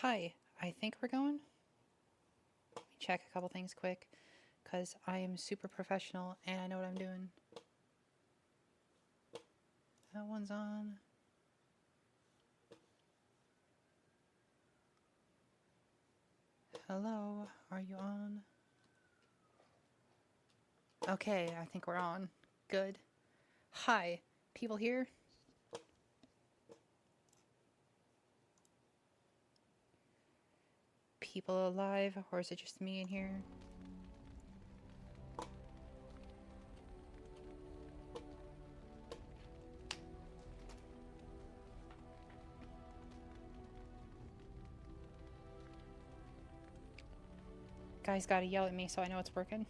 Hi, I think we're going. Let me check a couple things quick, because I am super professional and I know what I'm doing. That one's on. Hello, are you on? Okay, I think we're on. Good. Hi, people here? People alive, or is it just me in here? Guys gotta yell at me so I know it's working.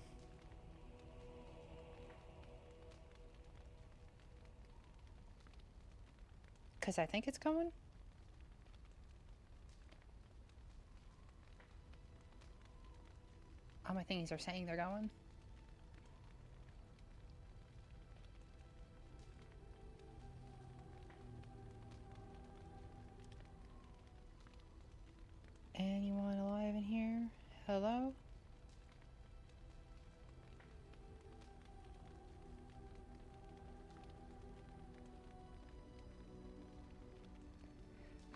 Because I think it's going. All my thingies are saying they're going. Anyone alive in here? Hello?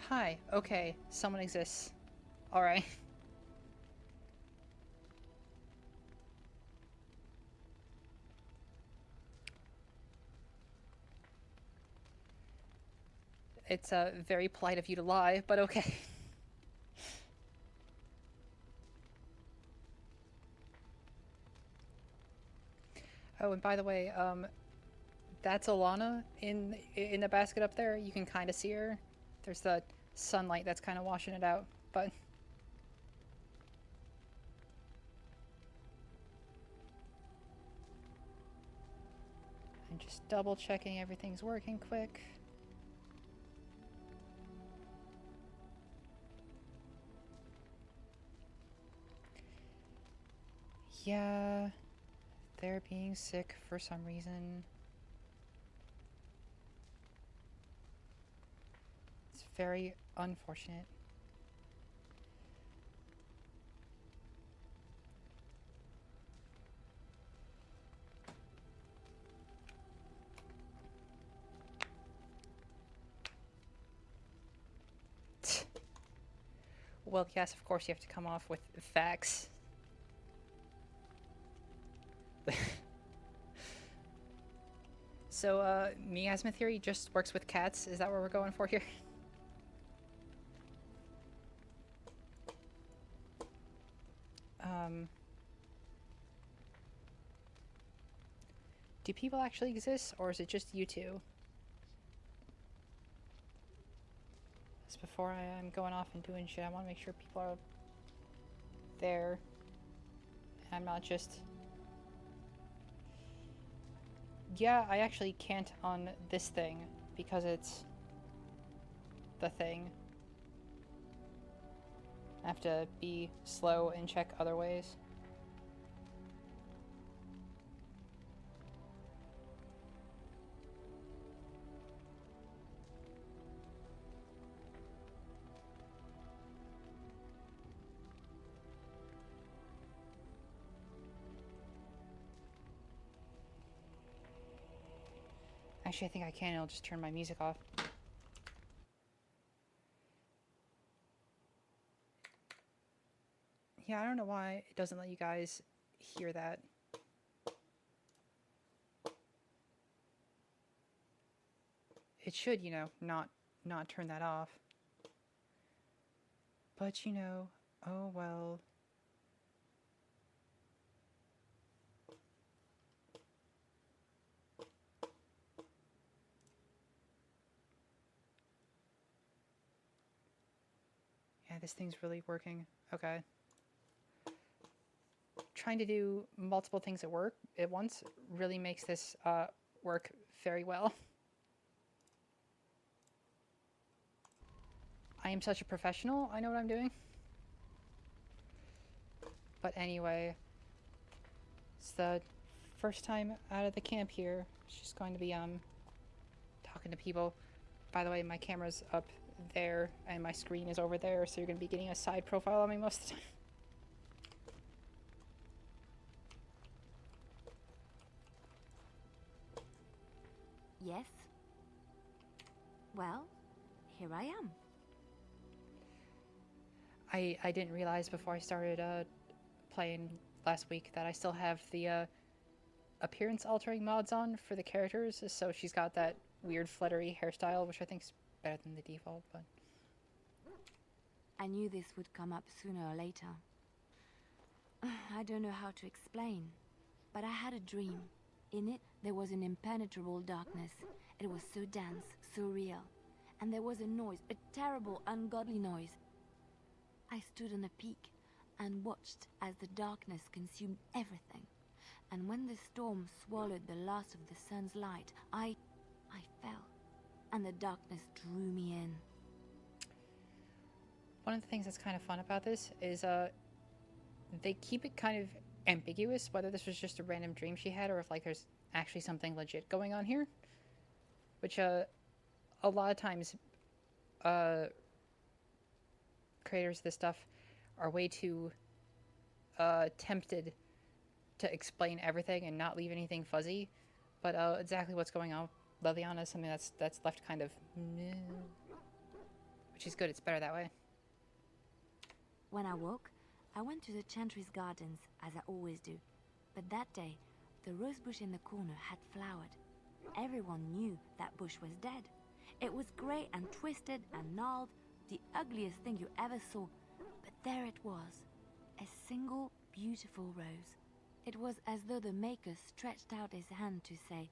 Hi, okay, someone exists. Alright. It's very polite of you to lie, but okay. Oh, and by the way, that's Alana in the basket up there. You can kind of see her. There's the sunlight that's kind of washing it out, but I'm just double checking everything's working quick. Yeah, they're being sick for some reason. It's very unfortunate. Well, yes, of course you have to come off with facts. So, miasma theory just works with cats? Is that what we're going for here? Um, do people actually exist, or is it just you two? Just before I'm going off and doing shit, I want to make sure people are there. I'm not just... Yeah, I actually can't on this thing, because it's the thing. I have to be slow and check other ways. Actually, I think I can. It'll just turn my music off. Yeah, I don't know why it doesn't let you guys hear that. It should, you know, not turn that off. But, you know, oh well. Yeah, this thing's really working. Okay. Trying to do multiple things at once really makes this work very well. I am such a professional. I know what I'm doing. But anyway, it's the first time out of the camp here. She's going to be talking to people. By the way, my camera's up there and my screen is over there, so you're going to be getting a side profile on me most of the time. Yes? Well, here I am. I didn't realize before I started playing last week that I still have the appearance altering mods on for the characters, so she's got that weird fluttery hairstyle, which I think's better than the default, but I knew this would come up sooner or later. I don't know how to explain, but I had a dream. In it, there was an impenetrable darkness. It was so dense, so real. And there was a noise, a terrible, ungodly noise. I stood on a peak and watched as the darkness consumed everything. And when the storm swallowed the last of the sun's light, I fell. And the darkness drew me in. one of the things that's kind of fun about this is they keep it kind of ambiguous whether this was just a random dream she had or if like there's actually something legit going on here, which a lot of times creators of this stuff are way too tempted to explain everything and not leave anything fuzzy, but exactly what's going on with Leliana is something that's left kind of meh, which is good. It's better that way. When I woke, I went to the Chantry's gardens, as I always do. But that day, the rosebush in the corner had flowered. Everyone knew that bush was dead. It was grey and twisted and gnarled, the ugliest thing you ever saw. But there it was, a single beautiful rose. It was as though the Maker stretched out his hand to say,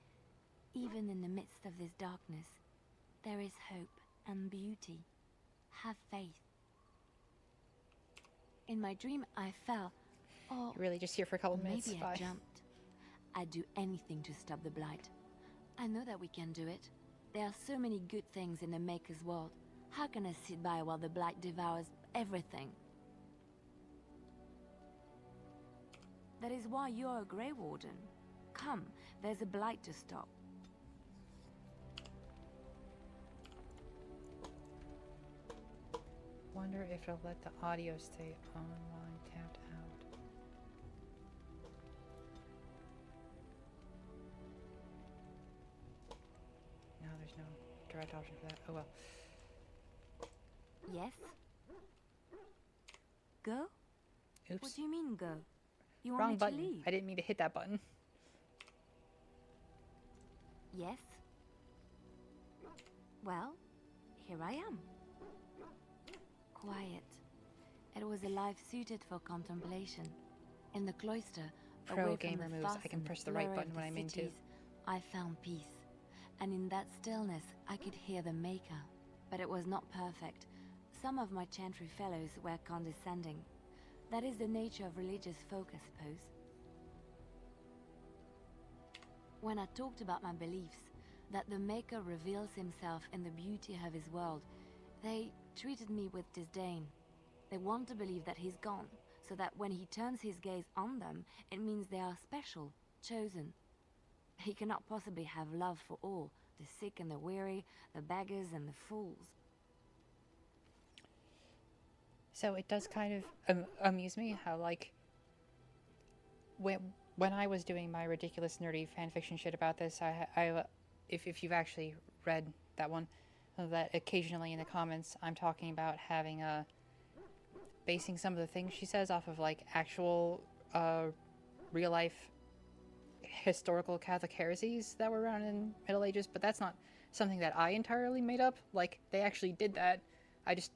even in the midst of this darkness, there is hope and beauty. Have faith. In my dream, I fell. Oh, You're really just here for a couple minutes. maybe Bye. I jumped. I'd do anything to stop the blight. I know that we can do it. There are so many good things in the Maker's world. How can I sit by while the blight devours everything? That is why you're a Grey Warden. Come, there's a blight to stop. Wonder if it'll let the audio stay on while I'm tapped out. No, there's no direct option for that. Oh well. Yes? Go? Oops. What do you mean, go? You want Wrong me button. to leave? I didn't mean to hit that button. Yes? Well, here I am. Quiet. It was a life suited for contemplation. In the cloister, Pro away gamer from the moves. fuss I can and press the right flurry button of when the I mean to. cities, I found peace. And in that stillness, I could hear the Maker. But it was not perfect. Some of my Chantry fellows were condescending. That is the nature of religious folk, I suppose. When I talked about my beliefs, that the Maker reveals himself in the beauty of his world, they treated me with disdain. They want to believe that he's gone, so that when he turns his gaze on them, it means they are special, chosen. He cannot possibly have love for all, the sick and the weary, the beggars and the fools. So it does kind of amuse me how, like, when I was doing my ridiculous nerdy fanfiction shit about this, if you've actually read that one, that occasionally in the comments I'm talking about having basing some of the things she says off of like actual real life historical Catholic heresies that were around in Middle Ages, but that's not something that I entirely made up. Like, they actually did that. I just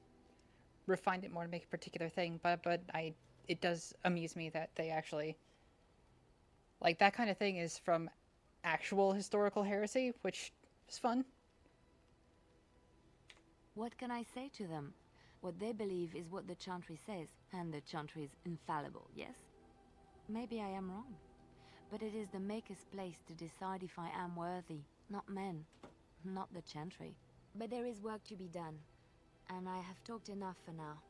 refined it more to make a particular thing, but it does amuse me that they actually, like, that kind of thing is from actual historical heresy, which is fun. What can I say to them? What they believe is what the Chantry says, and the Chantry is infallible, yes? Maybe I am wrong. But it is the Maker's place to decide if I am worthy, not men, not the Chantry. But there is work to be done, and I have talked enough for now.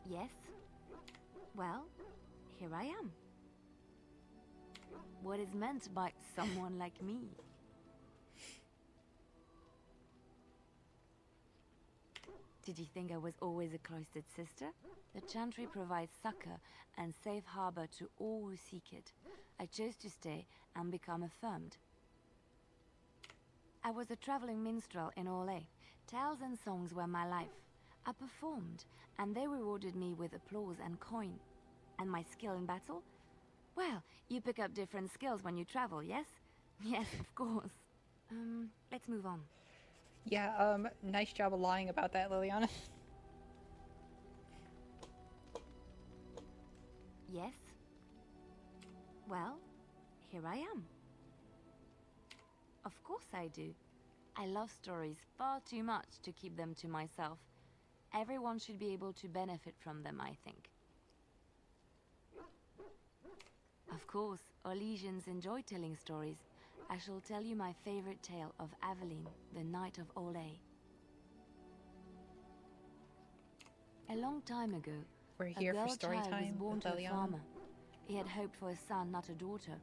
Yes? Well, here I am. What is meant by someone like me? Did you think I was always a cloistered sister? The Chantry provides succor and safe harbor to all who seek it. I chose to stay and become affirmed. I was a traveling minstrel in Orlais. Tales and songs were my life. I performed, and they rewarded me with applause and coin. And my skill in battle? Well, you pick up different skills when you travel, yes? Yes, of course. Let's move on. Yeah, nice job of lying about that, Liliana. Yes? Well, here I am. Of course I do. I love stories far too much to keep them to myself. Everyone should be able to benefit from them, I think. Of course, Orlesians enjoy telling stories. I shall tell you my favorite tale of Aveline, the Knight of Orlais. A long time ago, We're a here girl for story child was time born with to a Liliana. farmer. He had hoped for a son, not a daughter,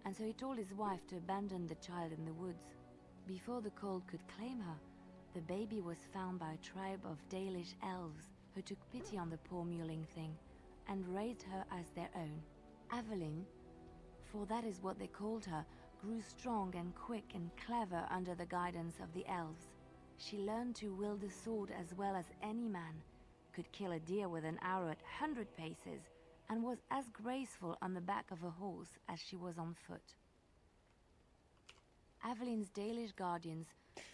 and so he told his wife to abandon the child in the woods. Before the cold could claim her, the baby was found by a tribe of Dalish elves who took pity on the poor mewling thing and raised her as their own. Aveline, for that is what they called her, grew strong and quick and clever under the guidance of the elves. She learned to wield the sword as well as any man, could kill a deer with an arrow at 100 paces, and was as graceful on the back of a horse as she was on foot. Aveline's Dalish guardians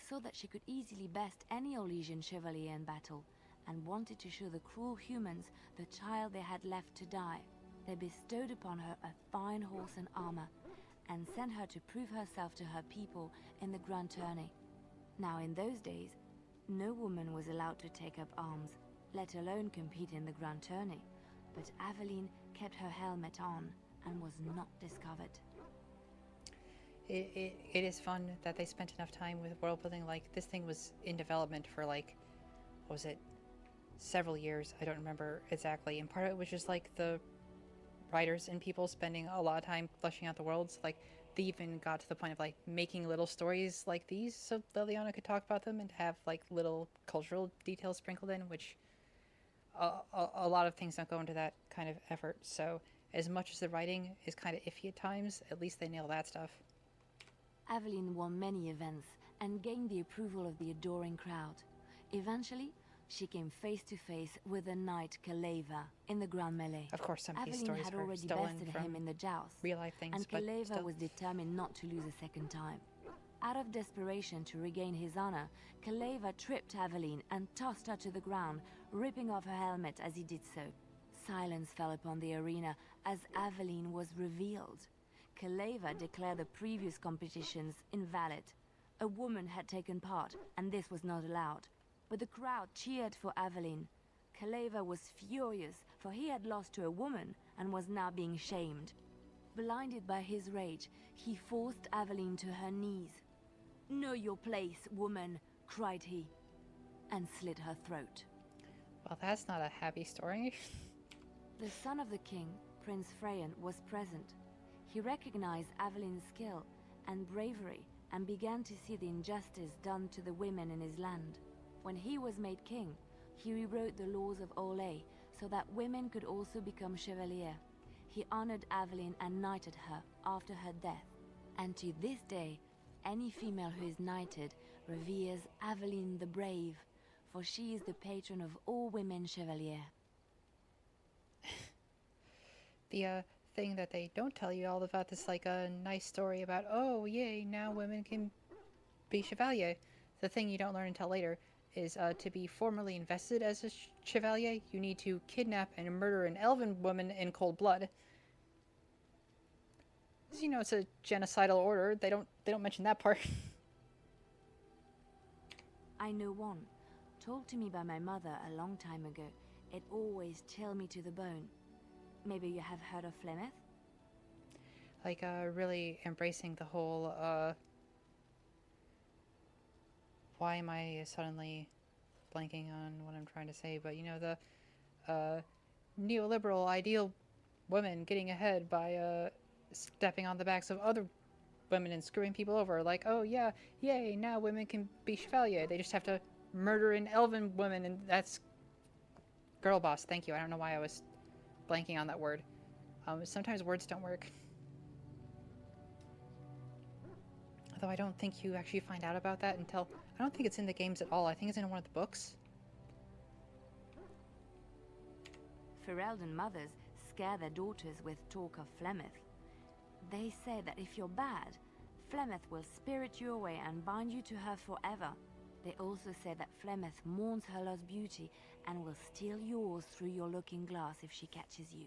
saw that she could easily best any Orlesian chevalier in battle, and wanted to show the cruel humans the child they had left to die. They bestowed upon her a fine horse and armor, and sent her to prove herself to her people in the Grand Tourney. Now in those days, no woman was allowed to take up arms, let alone compete in the Grand Tourney, but Aveline kept her helmet on and was not discovered. It is fun that they spent enough time with world building. Like, this thing was in development for, like, what was it, several years. I don't remember exactly. And part of it was just, like, the writers and people spending a lot of time fleshing out the worlds. Like, they even got to the point of, like, making little stories like these so Liliana could talk about them and have, like, little cultural details sprinkled in, which a lot of things don't go into that kind of effort. So as much as the writing is kind of iffy at times, at least they nail that stuff. Aveline won many events and gained the approval of the adoring crowd. Eventually, she came face to face with the knight Kaleva in the Grand Melee. Of course, some of these Aveline stories had are already stolen bested from him in the joust, real life things, and but Kaleva still. was determined not to lose a second time. Out of desperation to regain his honor, Kaleva tripped Aveline and tossed her to the ground, ripping off her helmet as he did so. Silence fell upon the arena as Aveline was revealed. Kaleva declared the previous competitions invalid. A woman had taken part, and this was not allowed. But the crowd cheered for Aveline. Kaleva was furious, for he had lost to a woman and was now being shamed. Blinded by his rage, he forced Aveline to her knees. "Know your place, woman," cried he, and slit her throat. Well, that's not a happy story. The son of the king, Prince Freyan, was present. He recognized Aveline's skill and bravery and began to see the injustice done to the women in his land. When he was made king, he rewrote the laws of Orlais so that women could also become chevalier. He honored Aveline and knighted her after her death. And to this day, any female who is knighted reveres Aveline the Brave, for she is the patron of all women chevalier. The thing that they don't tell you all about this, like a nice story about, oh yay, now women can be chevalier. The thing you don't learn until later is to be formally invested as a chevalier, you need to kidnap and murder an elven woman in cold blood. 'Cause, you know, it's a genocidal order. They don't mention that part. I know one, told to me by my mother a long time ago. It always chilled me to the bone. Maybe you have heard of Flemeth? Like, really embracing the whole, why am I suddenly blanking on what I'm trying to say? But, you know, the, neoliberal ideal women getting ahead by, stepping on the backs of other women and screwing people over. Like, oh yeah, yay, now women can be chevalier. They just have to murdering elven women, and that's girl boss. Thank you. I don't know why I was blanking on that word. Sometimes words don't work. Although I don't think you actually find out about that until... I don't think it's in the games at all. I think it's in one of the books. Ferelden mothers scare their daughters with talk of Flemeth. They say that if you're bad, Flemeth will spirit you away and bind you to her forever. They also say that Flemeth mourns her lost beauty and will steal yours through your looking glass if she catches you.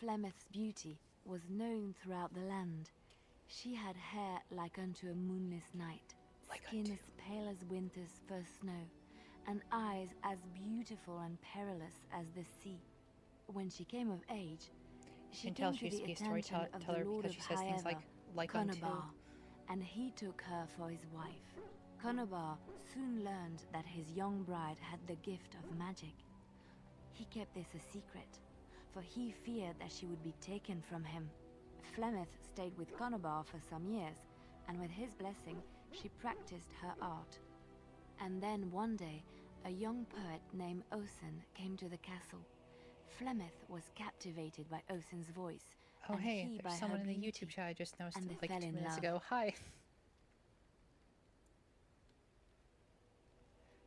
Flemeth's beauty was known throughout the land. She had hair like unto a moonless night, skin as pale as winter's first snow, and eyes as beautiful and perilous as the sea. When she came of age, she came to the attention of the Lord of High Ever, Conobar, and he took her for his wife. Conobar soon learned that his young bride had the gift of magic. He kept this a secret, for he feared that she would be taken from him. Flemeth stayed with Conobar for some years, and with his blessing, she practiced her art. And then one day, a young poet named Osen came to the castle. Flemeth was captivated by Osen's voice. Oh, and hey, he by there's someone her in the beauty, YouTube chat I just noticed and they like fell 2 in minutes love. ago. Hi.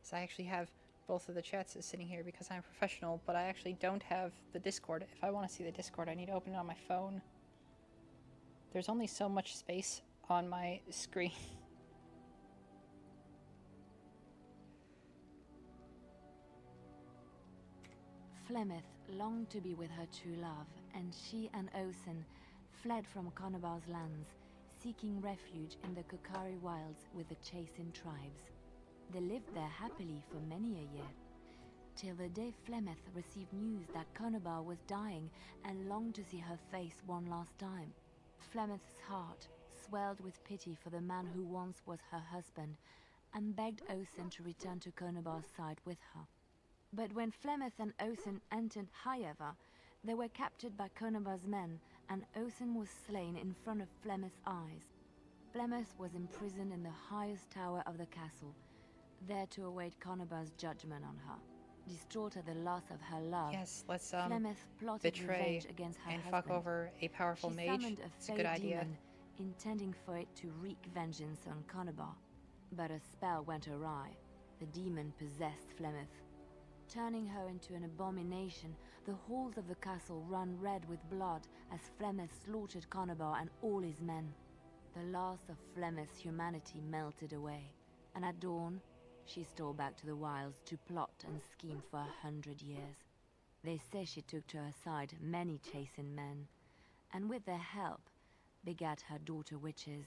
So I actually have both of the chats sitting here because I'm a professional, but I actually don't have the Discord. If I want to see the Discord, I need to open it on my phone. There's only so much space on my screen. Flemeth longed to be with her true love, and she and Osen fled from Conobar's lands, seeking refuge in the Kokari wilds with the Chasing tribes. They lived there happily for many a year, till the day Flemeth received news that Conobar was dying and longed to see her face one last time. Flemeth's heart swelled with pity for the man who once was her husband, and begged Osen to return to Conobar's side with her. But when Flemeth and Osen entered Highever, they were captured by Conobar's men, and Osen was slain in front of Flemeth's eyes. Flemeth was imprisoned in the highest tower of the castle, there to await Conobar's judgment on her. Distraught at the loss of her love, Yes, let's Flemeth plotted betray revenge against her and husband. fuck over a powerful She mage. summoned a It's a good fey idea. demon, intending for it to wreak vengeance on Conobar. But a spell went awry. The demon possessed Flemeth. Turning her into an abomination, the halls of the castle ran red with blood as Flemeth slaughtered Conobar and all his men. The last of Flemeth's humanity melted away, and at dawn, she stole back to the wilds to plot and scheme for 100 years. They say she took to her side many Chasing men, and with their help, begat her daughter witches,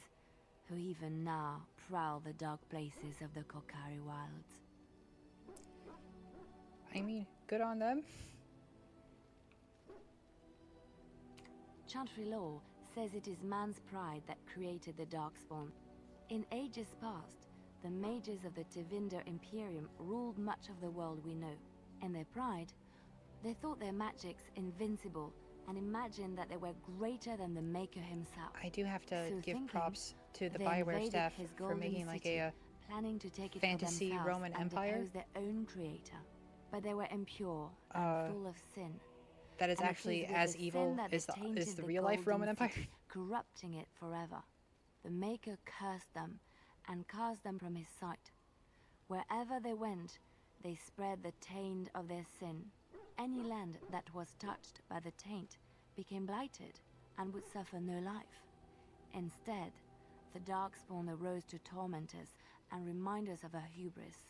who even now prowl the dark places of the Kokari wilds. I mean, good on them. Chantry law says it is man's pride that created the Darkspawn. In ages past, the mages of the Tevinder Imperium ruled much of the world we know. In their pride, they thought their magics invincible and imagined that they were greater than the Maker himself. I do have to So give thinking, props to the they BioWare invaded staff his for golden making like city, a planning to take it fantasy for themselves Roman and Empire. depose their own creator. But they were impure Uh, and full of sin. that is And it actually is with as the evil sin that as they the tainted real life golden Roman Empire. city, corrupting it forever. The Maker cursed them and cast them from his sight. Wherever they went, they spread the taint of their sin. Any land that was touched by the taint became blighted and would suffer no life. Instead, the Darkspawn arose to torment us and remind us of our hubris.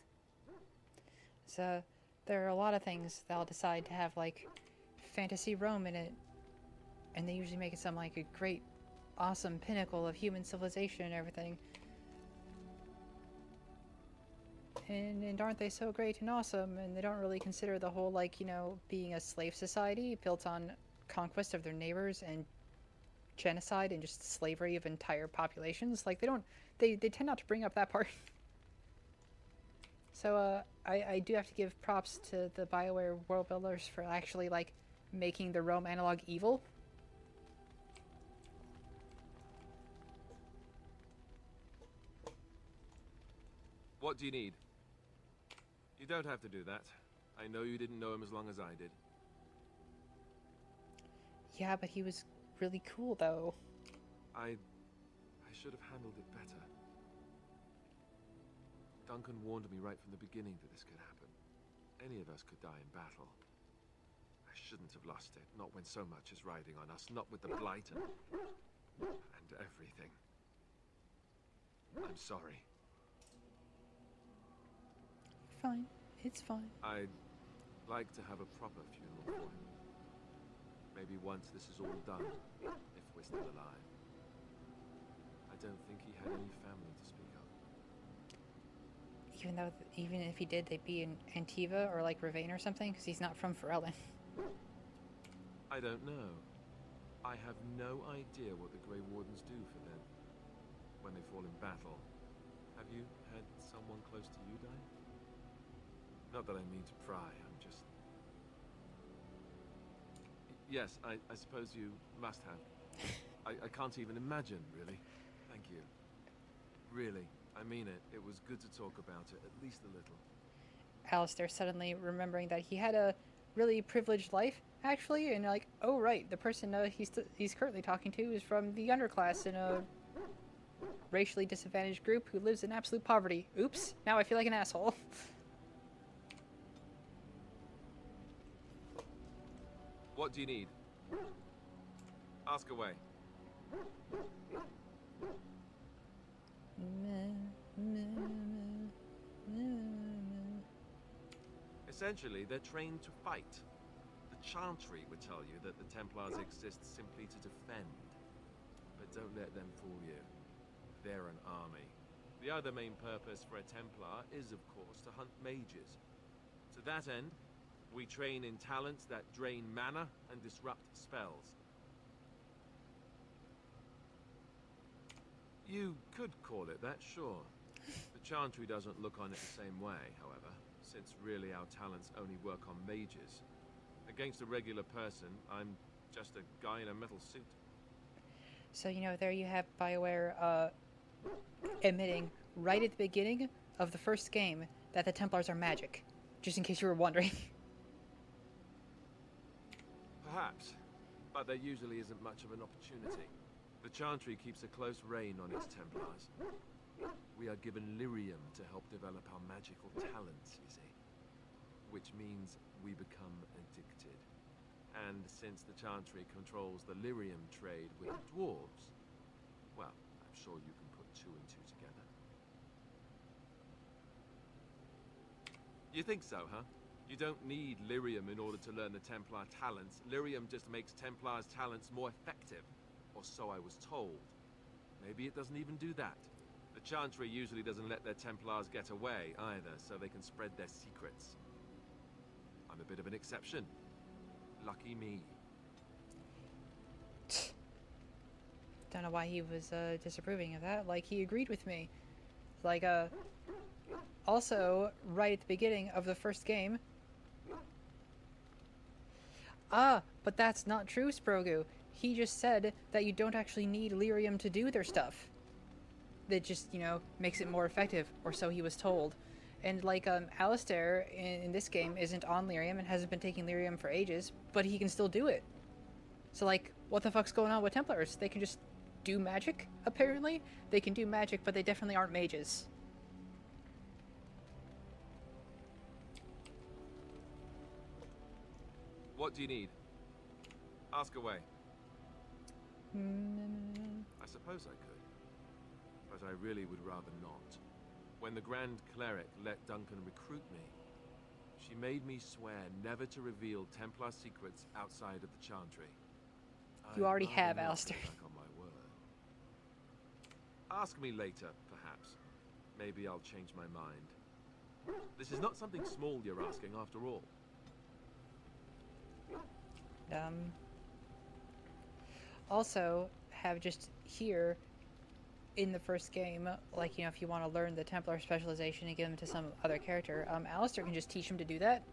So there are a lot of things they'll decide to have like fantasy Rome in it, and they usually make it some like a great, awesome pinnacle of human civilization and everything. And aren't they so great and awesome? And they don't really consider the whole like, you know, being a slave society built on conquest of their neighbors and genocide and just slavery of entire populations. Like they tend not to bring up that part. So I do have to give props to the BioWare world builders for actually like making the Rome analog evil. What do you need? You don't have to do that. I know you didn't know him as long as I did. Yeah, but he was really cool, though. I should have handled it better. Duncan warned me right from the beginning that this could happen. Any of us could die in battle. I shouldn't have lost it, not when so much is riding on us, not with the Blight and everything. I'm sorry. Fine. It's fine. I'd like to have a proper funeral for him. Maybe once this is all done, if we're still alive. I don't think he had any family to speak of. Even if he did, they'd be in Antiva or like Ravane or something, because he's not from Ferelden. I don't know. I have no idea what the Grey Wardens do for them when they fall in battle. Have you had someone close to you die? Not that I mean to pry, I'm just... Yes, I suppose you must have. I can't even imagine, really. Thank you. Really, I mean it. It was good to talk about it, at least a little. Alistair suddenly remembering that he had a really privileged life, actually, and like, oh right, the person he's currently talking to is from the underclass in a racially disadvantaged group who lives in absolute poverty. Oops, now I feel like an asshole. What do you need? Ask away. Essentially, they're trained to fight. The Chantry would tell you that the Templars exist simply to defend. But don't let them fool you. They're an army. The other main purpose for a Templar is, of course, to hunt mages. To that end, we train in talents that drain mana and disrupt spells. You could call it that, sure. The Chantry doesn't look on it the same way, however, since really our talents only work on mages. Against a regular person, I'm just a guy in a metal suit. So, there you have BioWare admitting right at the beginning of the first game that the Templars are magic, just in case you were wondering. Perhaps, but there usually isn't much of an opportunity. The Chantry keeps a close rein on its Templars. We are given lyrium to help develop our magical talents, you see. Which means we become addicted. And since the Chantry controls the lyrium trade with the dwarves, well, I'm sure you can put two and two together. You think so, huh? You don't need lyrium in order to learn the Templar talents. Lyrium just makes Templars' talents more effective. Or so I was told. Maybe it doesn't even do that. The Chantry usually doesn't let their Templars get away either, so they can spread their secrets. I'm a bit of an exception. Lucky me. Don't know why he was disapproving of that. Like, he agreed with me. Like, also, right at the beginning of the first game... but that's not true, Sprogu. He just said that you don't actually need lyrium to do their stuff. That just, makes it more effective, or so he was told. And, like, Alistair in this game isn't on lyrium and hasn't been taking lyrium for ages, but he can still do it. So, like, what the fuck's going on with Templars? They can just do magic, apparently? They can do magic, but they definitely aren't mages. What do you need? Ask away. I suppose I could, but I really would rather not. When the Grand Cleric let Duncan recruit me, she made me swear never to reveal Templar secrets outside of the Chantry. You already I'd rather have, not Alistair. go back on my word. Ask me later, perhaps. Maybe I'll change my mind. This is not something small you're asking, after all. Also, have just here in the first game, like, if you want to learn the Templar specialization and give them to some other character, Alistair can just teach him to do that.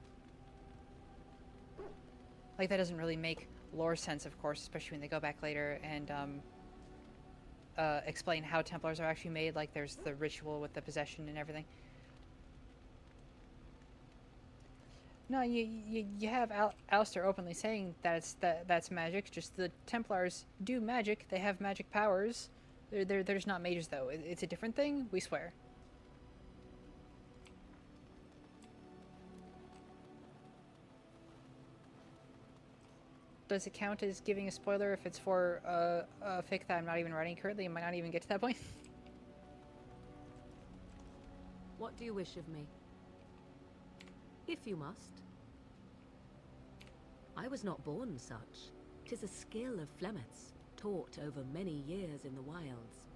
Like, that doesn't really make lore sense, of course, especially when they go back later and explain how Templars are actually made. Like, there's the ritual with the possession and everything. No, you have Alistair openly saying that that's magic. Just the Templars do magic. They have magic powers. They're just not mages though. It's a different thing. We swear. Does it count as giving a spoiler if it's for a fic that I'm not even writing currently and might not even get to that point? What do you wish of me? If you must. I was not born such. 'Tis a skill of Flemeth's, taught over many years in the wilds.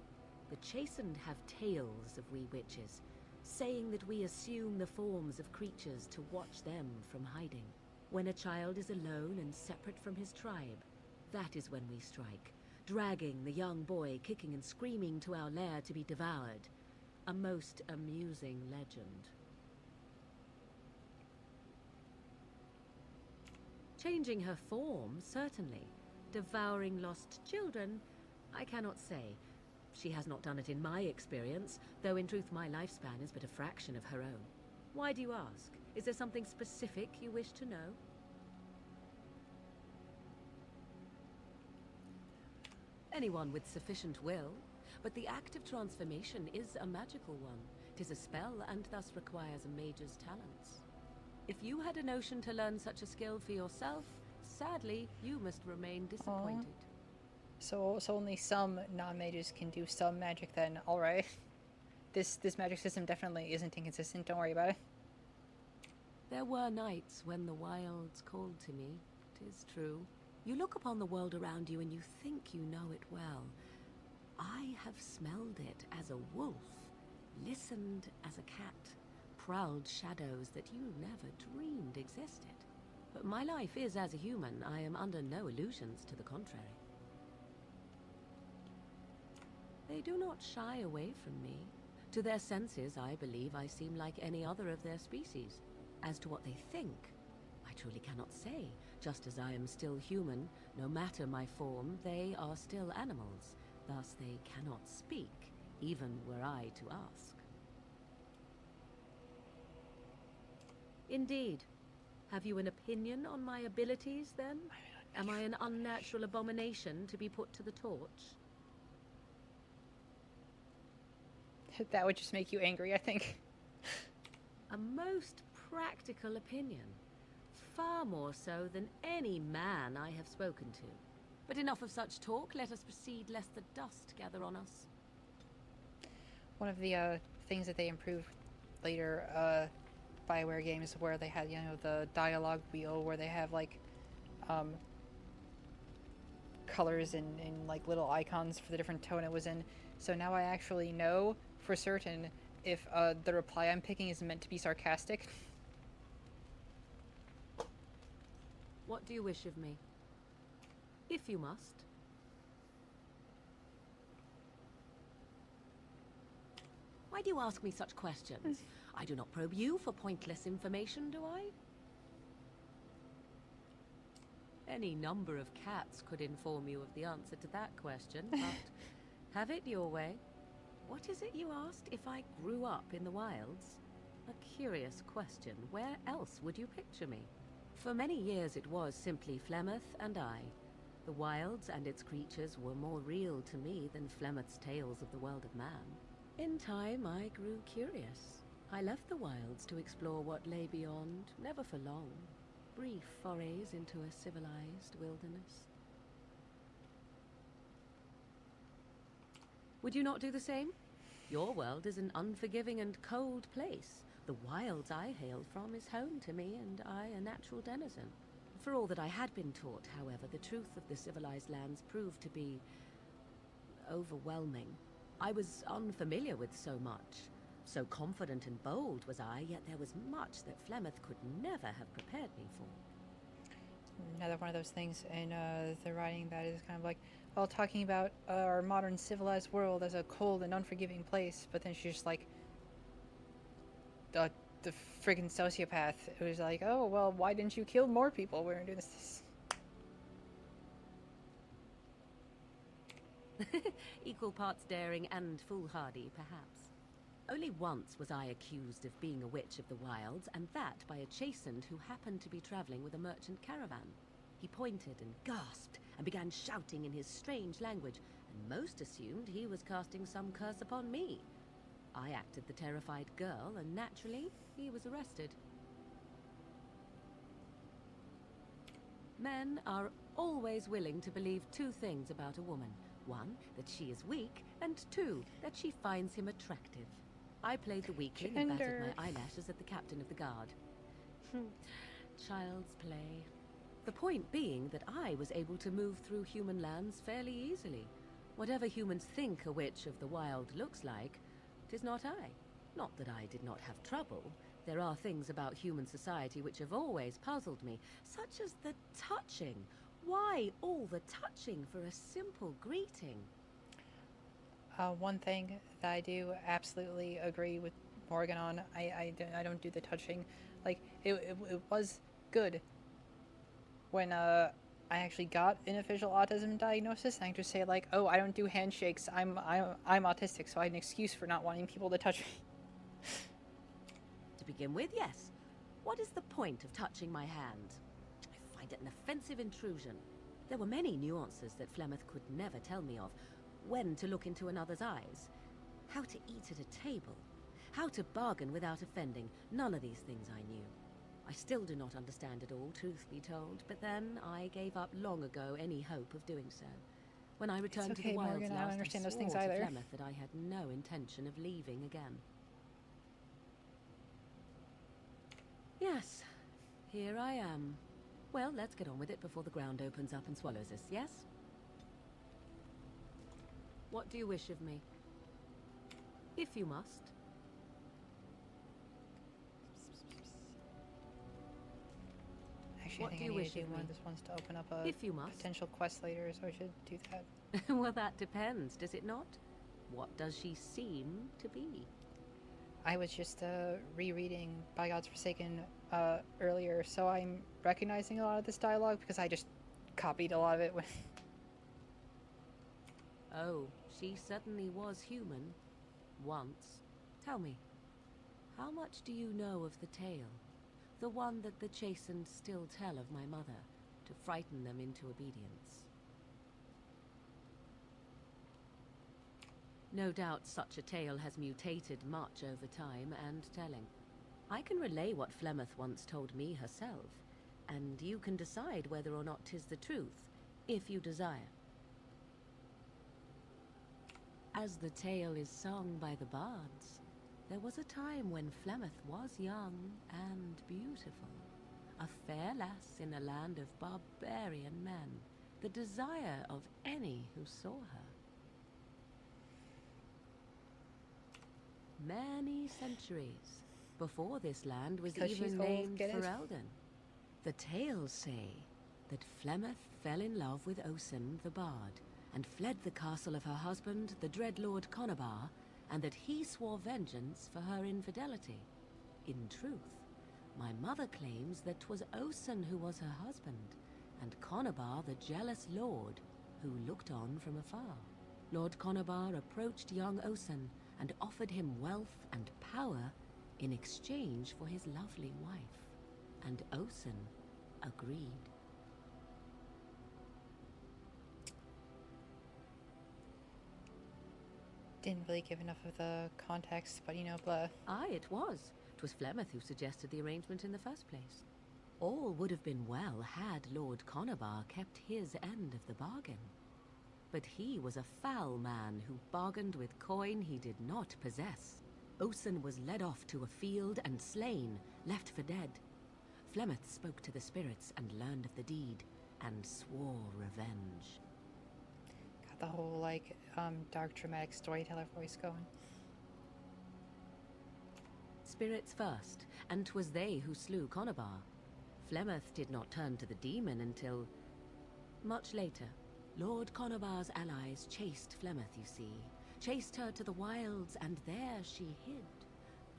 The chastened have tales of we witches, saying that we assume the forms of creatures to watch them from hiding. When a child is alone and separate from his tribe, that is when we strike, dragging the young boy kicking and screaming to our lair to be devoured. A most amusing legend. Changing her form, certainly. Devouring lost children, I cannot say. She has not done it in my experience, though in truth my lifespan is but a fraction of her own. Why do you ask? Is there something specific you wish to know? Anyone with sufficient will, but the act of transformation is a magical one. 'Tis a spell and thus requires a mage's talents. If you had a notion to learn such a skill for yourself, sadly, you must remain disappointed. So only some non-mages can do some magic then. All right. This magic system definitely isn't inconsistent. Don't worry about it. There were nights when the wilds called to me, 'tis true. You look upon the world around you and you think you know it well. I have smelled it as a wolf, listened as a cat, prowled shadows that you never dreamed existed. But my life is as a human. I am under no illusions to the contrary. They do not shy away from me. To their senses, I believe I seem like any other of their species. As to what they think, I truly cannot say. Just as I am still human, no matter my form, they are still animals. Thus they cannot speak, even were I to ask. Indeed. Have you an opinion on my abilities, then? Am I an unnatural abomination to be put to the torch? That would just make you angry, I think. A most practical opinion. Far more so than any man I have spoken to. But enough of such talk. Let us proceed, lest the dust gather on us. One of the things that they improved later BioWare games where they had, the dialogue wheel where they have like colors and like little icons for the different tone it was in. So now I actually know for certain if the reply I'm picking is meant to be sarcastic. What do you wish of me? If you must. Why do you ask me such questions? I do not probe you for pointless information, do I? Any number of cats could inform you of the answer to that question, but have it your way. What is it you asked? If I grew up in the wilds? A curious question. Where else would you picture me? For many years it was simply Flemeth and I. The wilds and its creatures were more real to me than Flemeth's tales of the world of man. In time I grew curious. I left the wilds to explore what lay beyond, never for long. Brief forays into a civilized wilderness. Would you not do the same? Your world is an unforgiving and cold place. The wilds I hail from is home to me, and I a natural denizen. For all that I had been taught, however, the truth of the civilized lands proved to be overwhelming. I was unfamiliar with so much. So confident and bold was I, yet there was much that Flemeth could never have prepared me for. Another one of those things in the writing that is kind of like, well, talking about our modern civilized world as a cold and unforgiving place, but then she's just like, the friggin' sociopath. It was like, oh, well, why didn't you kill more people? We were doing this. Equal parts daring and foolhardy, perhaps. Only once was I accused of being a witch of the wilds, and that by a chastened who happened to be traveling with a merchant caravan. He pointed and gasped and began shouting in his strange language, and most assumed he was casting some curse upon me. I acted the terrified girl, and naturally, he was arrested. Men are always willing to believe two things about a woman. One, that she is weak, and two, that she finds him attractive. I played the weakling and batted my eyelashes at the captain of the guard. Child's play. The point being that I was able to move through human lands fairly easily. Whatever humans think a witch of the wild looks like, 'tis not I. Not that I did not have trouble. There are things about human society which have always puzzled me, such as the touching. Why all the touching for a simple greeting? One thing that I do absolutely agree with Morgan on, I don't do the touching. Like, it was good when I actually got an official autism diagnosis, and I just say like, oh, I don't do handshakes. I'm autistic, so I had an excuse for not wanting people to touch me. To begin with, yes. What is the point of touching my hand? I find it an offensive intrusion. There were many nuances that Flemeth could never tell me of. When to look into another's eyes, how to eat at a table, how to bargain without offending. None of these things I knew. I still do not understand it all, truth be told, but then I gave up long ago any hope of doing so. When I returned to the wilds Morgan, I last, don't understand I those things swore to either. Flemeth that I had no intention of leaving again. Yes, here I am. Well, let's get on with it before the ground opens up and swallows us, yes? What do you wish of me? If you must. Actually, What I do think you I wish need to do of one me? of this wants to open up a If you must. potential quest later, so I should do that. Well, that depends, does it not? What does she seem to be? I was just rereading By God's Forsaken earlier, so I'm recognizing a lot of this dialogue because I just copied a lot of it when Oh, she certainly was human. Once. Tell me, how much do you know of the tale? The one that the chastened still tell of my mother, to frighten them into obedience. No doubt such a tale has mutated much over time and telling. I can relay what Flemeth once told me herself, and you can decide whether or not 'tis the truth, if you desire. As the tale is sung by the bards, there was a time when Flemeth was young and beautiful, a fair lass in a land of barbarian men, the desire of any who saw her. Many centuries before this land was Because she's even old, named get it? Ferelden. The tales say that Flemeth fell in love with Osen the bard, and fled the castle of her husband, the dread Lord Conobar, and that he swore vengeance for her infidelity. In truth, my mother claims that 'twas Osen who was her husband, and Conobar the jealous lord, who looked on from afar. Lord Conobar approached young Osen and offered him wealth and power in exchange for his lovely wife, and Osen agreed. didn't really give enough of the context, but you know, blah. Aye, it was. 'Twas Flemeth who suggested the arrangement in the first place. All would have been well had Lord Conobar kept his end of the bargain. But he was a foul man who bargained with coin he did not possess. Osen was led off to a field and slain, left for dead. Flemeth spoke to the spirits and learned of the deed, and swore revenge. Got the whole like dark dramatic storyteller voice going. Spirits first, and 'twas they who slew Conobar. Flemeth did not turn to the demon until much later. Lord Conobar's allies chased Flemeth, you see. Chased her to the wilds, and there she hid.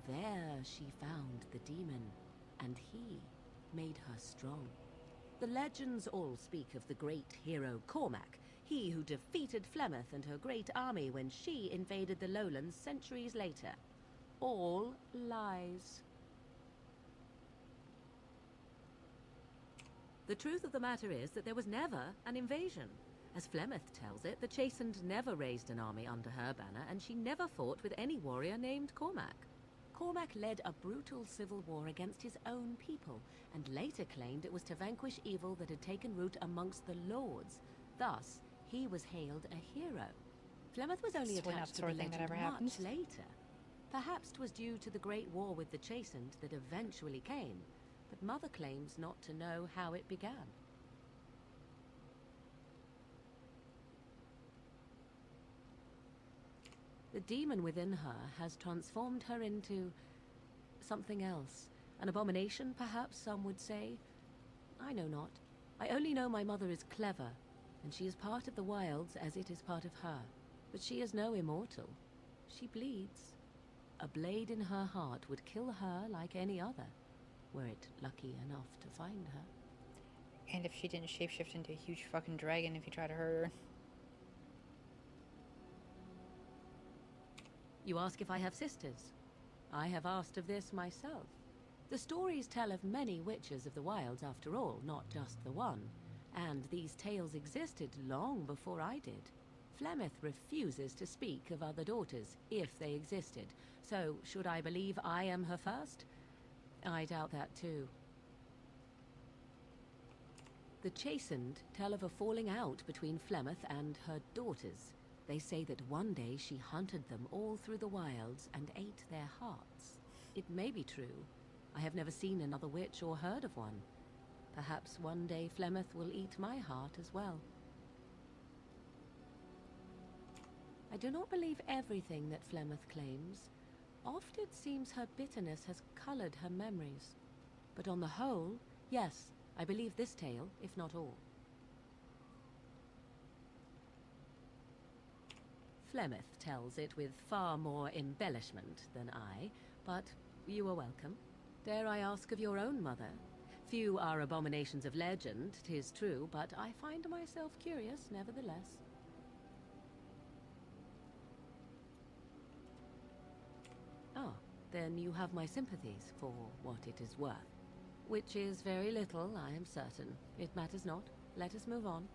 There she found the demon, and he made her strong. The legends all speak of the great hero Cormac, he who defeated Flemeth and her great army when she invaded the lowlands centuries later. all lies. The truth of the matter is that there was never an invasion. As Flemeth tells it, the Chastened never raised an army under her banner, and she never fought with any warrior named Cormac. Cormac led a brutal civil war against his own people, and later claimed it was to vanquish evil that had taken root amongst the lords. Thus, he was hailed a hero. Flemeth was only It's really not attached the to the sort of thing that legend ever much happens. later. Perhaps 'twas due to the great war with the Chastened that eventually came, but Mother claims not to know how it began. The demon within her has transformed her into something else. An abomination, perhaps some would say. I know not. I only know my mother is clever, and she is part of the wilds as it is part of her. But she is no immortal. She bleeds. A blade in her heart would kill her like any other, were it lucky enough to find her. And if she didn't shapeshift into a huge fucking dragon if you try to hurt her. You ask if I have sisters. I have asked of this myself. The stories tell of many witches of the wilds after all, not just the one. And these tales existed long before I did. Flemeth refuses to speak of other daughters, if they existed. So, should I believe I am her first? I doubt that too. The Chastened tell of a falling out between Flemeth and her daughters. They say that one day she hunted them all through the wilds and ate their hearts. It may be true. I have never seen another witch or heard of one. Perhaps one day Flemeth will eat my heart as well. I do not believe everything that Flemeth claims. Oft it seems her bitterness has colored her memories. But on the whole, yes, I believe this tale, if not all. Flemeth tells it with far more embellishment than I, but you are welcome. Dare I ask of your own mother? Few are abominations of legend, 'tis true, but I find myself curious nevertheless. Ah, then you have my sympathies for what it is worth. Which is very little, I am certain. It matters not. Let us move on.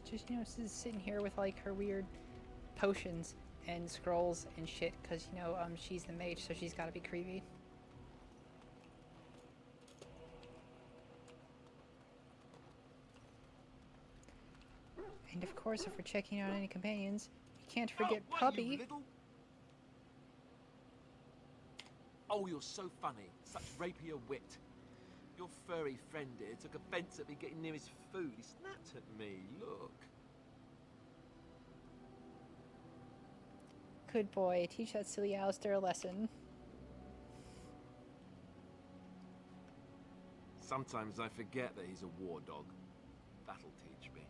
Just, sitting here with, like, her weird potions and scrolls and shit, because, she's the mage, so she's gotta be creepy. And of course, if we're checking out any companions, you can't forget what, Puppy. you little... Oh, you're so funny. Such rapier wit. Your furry friend here took offense at me getting near his food. He snapped at me. Look. Good boy, teach that silly Alistair a lesson. Sometimes I forget that he's a war dog. That'll teach me.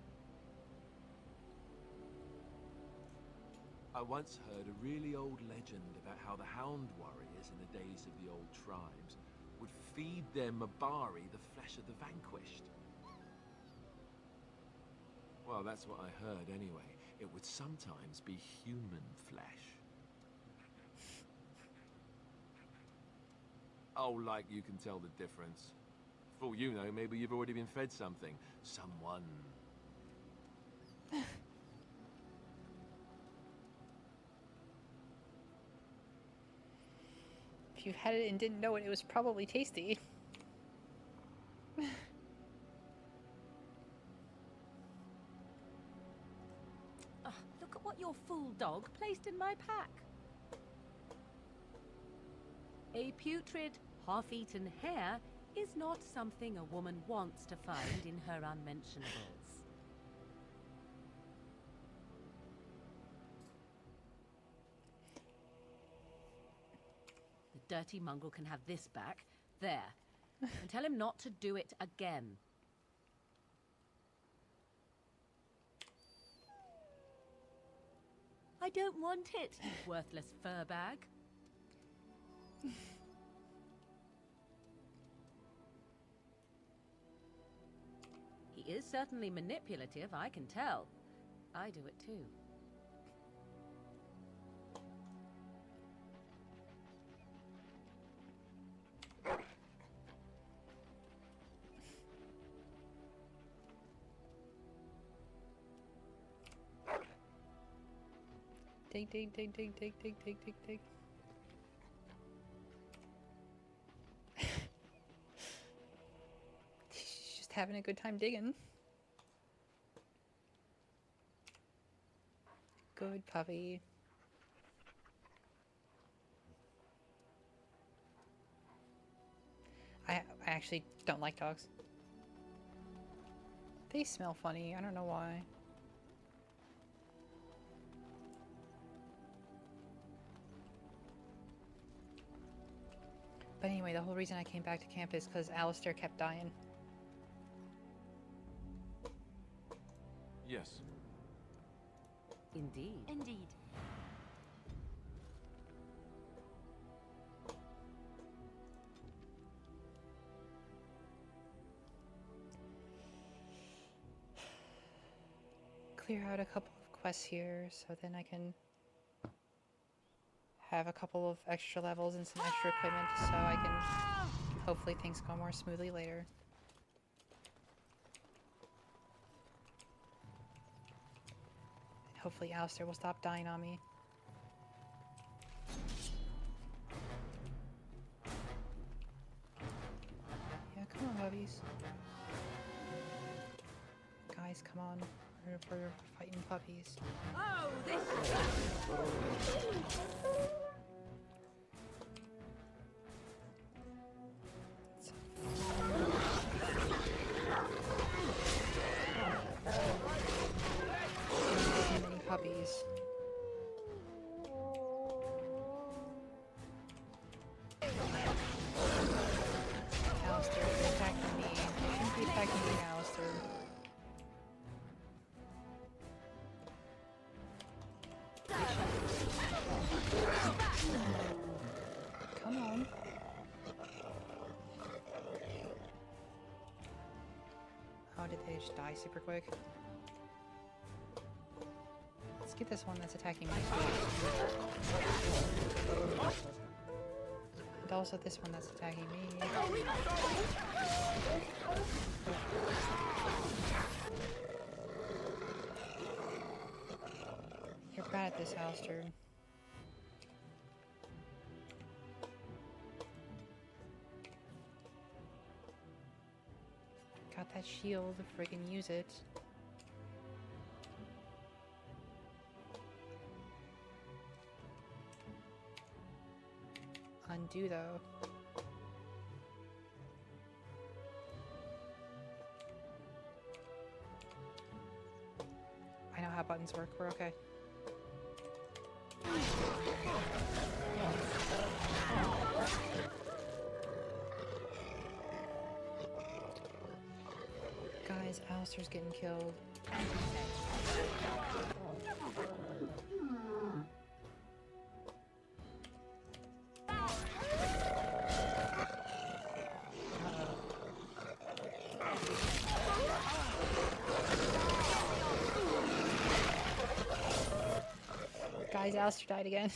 I once heard a really old legend about how the Hound warriors in the days of the old tribes would feed their Mabari the flesh of the vanquished. Well, that's what I heard anyway. It would sometimes be human flesh. Oh, like you can tell the difference. For all you know, maybe you've already been fed something. Someone. If you had it and didn't know it, it was probably tasty. Look at what your fool dog placed in my pack. A putrid, half-eaten hare is not something a woman wants to find in her unmentionables. The dirty mongrel can have this back. There. And tell him not to do it again. I don't want it, you worthless fur bag. He is certainly manipulative, I can tell. I do it too. Dig, dig, dig, dig, dig, dig, dig, dig, dig. She's just having a good time digging. Good puppy. I actually don't like dogs. They smell funny. I don't know why. But anyway, the whole reason I came back to camp is because Alistair kept dying. Yes. Indeed. Indeed. Clear out a couple of quests here so then I can have a couple of extra levels and some extra equipment so I can hopefully things go more smoothly later. Hopefully Alistair will stop dying on me. Yeah, come on, puppies. Guys, come on. We're fighting puppies. Oh, this Too many puppies. Alistair, you're attacking me. You shouldn't be attacking me, Alistair. Come on. Oh, did they just die super quick? Let's get this one that's attacking me. And also this one that's attacking me. You're bad at this, Alistair. Got that shield, friggin' use it. Undo though. I know how buttons work, we're okay. Guys, Alistair's getting killed. Guys, Alistair died again.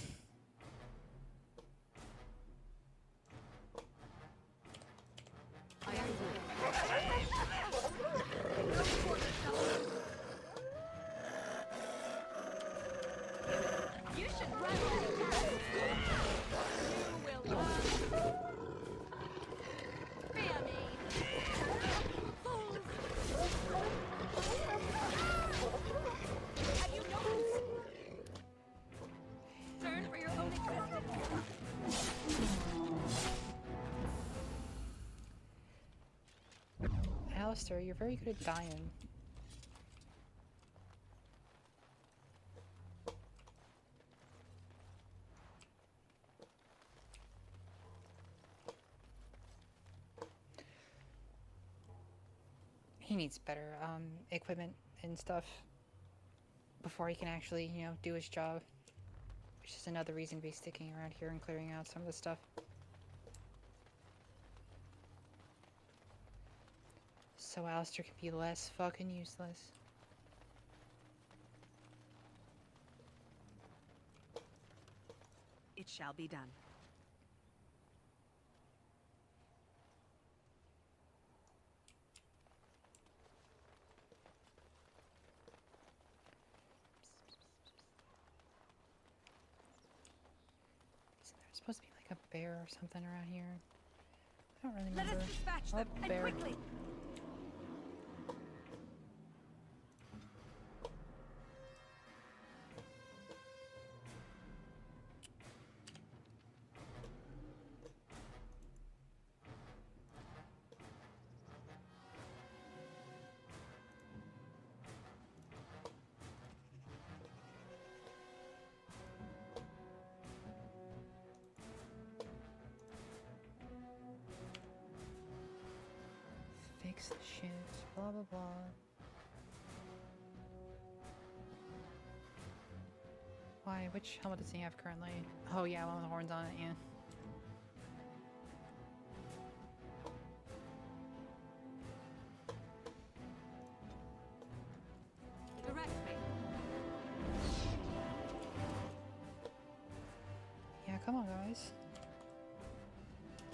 Alistair, you're very good at dying. He needs better equipment and stuff before he can actually, you know, do his job. Which is another reason to be sticking around here and clearing out some of the stuff. So Alistair can be less fucking useless. It shall be done. bear or something around here? I don't really Let remember. us dispatch Oh, them, and bear. quickly! Fix the shit, blah blah blah. Why? Which helmet does he have currently? Oh yeah, one with the horns on it, yeah. Direct me. Yeah, come on guys.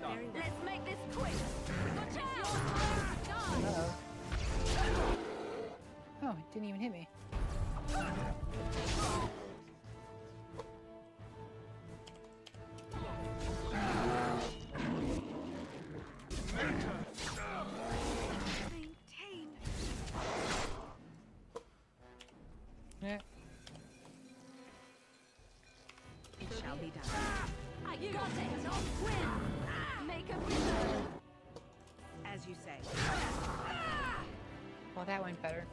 Done. Let's make this quick! Watch out! Uh-oh. Oh, it didn't even hit me. Maintain. Yeah. It shall be done. I got it! Win! Make a winner! As you say. Well, that went better.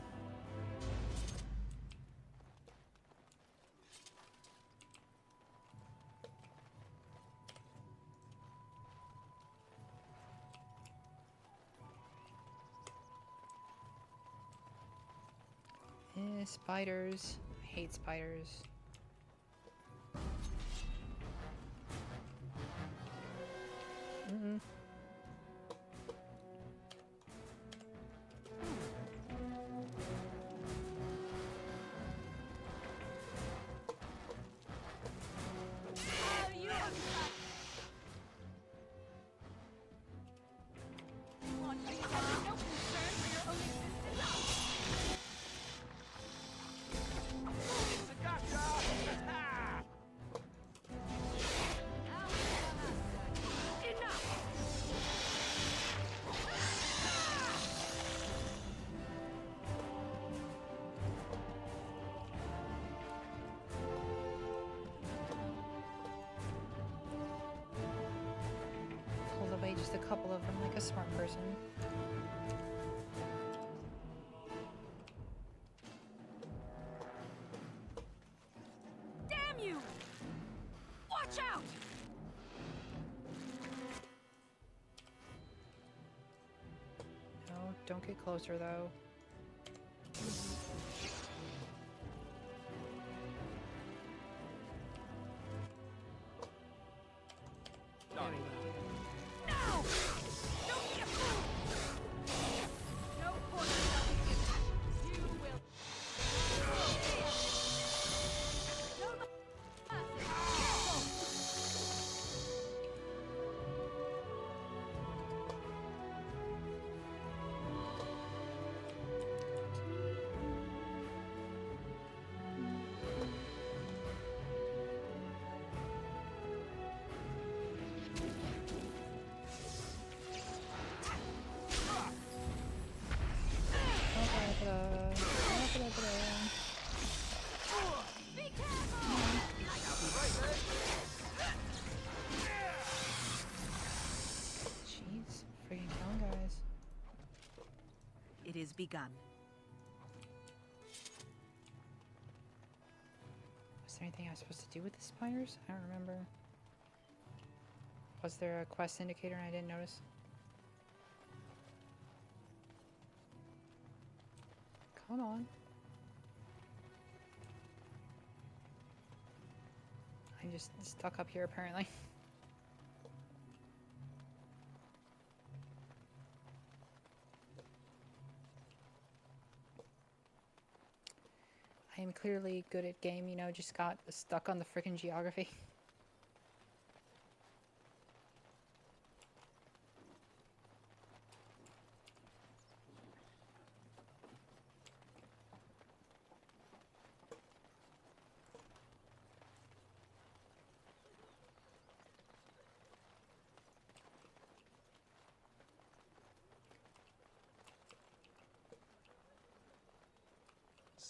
Spiders. I hate spiders. Mm-mm. Oh, you are want me to have no concern for your own existence? Enough! Pulled away just a couple of them like a smart person. Damn you! Watch out! No, don't get closer though. Done. No! Don't be a fool! No fortune shall be given. You will. No Be careful! Jeez, freaking killing guys. It is begun. Was there anything I was supposed to do with the spiders? I don't remember. Was there a quest indicator and I didn't notice? Come on. I'm just stuck up here apparently. I am clearly good at game, you know, just got stuck on the frickin' geography.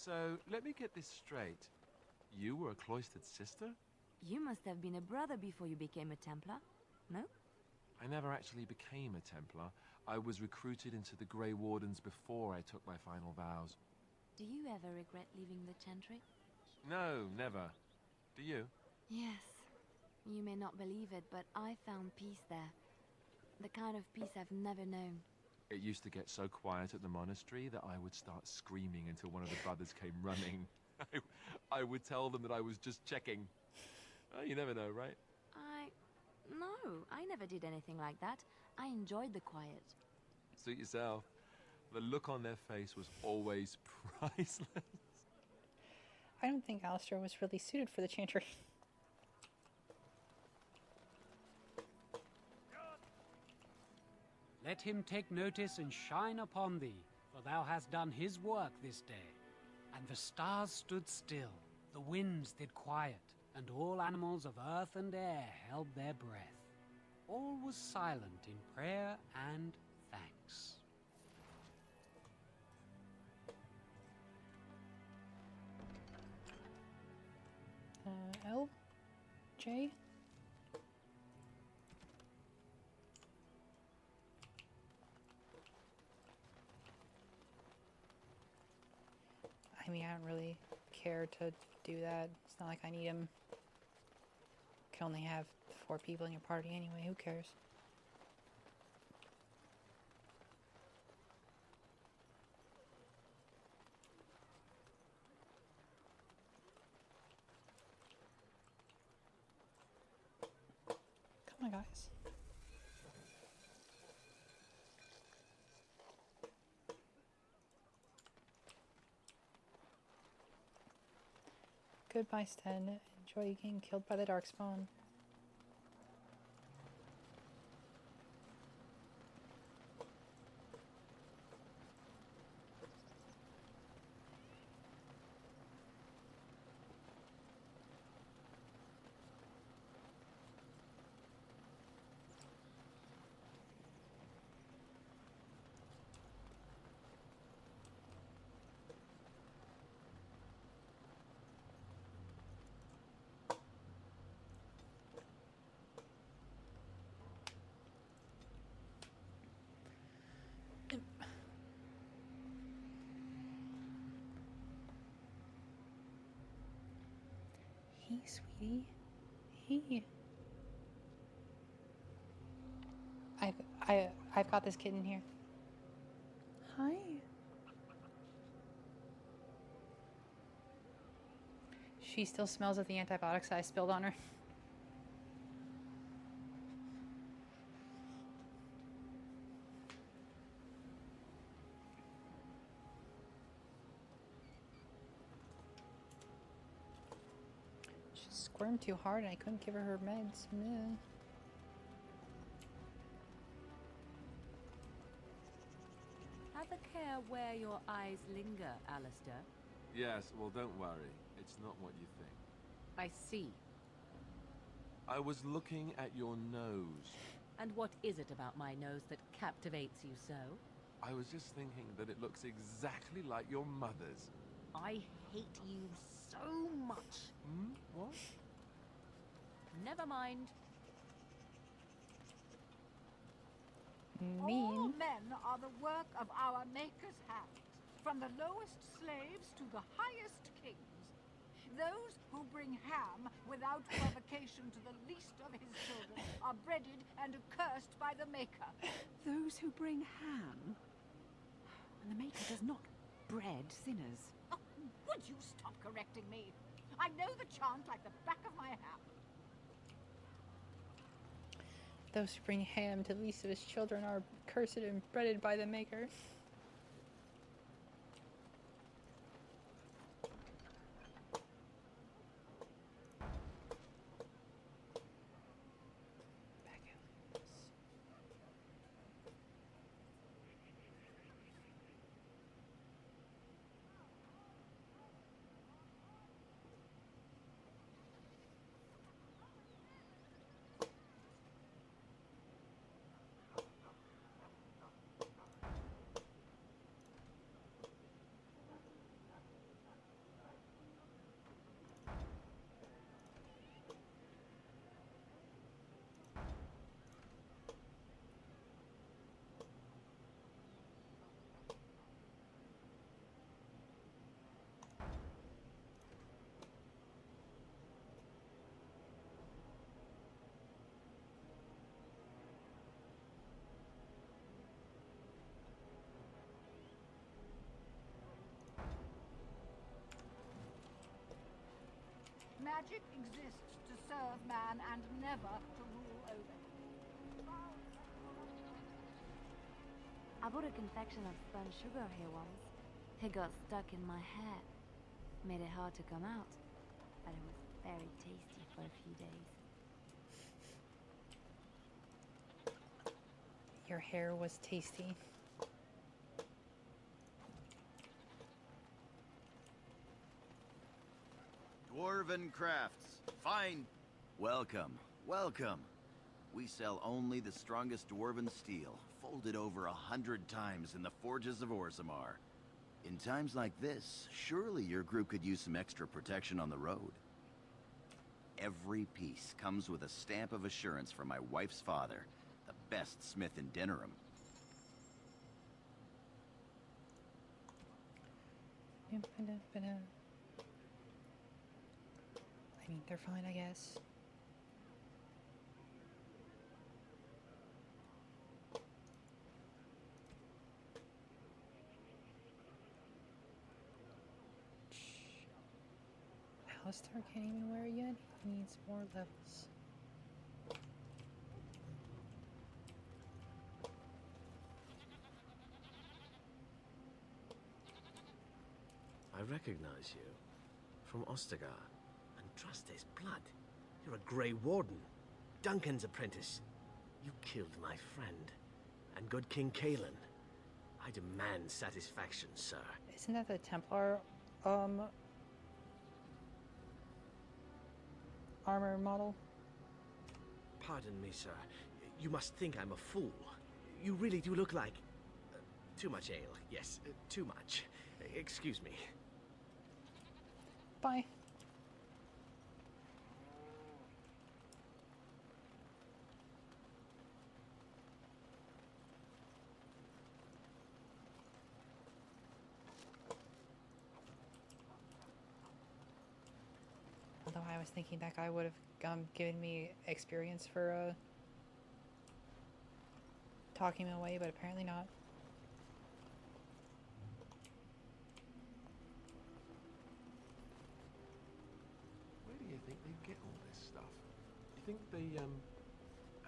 So, let me get this straight. You were a cloistered sister? You must have been a brother before you became a Templar, no? I never actually became a Templar. I was recruited into the Grey Wardens before I took my final vows. Do you ever regret leaving the Chantry? No, never. Do you? Yes. You may not believe it, but I found peace there. The kind of peace I've never known. It used to get so quiet at the monastery that I would start screaming until one of the brothers came running. I would tell them that I was just checking. Oh, you never know, right? No, I never did anything like that. I enjoyed the quiet. Suit yourself. The look on their face was always priceless. I don't think Alistair was really suited for the Chantry. Let him take notice and shine upon thee, for thou hast done his work this day. And the stars stood still, the winds did quiet, and all animals of earth and air held their breath. All was silent in prayer and thanks. L? J? I mean, I don't really care to do that. It's not like I need him. You can only have 4 people in your party anyway, who cares? Come on, guys. Goodbye, Sten. Enjoy getting killed by the Darkspawn. Hey, sweetie. Hey. I've got this kitten here. Hi. She still smells of the antibiotics I spilled on her. She squirmed too hard and I couldn't give her meds. Meh. Have a care where your eyes linger, Alistair. Yes, well, don't worry. It's not what you think. I see. I was looking at your nose. And what is it about my nose that captivates you so? I was just thinking that it looks exactly like your mother's. I hate you so much. Hmm? What? Never mind. Mean. All men are the work of our Maker's hand, from the lowest slaves to the highest kings. Those who bring ham without provocation to the least of his children are breaded and accursed by the Maker. Those who bring ham? And the Maker does not bread sinners. Oh, would you stop correcting me? I know the chant like the back of my hand. Those who bring ham to the least of his children are cursed and breaded by the Maker. Back out. magic exists to serve man and never to rule over him. I bought a confection of spun sugar here once. It got stuck in my hair. Made it hard to come out. But it was very tasty for a few days. Your hair was tasty. Dwarven crafts. Fine. Welcome. Welcome. We sell only the strongest dwarven steel, folded over 100 times in the forges of Orzammar. In times like this, surely your group could use some extra protection on the road. Every piece comes with a stamp of assurance from my wife's father, the best smith in Denerim. I mean, they're fine, I guess. Alistair can't even wear it yet. He needs more levels. I recognize you. From Ostagar. And trust his blood. You're a Grey Warden. Duncan's apprentice. You killed my friend. And good King Cailan. I demand satisfaction, sir. Isn't that the Templar, armor model? Pardon me, sir. You must think I'm a fool. You really do look like... too much ale. Yes, too much. Excuse me. Bye. Although I was thinking that guy would have given me experience for talking him away, but apparently not. Where do you think they get all this stuff? Do you think they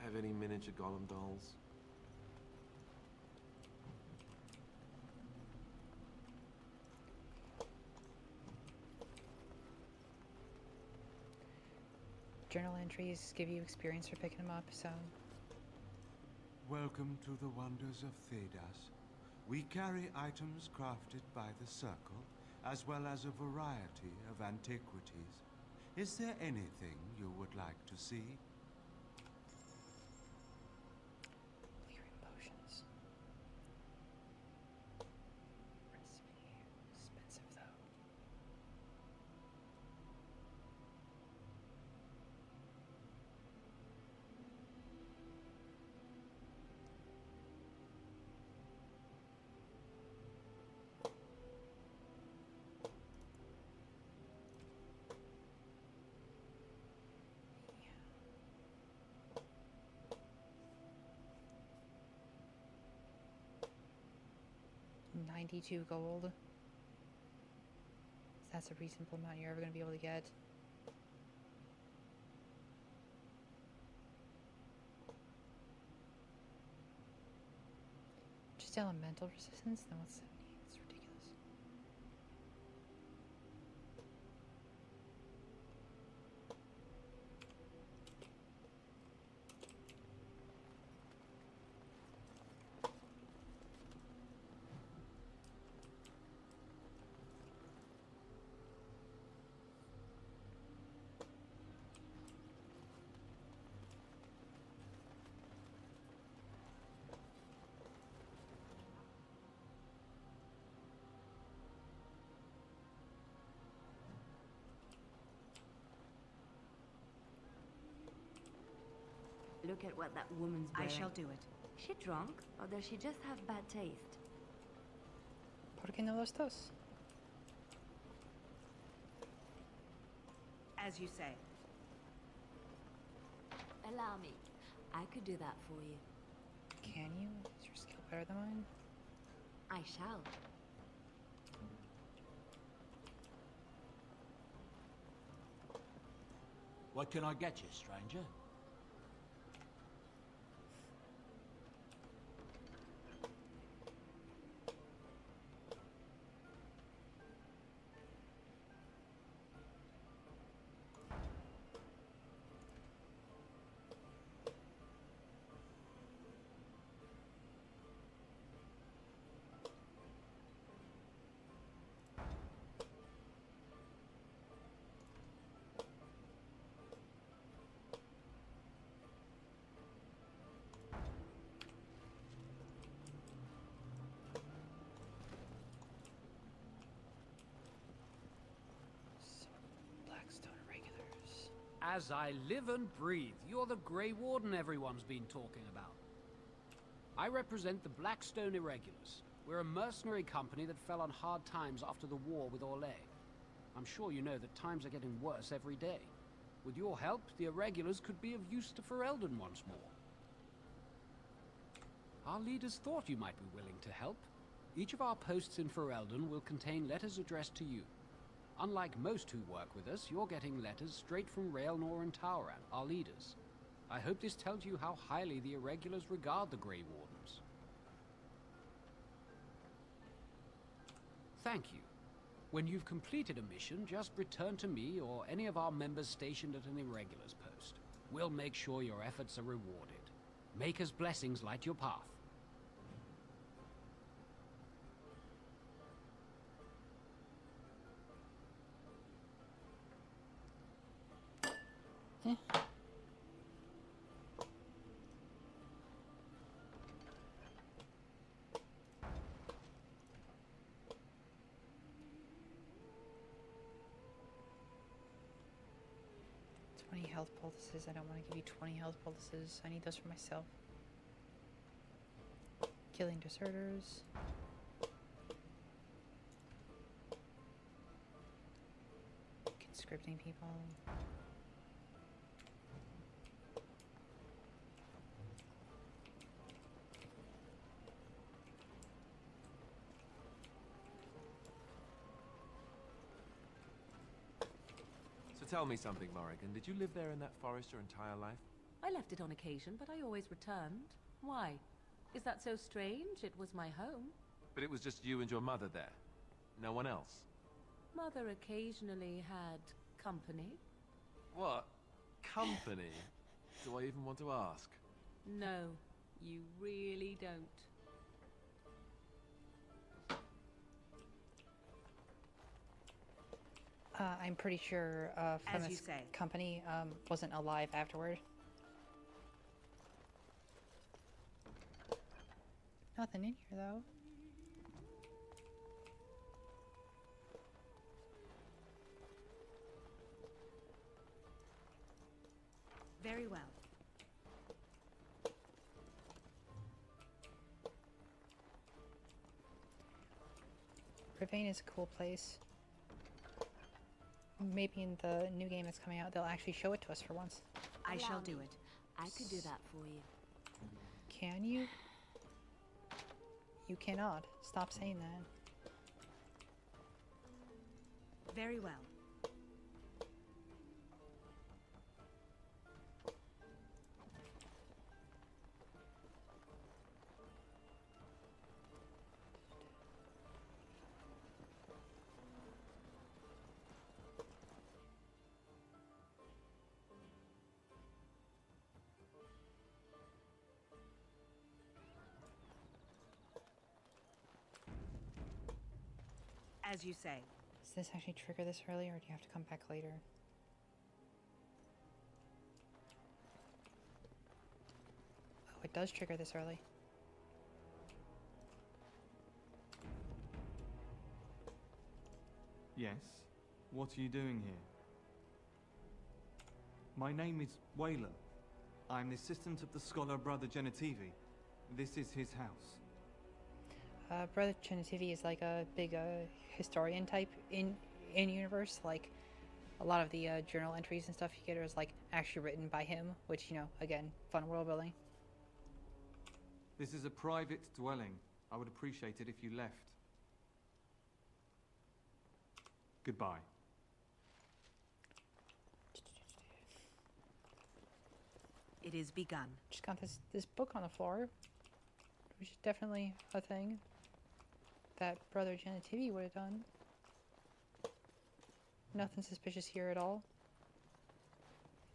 have any miniature golem dolls? Journal entries give you experience for picking them up, so... Welcome to the wonders of Thedas. We carry items crafted by the Circle, as well as a variety of antiquities. Is there anything you would like to see? Clearing potions. Recipe. Expensive, though. Yeah. 92 gold. That's a reasonable amount you're ever going to be able to get. Just elemental resistance? No, it's 70. It's ridiculous. Look at what that woman's wearing. I shall do it. Is she drunk, or does she just have bad taste? ¿Por qué no los dos? As you say. Allow me. I could do that for you. Can you? Is your skill better than mine? I shall. What can I get you, stranger? Blackstone Irregulars. As I live and breathe, you're the Grey Warden everyone's been talking about. I represent the Blackstone Irregulars. We're a mercenary company that fell on hard times after the war with Orlais. I'm sure you know that times are getting worse every day. With your help, the Irregulars could be of use to Ferelden once more. Our leaders thought you might be willing to help. Each of our posts in Ferelden will contain letters addressed to you. Unlike most who work with us, you're getting letters straight from Raelnor and Tauran, our leaders. I hope this tells you how highly the Irregulars regard the Grey Wardens. Thank you. When you've completed a mission, just return to me or any of our members stationed at an Irregulars post. We'll make sure your efforts are rewarded. Maker's blessings light your path. Eh. 20 health poultices. I don't want to give you 20 health poultices. I need those for myself. Killing deserters. Conscripting people. Tell me something, Morrigan. Did you live there in that forest your entire life? I left it on occasion, but I always returned. Why? Is that so strange? It was my home. But it was just you and your mother there. No one else? Mother occasionally had company. What? Company? Do I even want to ask? No, you really don't. I'm pretty sure As you Flemeth's say. company wasn't alive afterward. Nothing in here though. Very well. Rivane is a cool place. Maybe in the new game that's coming out, they'll actually show it to us for once. I shall Allow do me. it. I could do that for you. Can you? You cannot. Stop saying that. Very well. As you say. Does this actually trigger this early, or do you have to come back later? Oh, it does trigger this early. Yes? What are you doing here? My name is Waylon. I'm the assistant of the scholar Brother Genitivi. This is his house. Brother Genitivi is like a big historian type in universe. Like a lot of the journal entries and stuff you get is like actually written by him, which, you know, again, fun world building. This is a private dwelling. I would appreciate it if you left. Goodbye. It is begun. Just got this book on the floor, which is definitely a thing that Brother Genitivi would have done. Nothing suspicious here at all.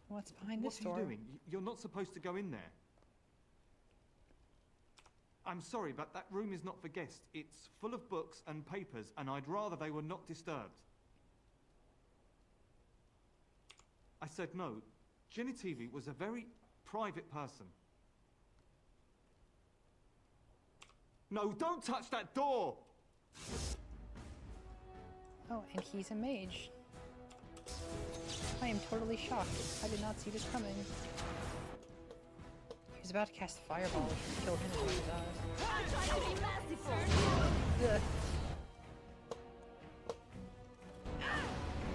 What's behind this door? What are you doing? You're not supposed to go in there. I'm sorry, but that room is not for guests. It's full of books and papers, and I'd rather they were not disturbed. I said no. Genitivi was a very private person. No, don't touch that door! Oh, and he's a mage. I am totally shocked. I did not see this coming. He was about to cast Fireball, which would kill him if he dies. I'm trying to be merciful! Ugh.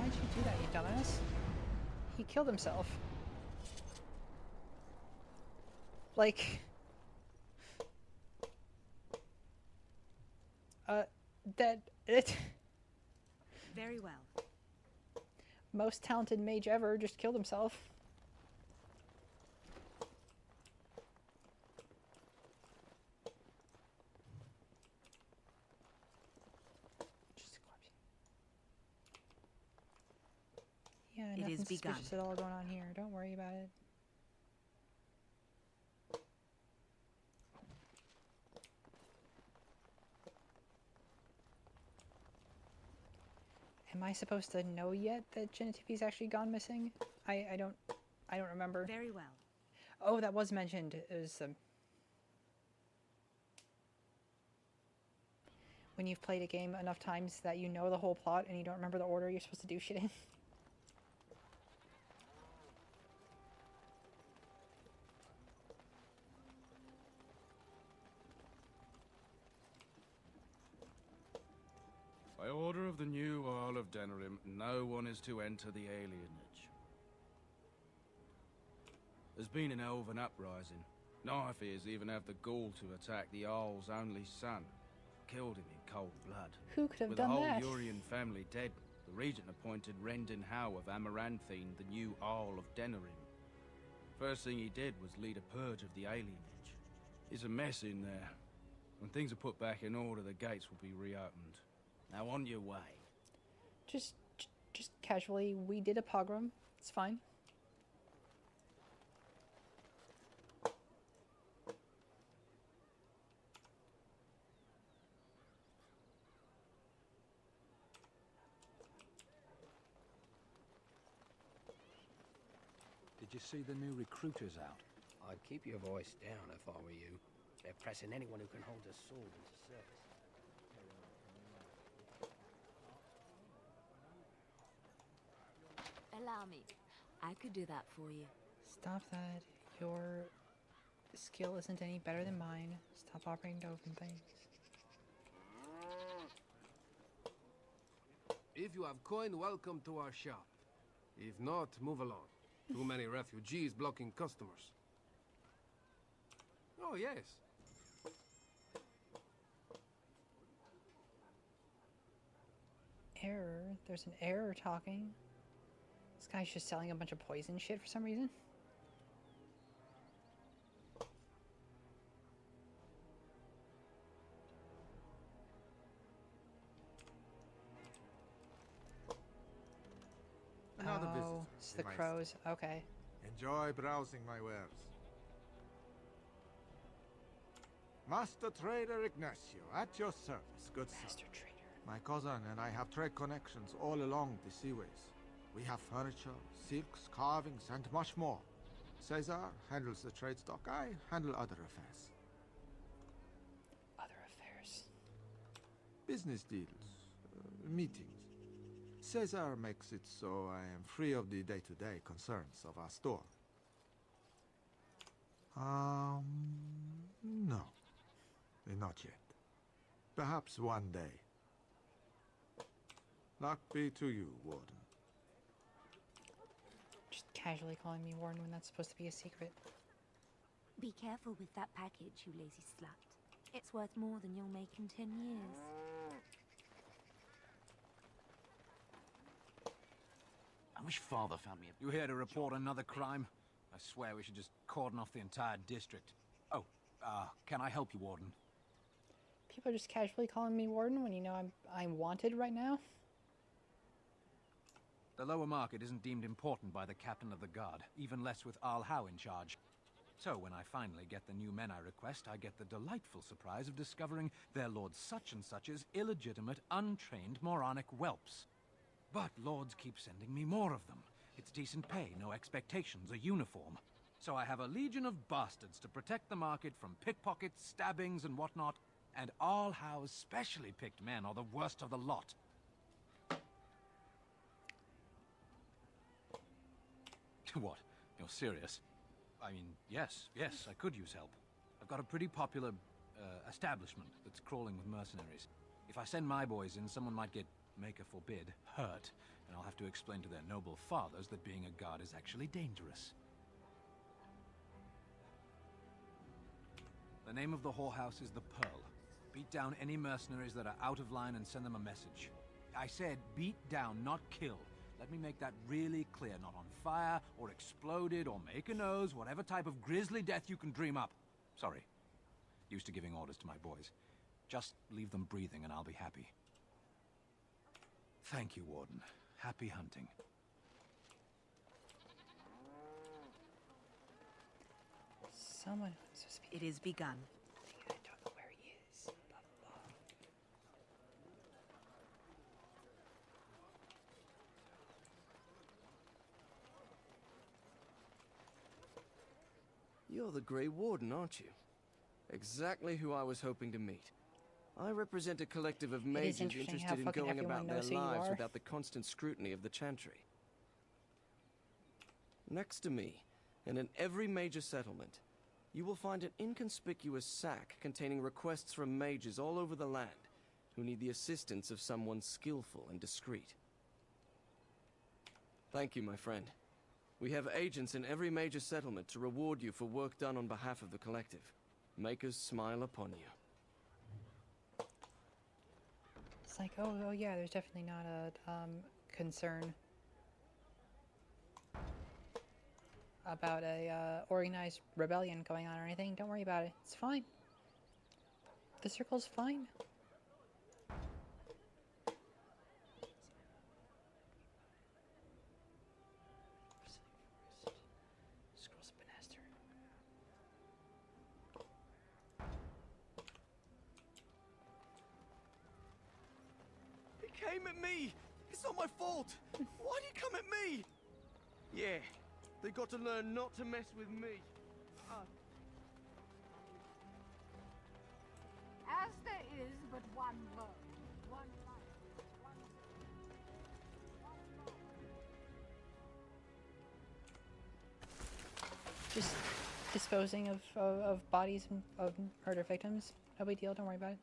Why'd you do that, you dumbass? He killed himself. Like... Very well. Most talented mage ever just killed himself. Just a corpse. Yeah, It nothing is begun. suspicious at all going on here. Don't worry about it. Am I supposed to know yet that Genitivi's actually gone missing? I don't remember. Very well. Oh, that was mentioned. It was when you've played a game enough times that you know the whole plot and you don't remember the order you're supposed to do shit in. By order of the new Earl of Denerim, no one is to enter the alienage. There's been an elven uprising. Nightfears even have the gall to attack the Earl's only son. Killed him in cold blood. Who could have With done the whole that? Urian family dead, the regent appointed Rendon Howe of Amaranthine the new Earl of Denerim. First thing he did was lead a purge of the alienage. It's a mess in there. When things are put back in order, the gates will be reopened. Now on your way. Just casually, we did a pogrom. It's fine. Did you see the new recruiters out? I'd keep your voice down if I were you. They're pressing anyone who can hold a sword into service. Allow me. I could do that for you. Stop that. Your skill isn't any better than mine. Stop offering to open things. If you have coin, welcome to our shop. If not, move along. Too many refugees blocking customers. Oh, yes. Error. There's an error talking. This guy's just selling a bunch of poison shit for some reason. Another oh, visitor, it's the you might crows. Okay. Enjoy browsing my wares. Master Trader Ignacio, at your service, good Master sir. Trader. My cousin and I have trade connections all along the seaways. We have furniture, silks, carvings, and much more. Caesar handles the trade stock. I handle other affairs. Other affairs. Business deals, meetings. Caesar makes it so I am free of the day-to-day concerns of our store. No. Not yet. Perhaps one day. Luck be to you, Warden. Just casually calling me Warden when that's supposed to be a secret. Be careful with that package, you lazy slut. It's worth more than you'll make in 10 years. I wish Father found me a... You here to report another crime? I swear we should just cordon off the entire district. Oh, can I help you, Warden? People are just casually calling me Warden when you know I'm wanted right now. The lower market isn't deemed important by the captain of the guard, even less with Al Howe in charge. So when I finally get the new men I request, I get the delightful surprise of discovering their Lord Such-and-Such's illegitimate, untrained, moronic whelps. But lords keep sending me more of them. It's decent pay, no expectations, a uniform. So I have a legion of bastards to protect the market from pickpockets, stabbings, and whatnot, and Al Howe's specially picked men are the worst of the lot. What? You're serious? I mean, yes, I could use help. I've got a pretty popular establishment that's crawling with mercenaries. If I send my boys in, someone might get, maker forbid, hurt, and I'll have to explain to their noble fathers that being a guard is actually dangerous. The name of the whorehouse is the Pearl. Beat down any mercenaries that are out of line and send them a message. I said beat down, not kill. Let me make that really clear. Not on fire, or exploded, or make a nose, whatever type of grisly death you can dream up. Sorry. Used to giving orders to my boys. Just leave them breathing and I'll be happy. Thank you, Warden. Happy hunting. Someone who's supposed to be... It is begun. I don't know where he is. Blah, blah, blah. You're the Grey Warden, aren't you? Exactly who I was hoping to meet. I represent a collective of mages interested in going about their lives without the constant scrutiny of the Chantry. Next to me, and in every major settlement, you will find an inconspicuous sack containing requests from mages all over the land who need the assistance of someone skillful and discreet. Thank you, my friend. We have agents in every major settlement to reward you for work done on behalf of the collective. Makers smile upon you. It's like, oh yeah, there's definitely not a concern about a organized rebellion going on or anything. Don't worry about it. It's fine. The circle's fine. He came at me! It's not my fault! Why'd he come at me? Yeah, they got to learn not to mess with me. As there is but one world, one life, one... Just disposing of bodies of murder victims. No big deal, don't worry about it.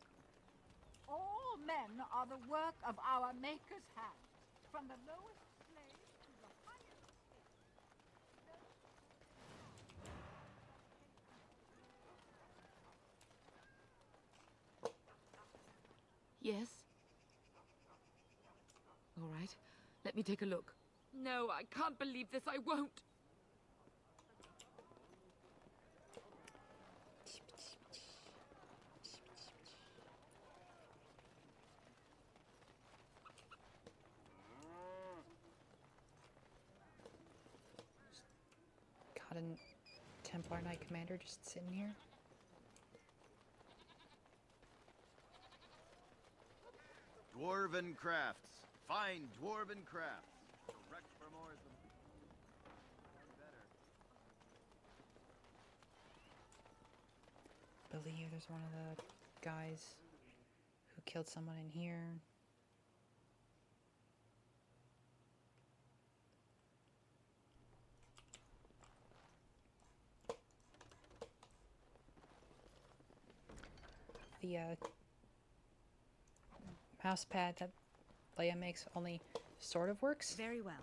All men are the work of our Maker's hand, from the lowest slave to the highest king. Yes? All right, let me take a look. No, I can't believe this. I won't. Got a Templar Knight Commander just sitting here. Dwarven crafts. Fine dwarven crafts. Direct from Orson. Believe there's one of the guys who killed someone in here. The mouse pad that Leia makes only sort of works. Very well.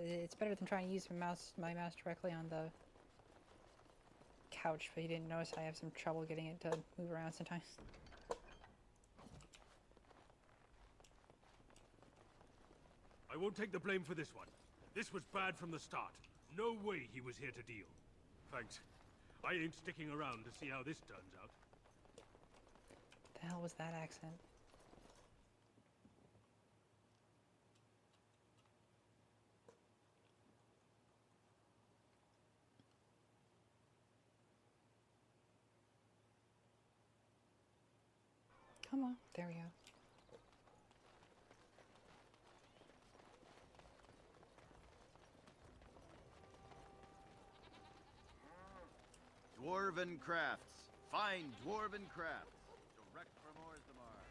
It's better than trying to use my mouse directly on the couch, but you didn't notice I have some trouble getting it to move around sometimes. I won't take the blame for this one. This was bad from the start. No way he was here to deal. Thanks. I ain't sticking around to see how this turns out. The hell was that accent? Come on, there we go. Dwarven crafts. Fine dwarven crafts. Direct from Orzammar.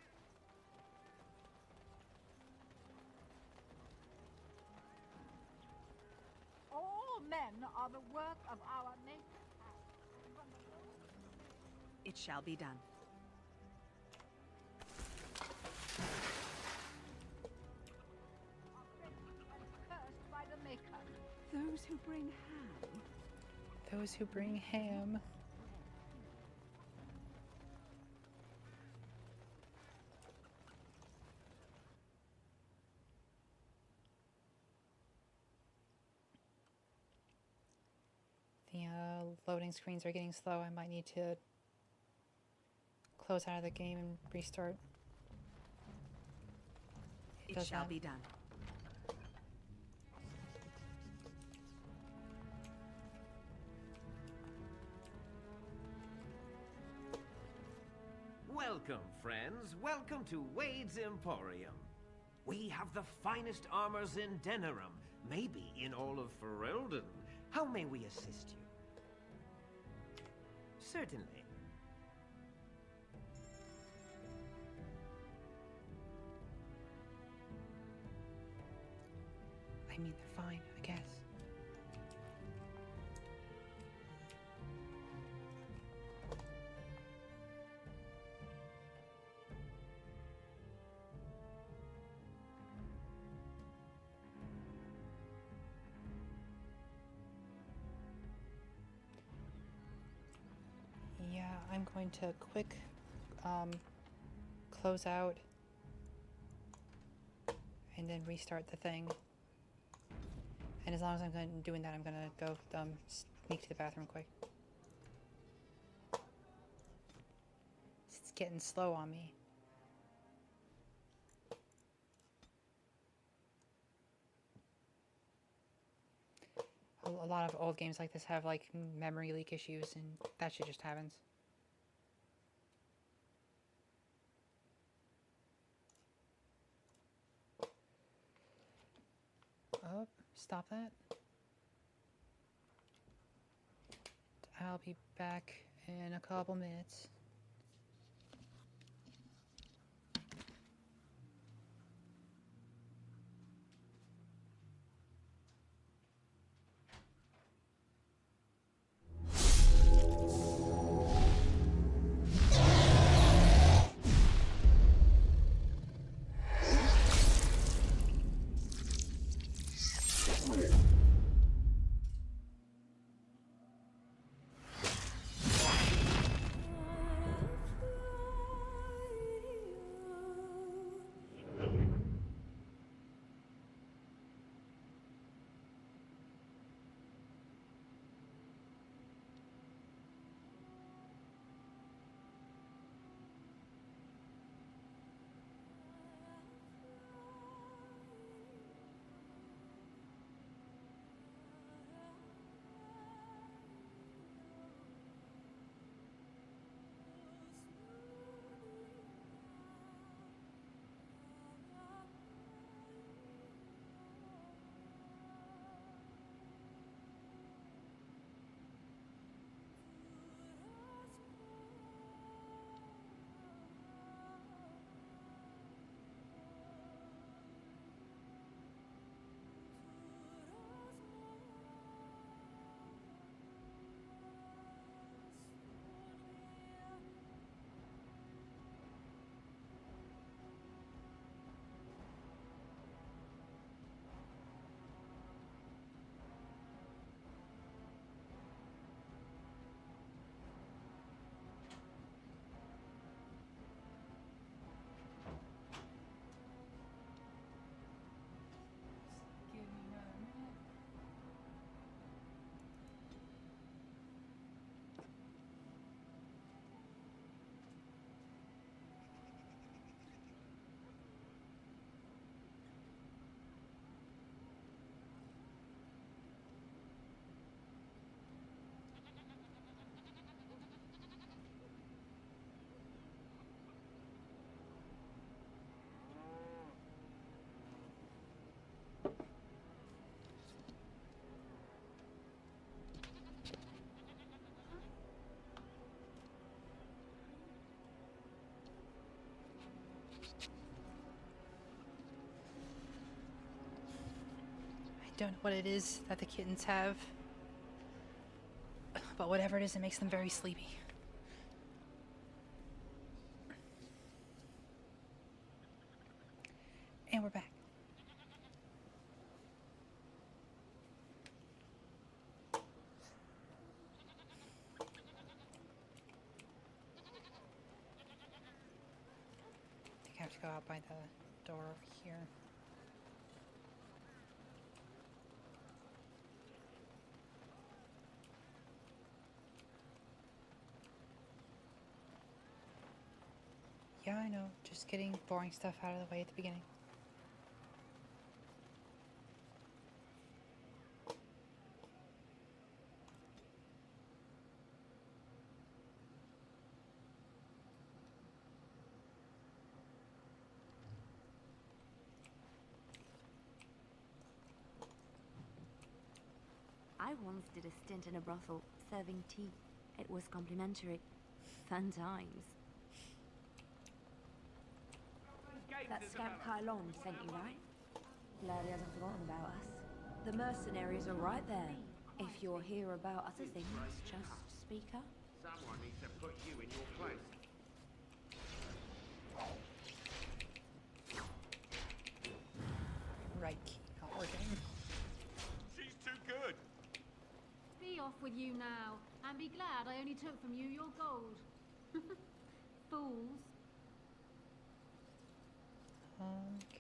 All men are the work of our maker's hand. From the lowest It shall be done. cursed by the maker. Those who bring ham. Those who bring ham. The loading screens are getting slow. I might need to close out of the game and restart. It shall be done. Welcome, friends. Welcome to Wade's Emporium. We have the finest armors in Denerim, maybe in all of Ferelden. How may we assist you? Certainly. I mean, they're fine, I guess. Yeah, I'm going to quick close out and then restart the thing. And as long as I'm doing that, I'm gonna go sneak to the bathroom quick. It's getting slow on me. A lot of old games like this have like memory leak issues, and that shit just happens. Oh, stop that. I'll be back in a couple minutes. don't know what it is that the kittens have, but whatever it is, it makes them very sleepy. And we're back. I think I have to go out by the door over here. Yeah, I know. Just getting boring stuff out of the way at the beginning. I once did a stint in a brothel, serving tea. It was complimentary. Fun times. That scamp Kylon sent you, right? Glad he hasn't forgotten about us. The mercenaries are right there. If you're here about other things, just speak up. Someone needs to put you in your place. Right key not working. She's too good. Be off with you now, and be glad I only took from you your gold. Fools. Okay.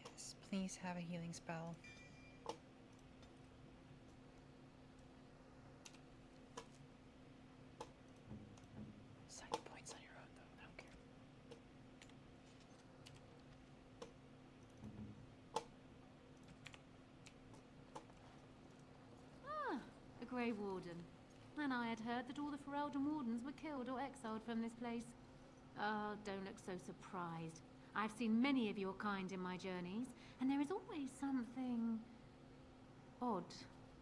Yes, please have a healing spell. Sign your points on your own, though. I don't care. Ah, a Grey Warden. And I had heard that all the Ferelden Wardens were killed or exiled from this place. Oh, don't look so surprised. I've seen many of your kind in my journeys, and there is always something odd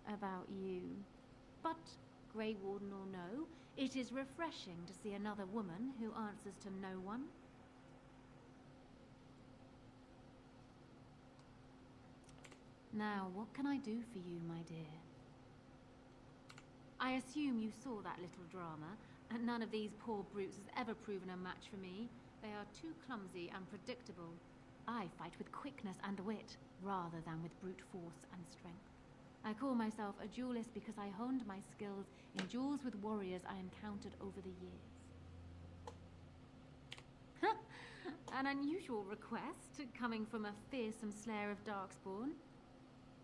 about you. But, Grey Warden or no, it is refreshing to see another woman who answers to no one. Now, what can I do for you, my dear? I assume you saw that little drama, and none of these poor brutes has ever proven a match for me. They are too clumsy and predictable. I fight with quickness and wit, rather than with brute force and strength. I call myself a duelist because I honed my skills in duels with warriors I encountered over the years. An unusual request, coming from a fearsome slayer of Darkspawn.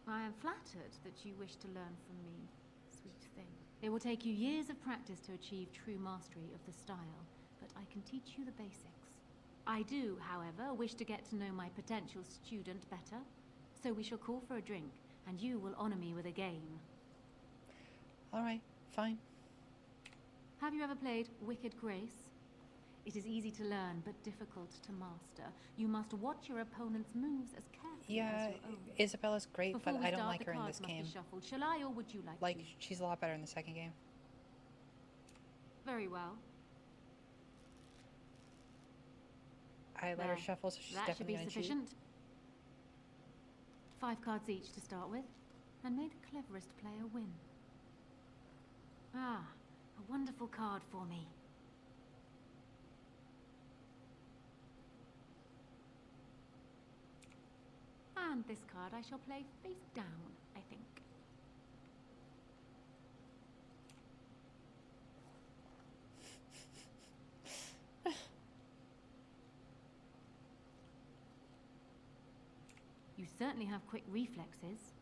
I am flattered that you wish to learn from me, sweet thing. It will take you years of practice to achieve true mastery of the style, but I can teach you the basics. I do, however, wish to get to know my potential student better, so we shall call for a drink, and you will honor me with a game. Alright, fine. Have you ever played Wicked Grace? It is easy to learn, but difficult to master. You must watch your opponent's moves as carefully as your own. Isabella's great, Before but we I don't start, like the her in cards this must be game. shuffled. Shall I, or would you like to? She's a lot better in the second game. Very well. I let her There. shuffle, so she's That should definitely be gonna sufficient. 5 cards each to start with, and may the cleverest player win. Ah, a wonderful card for me. And this card I shall play face down, I think. You certainly have quick reflexes.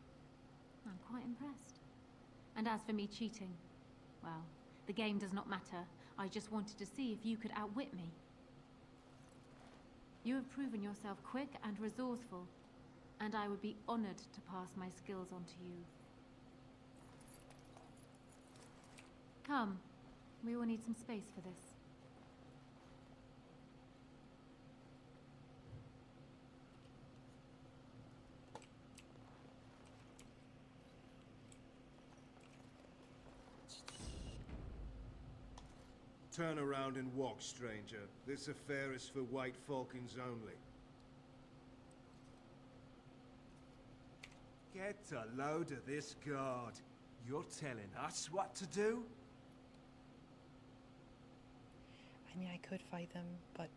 I'm quite impressed. And as for me cheating, well, the game does not matter. I just wanted to see if you could outwit me. You have proven yourself quick and resourceful, and I would be honored to pass my skills on to you. Come, we will need some space for this. Turn around and walk, stranger. This affair is for White Falcons only. Get a load of this guard. You're telling us what to do? I mean, I could fight them, but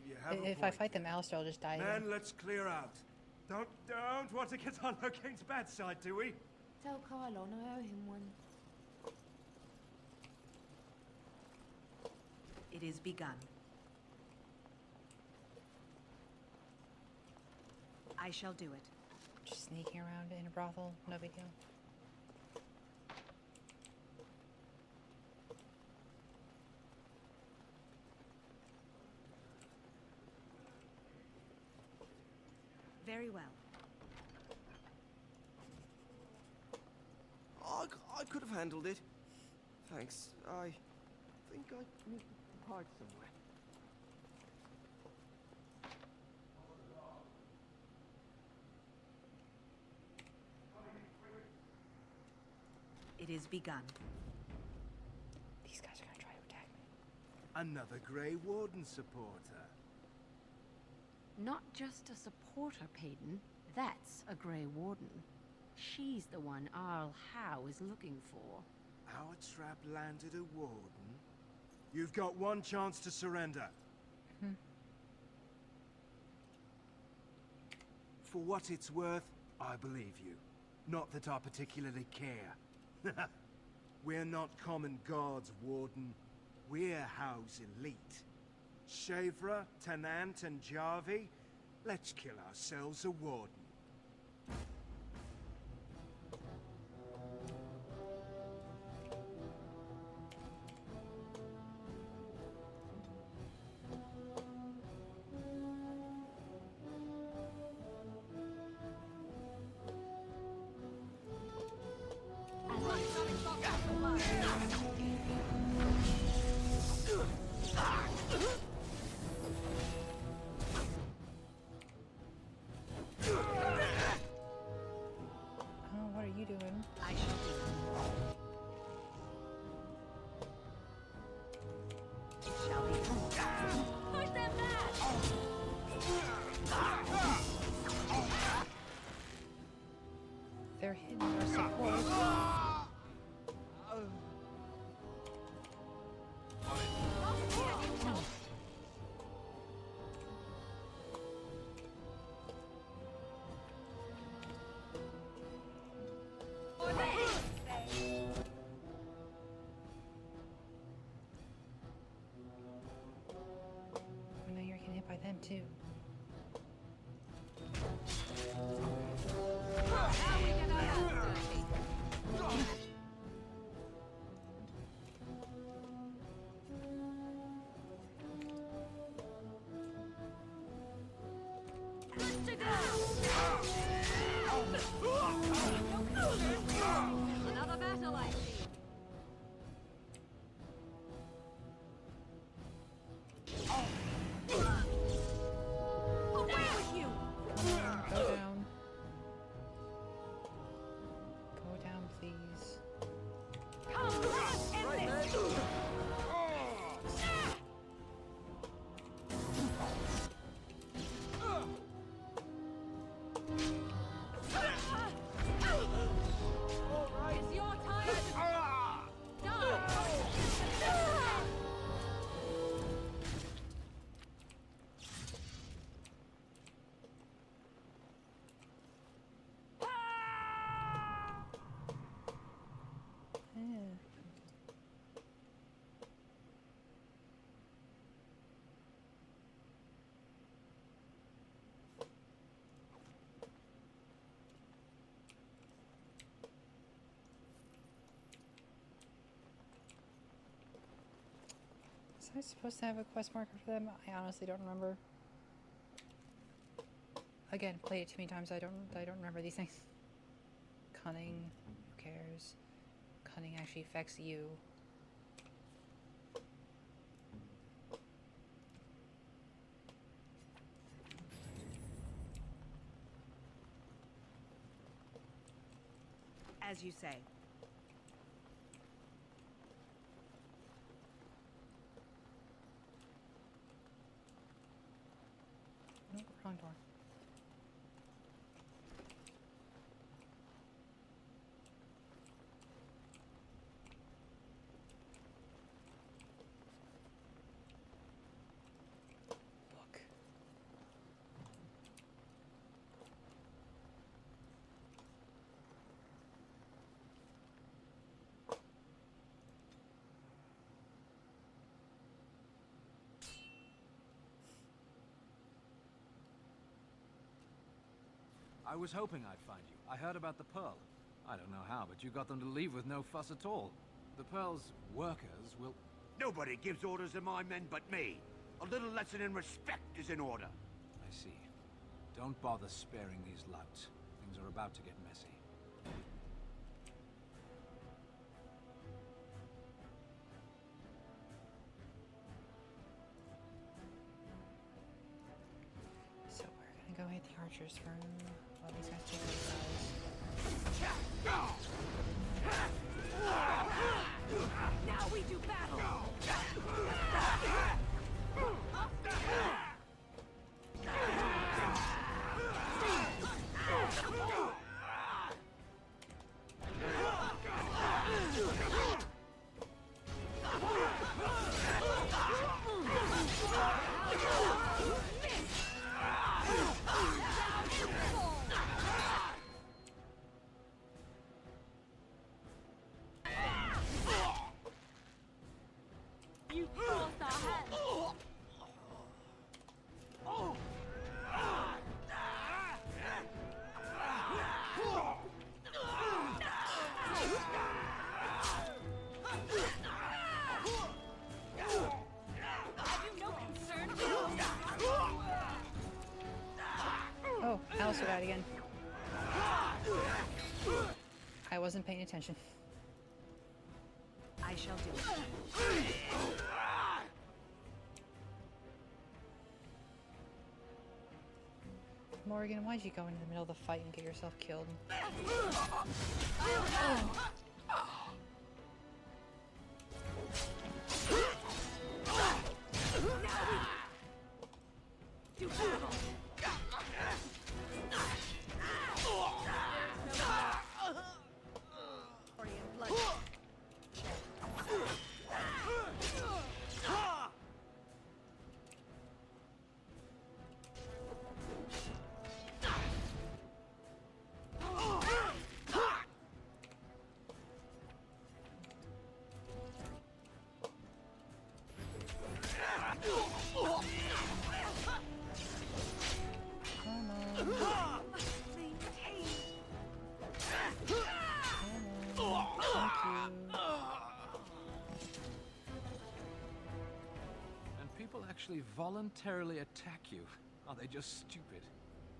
you have a if I point. fight them, Alistair will just die. Men, again. let's clear out. Don't want to get on Locane's bad side, do we? Tell Kylon I owe him one. It is begun. I shall do it. Just sneaking around in a brothel, no big deal. Very well. I could have handled it. Thanks. I think I need to hide somewhere. It is begun. These guys are gonna try to attack me. Another Grey Warden supporter. Not just a supporter, Peyton. That's a Grey Warden. She's the one Arl Howe is looking for. Our trap landed a warden. You've got one chance to surrender. For what it's worth, I believe you. Not that I particularly care. We're not common guards, Warden. We're Howe's elite. Shavra, Tenant, and Jarvie, let's kill ourselves a warden. Oh, what are you doing? I shall do it. It shall be done. Push them back! They're hitting our support. I know you're getting hit by them too. Another battle, I see. Away with you! Go down. Go down, please. Come, let us end this! Is your time? Die! Was I supposed to have a quest marker for them? I honestly don't remember. Again, played it too many times. I don't remember these things. Cunning, who cares? Cunning actually affects you. As you say. I was hoping I'd find you. I heard about the Pearl. I don't know how, but you got them to leave with no fuss at all. The Pearl's workers will... Nobody gives orders to my men but me. A little lesson in respect is in order. I see. Don't bother sparing these louts. Things are about to get messy. So we're gonna go hit the archers room while these guys take those guys. Now we do battle! You crossed our hands. Oh, Alistair died again. I wasn't paying attention. I shall do it. Morgan, why'd you go into the middle of the fight and get yourself killed? Do battle! Actually voluntarily attack you. Are they just stupid?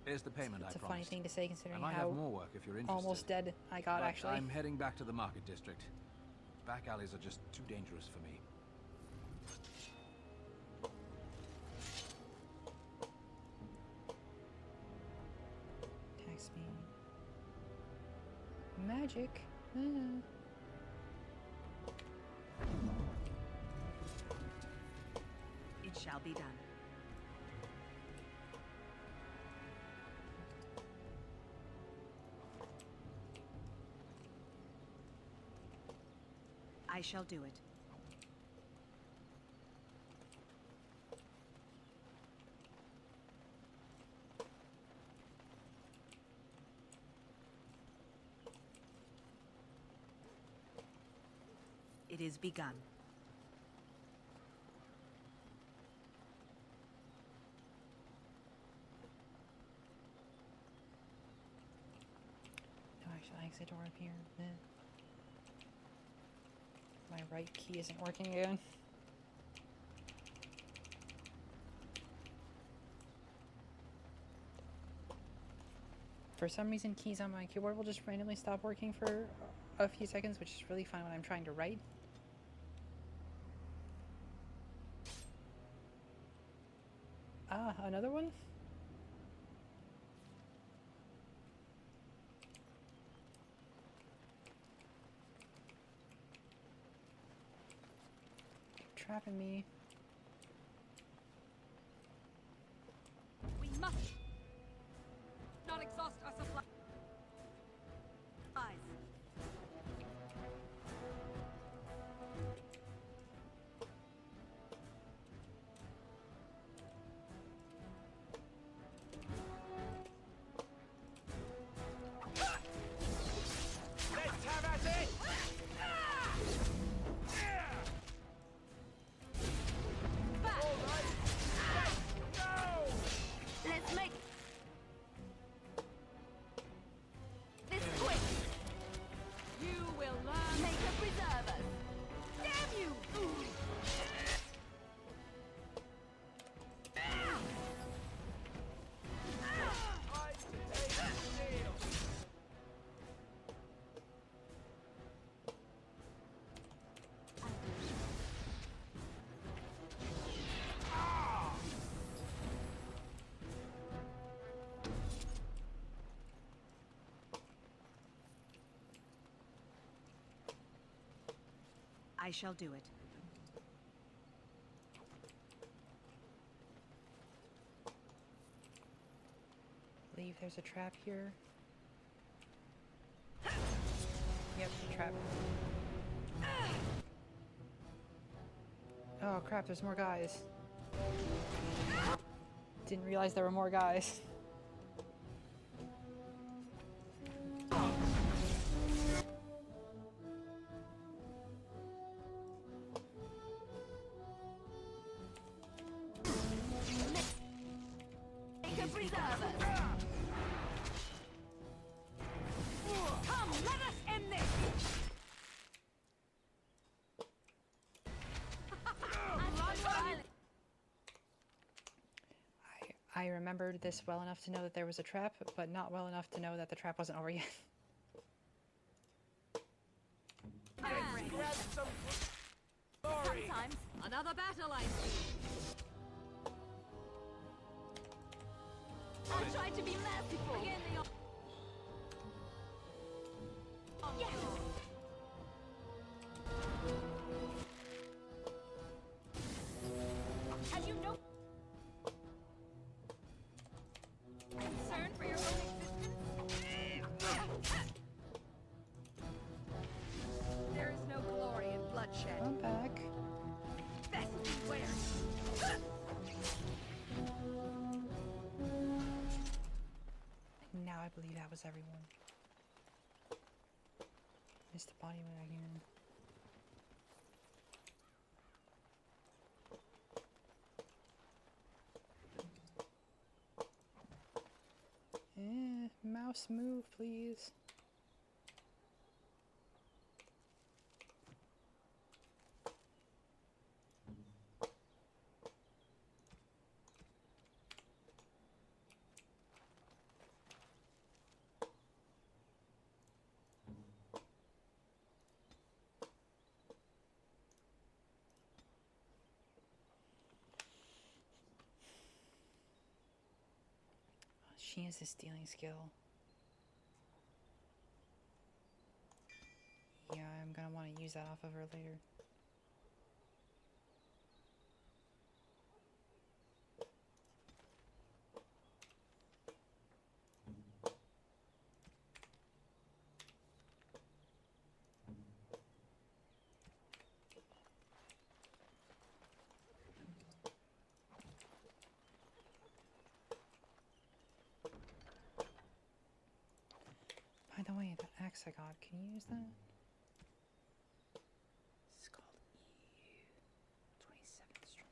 Here's the payment It's I a funny promised. thing to say considering I might how have more work if you're interested. almost dead I got, But actually. I'm heading back to the market district. Back alleys are just too dangerous for me. Tax me. Magic. It shall be done. I shall do it. It is begun. No, actually, exit door up here. My right key isn't working again. For some reason, keys on my keyboard will just randomly stop working for a few seconds, which is really fun when I'm trying to write. Ah, another one? Trapping me. We must not exhaust our supplies. Let's have at it! I shall do it. I believe there's a trap here. Yep, trap. Oh crap, there's more guys. Didn't realize there were more guys. I remembered this well enough to know that there was a trap, but not well enough to know that the trap wasn't over yet. Sometimes another battle I see. I'll try to be merciful. Begin the yes. As you know, concern for your own existence. There is no glory in bloodshed. I'm back. Best beware. Now I believe that was everyone. Missed the body when I hear him. Mouse move, please. She has a stealing skill. Yeah, I'm gonna want to use that off of her later. By the way, that axe I got, can you use that? It's called EU 27 strong.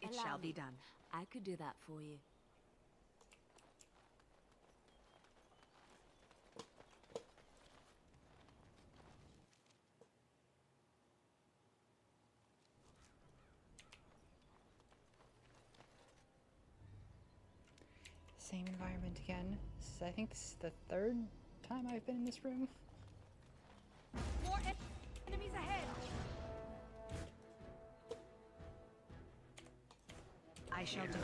It shall be done. I could do that for you. Same environment again. I think this is the third time I've been in this room. More enemies ahead. I shall do it.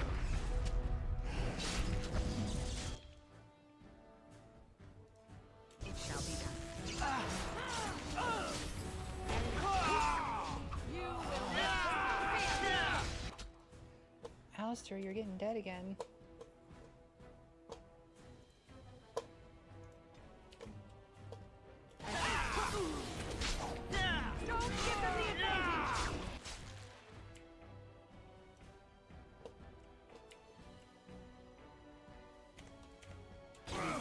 It shall be done. You will Alistair, you're getting dead again. Don't give them the advantage.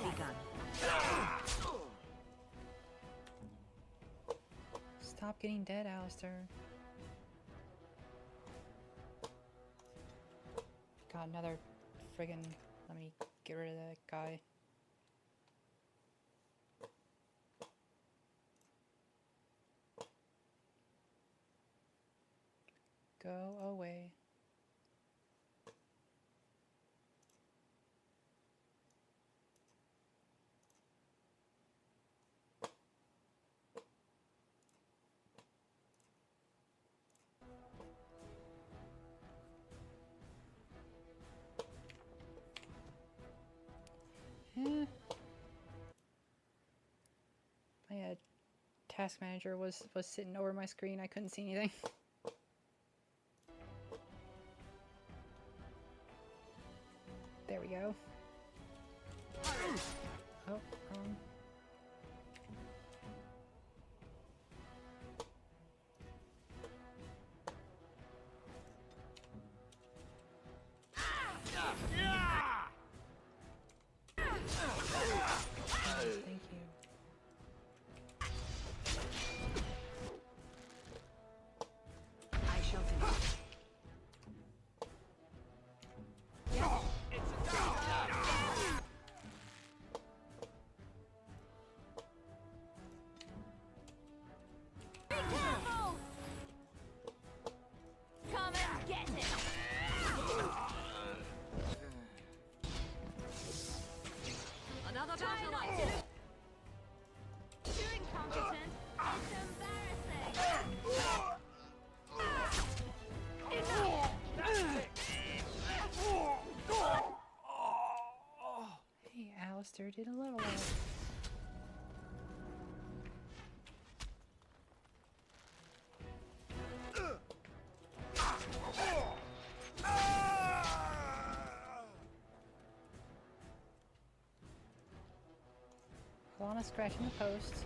Begun. Stop getting dead, Alistair. Got another friggin'. Let me get rid of that guy. Go away. task manager was sitting over my screen. I couldn't see anything. There we go. Oh, wrong. Thank you. I shall finish. Be careful! Come and get it! Another battle item. Too incompetent. It's embarrassing. Hey, Alistair did a level up. Lana scratching the post.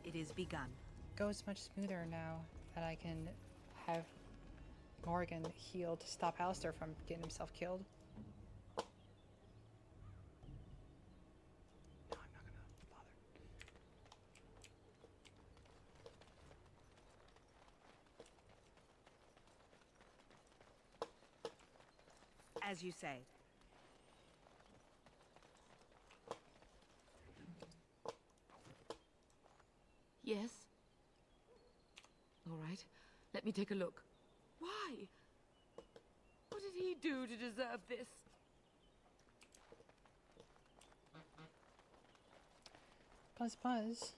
It is begun. Goes much smoother now that I can have Morgan heal to stop Alistair from getting himself killed. No, I'm not gonna bother. As you say. Yes? All right, let me take a look. Why? What did he do to deserve this? Buzz, buzz.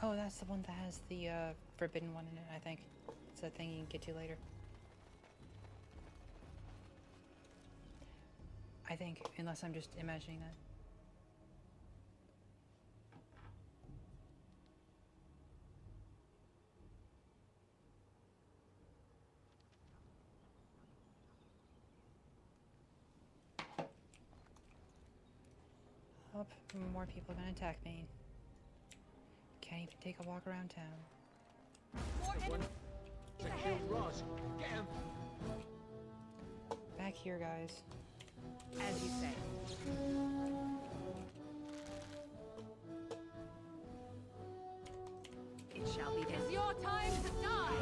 Oh, that's the one that has the forbidden one in it, I think. It's a thing you can get to later. I think, unless I'm just imagining that. Up, more people are gonna attack me. Can't even take a walk around town. Back here, guys. As you say. It shall be done. It's your time to die!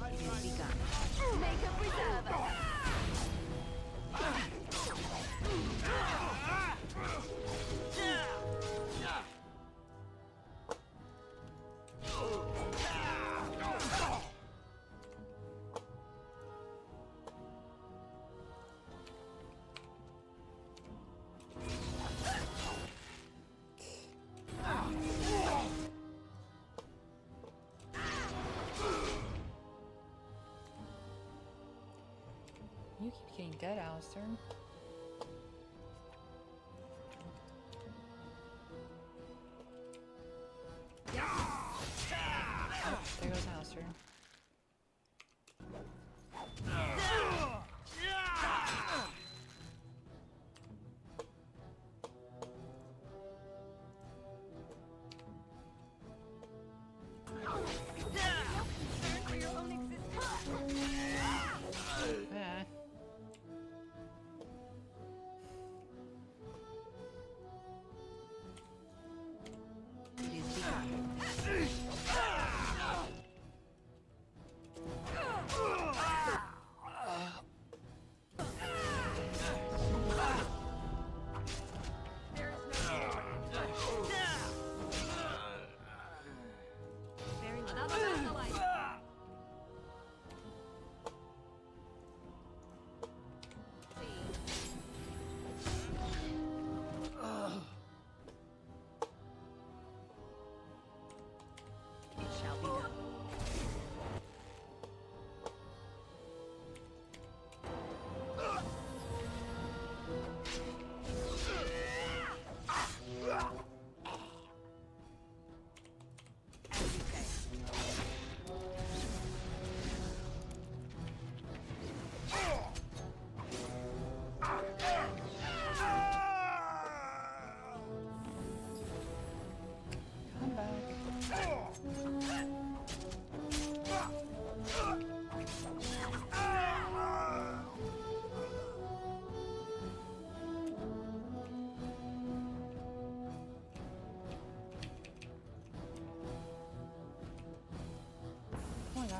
It is begun. Make a preserver! You keep getting dead, Alistair. Oh, there goes Alistair.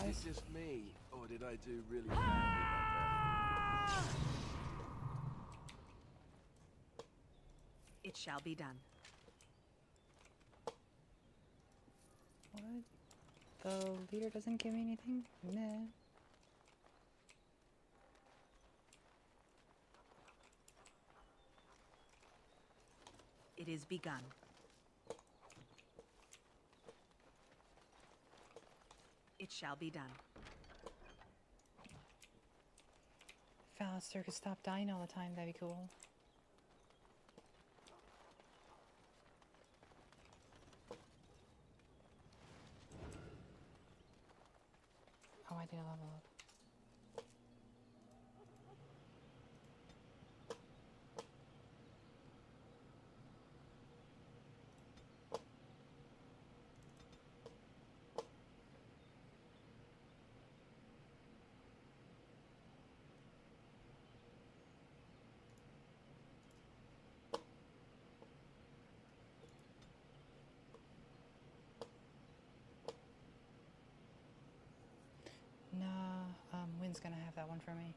guys. Is it just me, or did I do really badly back there? It shall be done. What? The leader doesn't give me anything? Nah. It is begun. It shall be done. If Alistair could stop dying all the time, that'd be cool. Oh, I did a level up. Nah, Wynn's gonna have that one for me.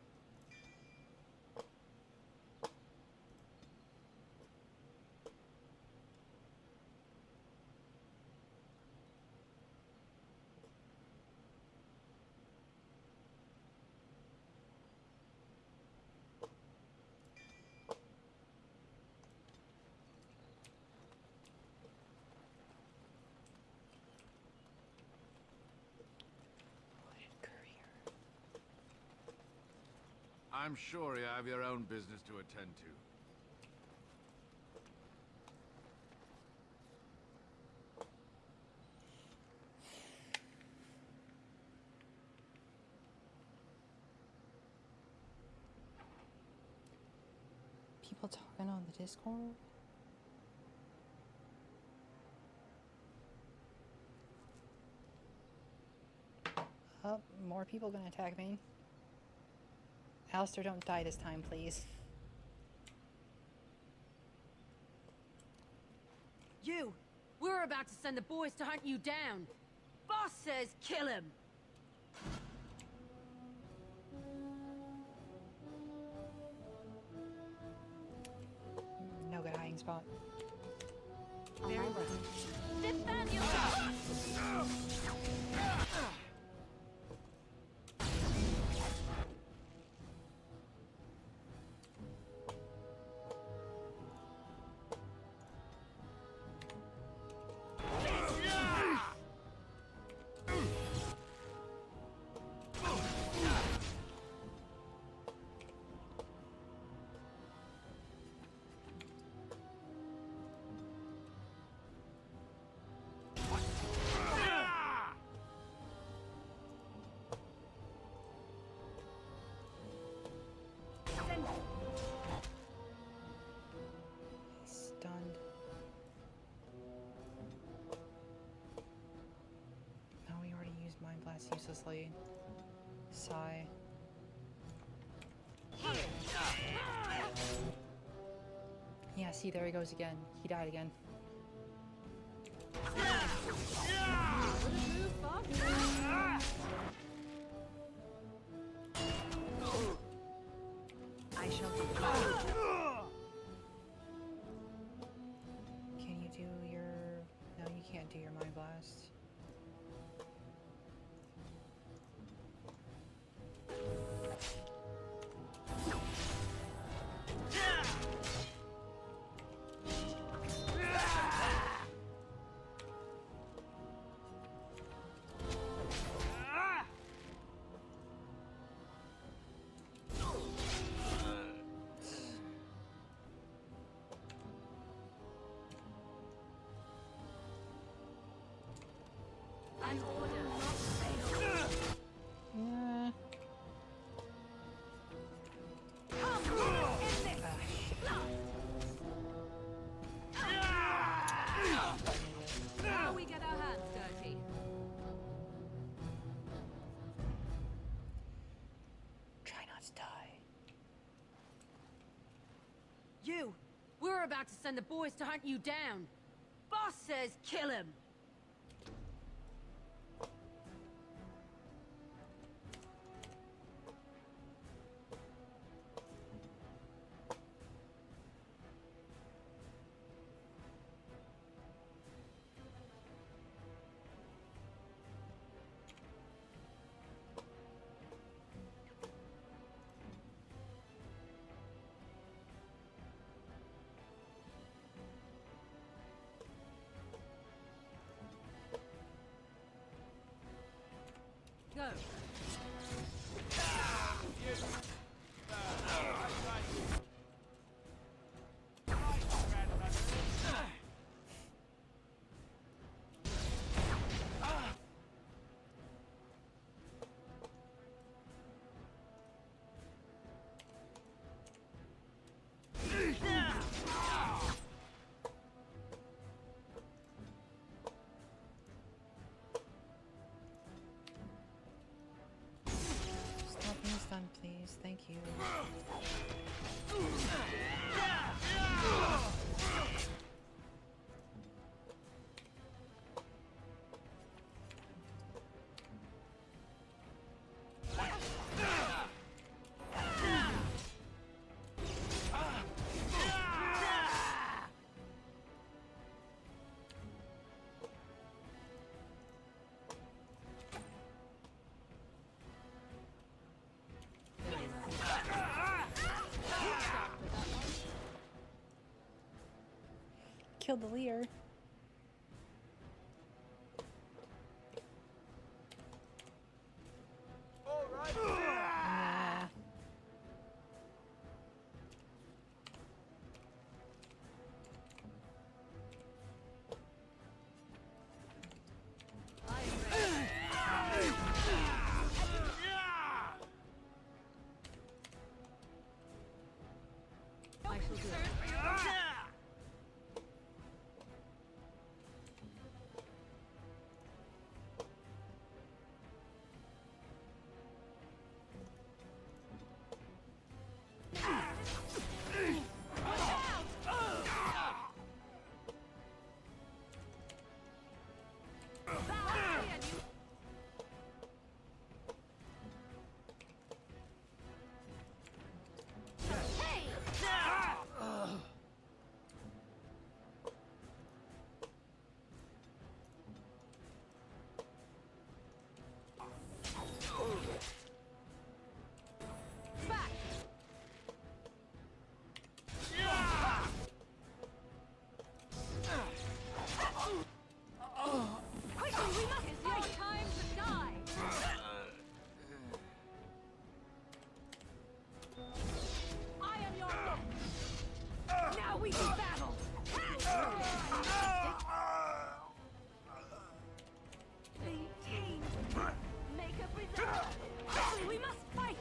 I'm sure you have your own business to attend to. People talking on the Discord? Oh, more people gonna attack me. Alistair, don't die this time, please. You! We're about to send the boys to hunt you down. Boss says kill him! No good hiding spot. Very well. Defend yourself! Stunned. No, we already used Mind Blast uselessly. Sigh. Yeah, see, there he goes again. He died again. I shall do. Can you do your... No, you can't do your Mind Blast. An order. Yeah. Now we get our hands dirty. Try not to die. You! We're about to send the boys to hunt you down. Boss says kill him! go. Stop being stunned, please. Thank you. Killed the leader. Nah. I shall do it. Quickly, we must fight! Time to die! I am your man! Now we do battle! Be tamed! Make a preserve! Quickly, we must fight!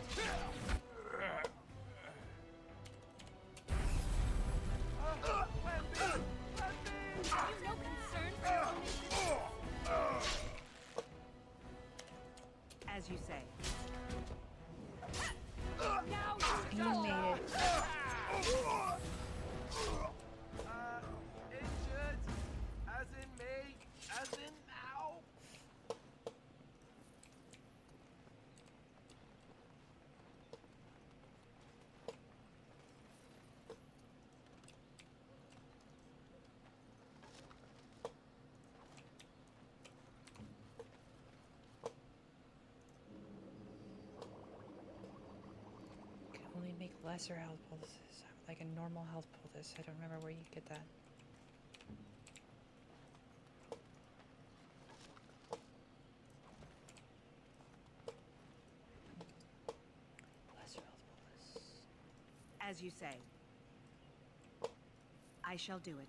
Have you no concern for your own existence? As you say. Now You made it. Injured? As in me? As in now? Can only make lesser health pulses. Like a normal health poultice. I don't remember where you get that. Lesser health poultice. As you say. I shall do it.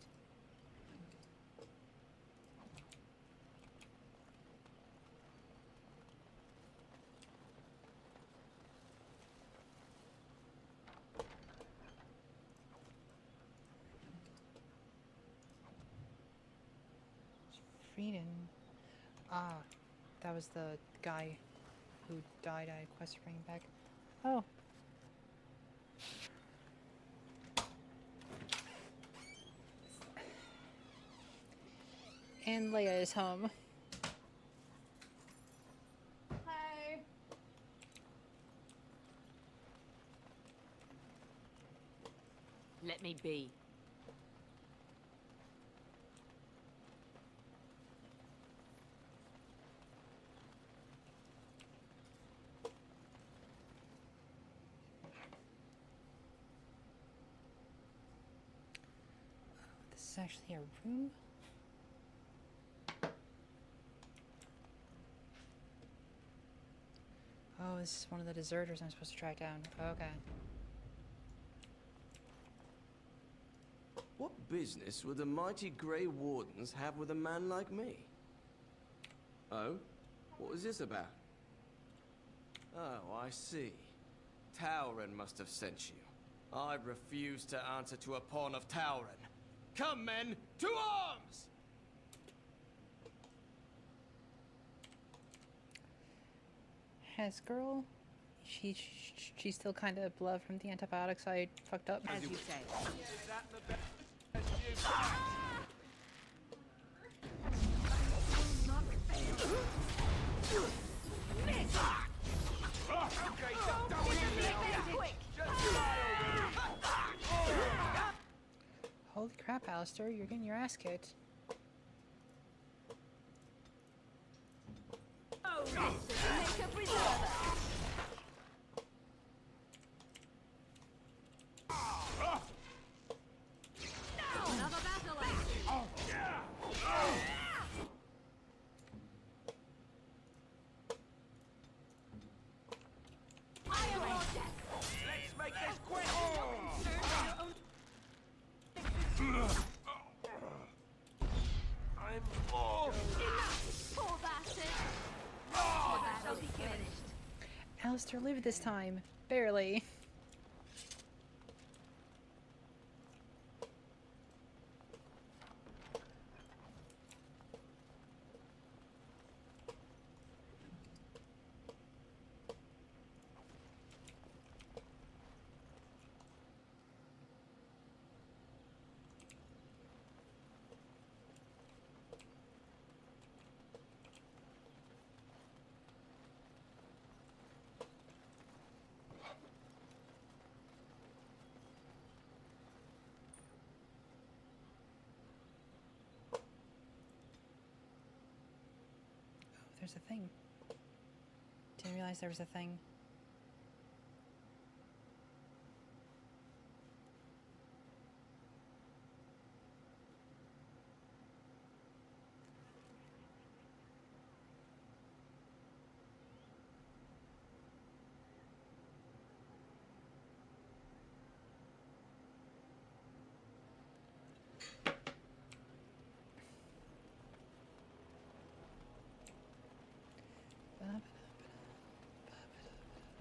Frieden. Ah, that was the guy who died. I quest to bring him back. Oh. And Leia is home. Hey. Let me be. This is actually a room. Oh, this is one of the deserters I'm supposed to track down. Okay. What business would the mighty Grey Wardens have with a man like me? Oh? What was this about? Oh, I see. Tauren must have sent you. I refuse to answer to a pawn of Tauren. Come, men, to arms! Has girl? She's still kind of blood from the antibiotics I fucked up. As you say. Holy crap, Alistair, you're getting your ass kicked. Oh, make a preserver. Another battle axe. Let's make this quick! I'm off! Poor bastard. Shall be finished. Alistair lived this time. Barely. There's a thing. Didn't realize there was a thing.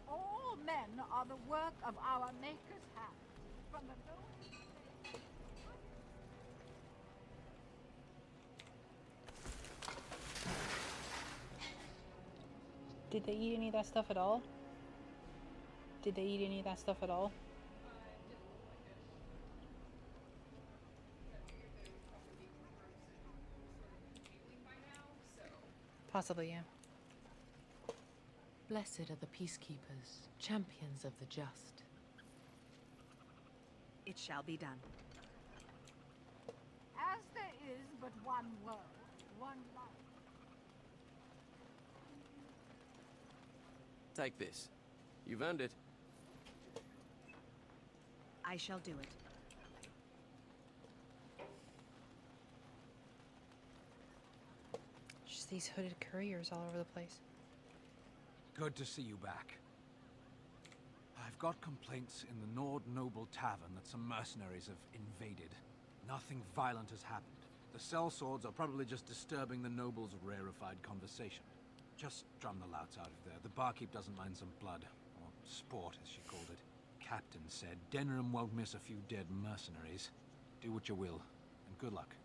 All men are the work of our Maker's hand. From the lowest Did they eat any of that stuff at all? Did they eat any of that stuff at all? Possibly, yeah. Blessed are the peacekeepers, champions of the just. It shall be done. As there is but one world, one life. Take this. You've earned it. I shall do it. Just these hooded couriers all over the place. Good to see you back. I've got complaints in the Nord Noble Tavern that some mercenaries have invaded. Nothing violent has happened. The sellswords are probably just disturbing the noble's rarefied conversation. Just drum the louts out of there. The barkeep doesn't mind some blood. Or sport, as she called it. Captain said Denerim won't miss a few dead mercenaries. Do what you will, and good luck.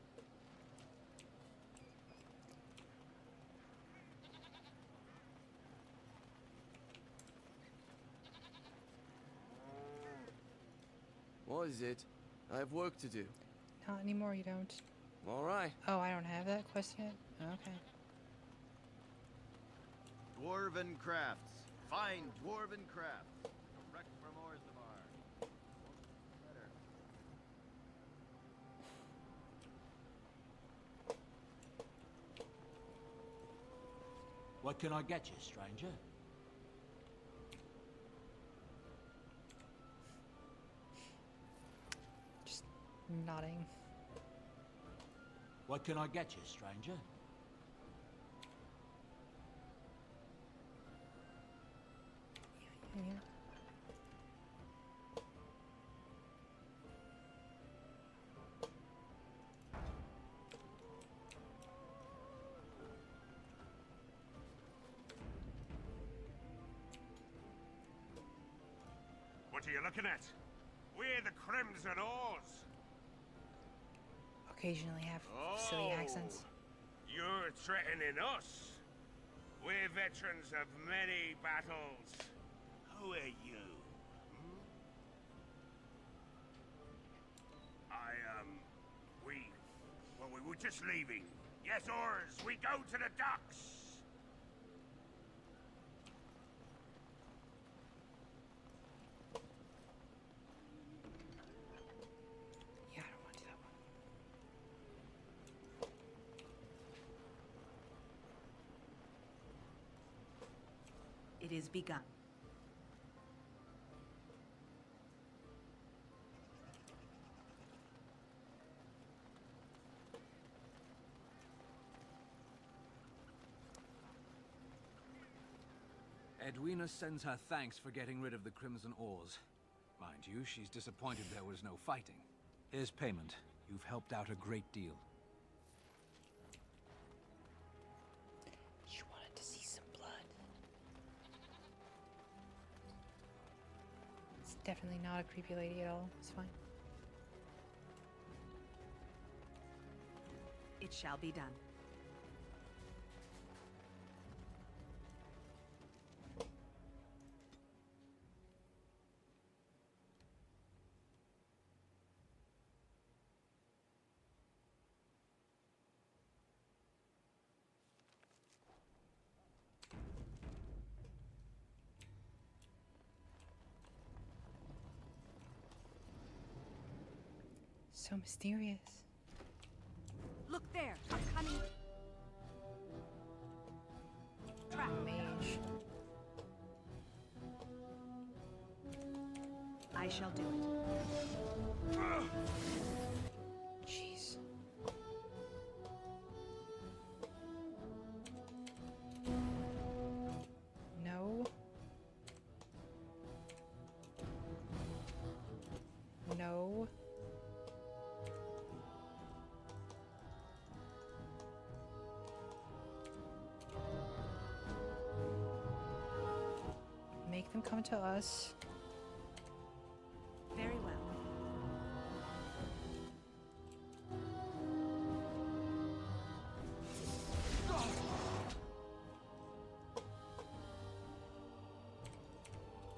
What is it? I have work to do. Not anymore, you don't. All right. Oh, I don't have that quest yet? Okay. Dwarven crafts. Fine dwarven crafts. Direct from Orzammar. Better. What can I get you, stranger? Just nodding. What can I get you, stranger? in here. What are you looking at? We're the Crimson Oars. Occasionally have silly accents. You're threatening us. We're veterans of many battles. Who are you? We were just leaving. Yes, oars, we go to the docks. Yeah, I don't want to do that one. It is begun. Edwina sends her thanks for getting rid of the Crimson Oars. Mind you, she's disappointed there was no fighting. Here's payment. You've helped out a great deal. She wanted to see some blood. It's definitely not a creepy lady at all. It's fine. It shall be done. So mysterious. Look there, a cunning trap. Mage. I shall do it. Jeez. No. No. Make them come to us. Very well.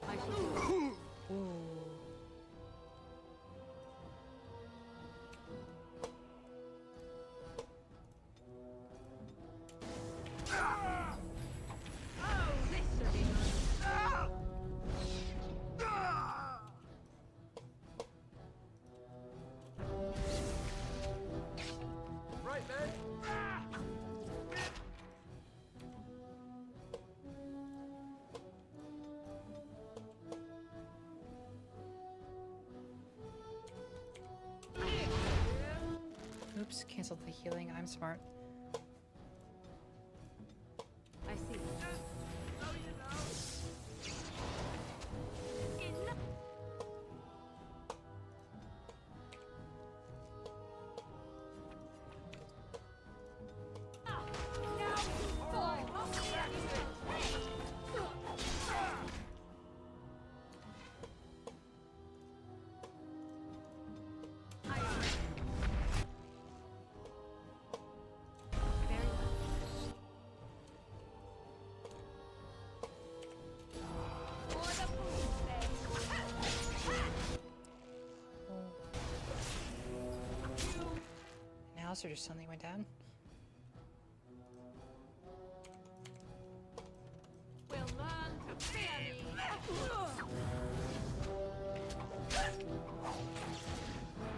I shall do it. Ooh. Right, man. Oops, canceled the healing. I'm smart. I see. Or just suddenly went down. We'll learn to fear me.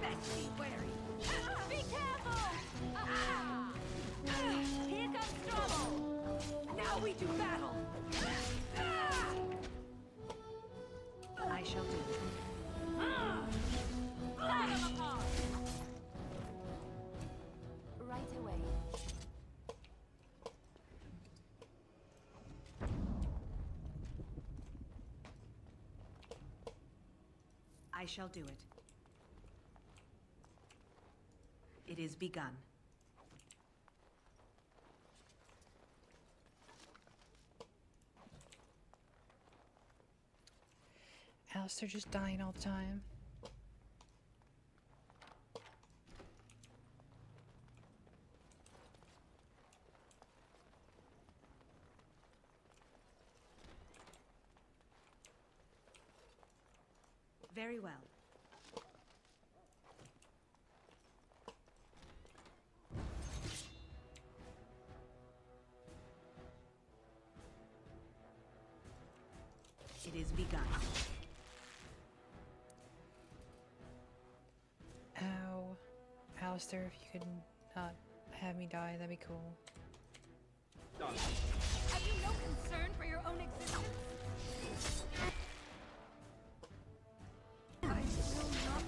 Best be wary. Be careful! Ah! Here comes trouble! Now we do battle. I shall do it. Flag 'em apart! Right away. I shall do it. It is begun. Alistair just dying all the time. Very well. It is begun. Ow. Alistair, if you could not have me die, that'd be cool. Have you no concern for your own existence? I will not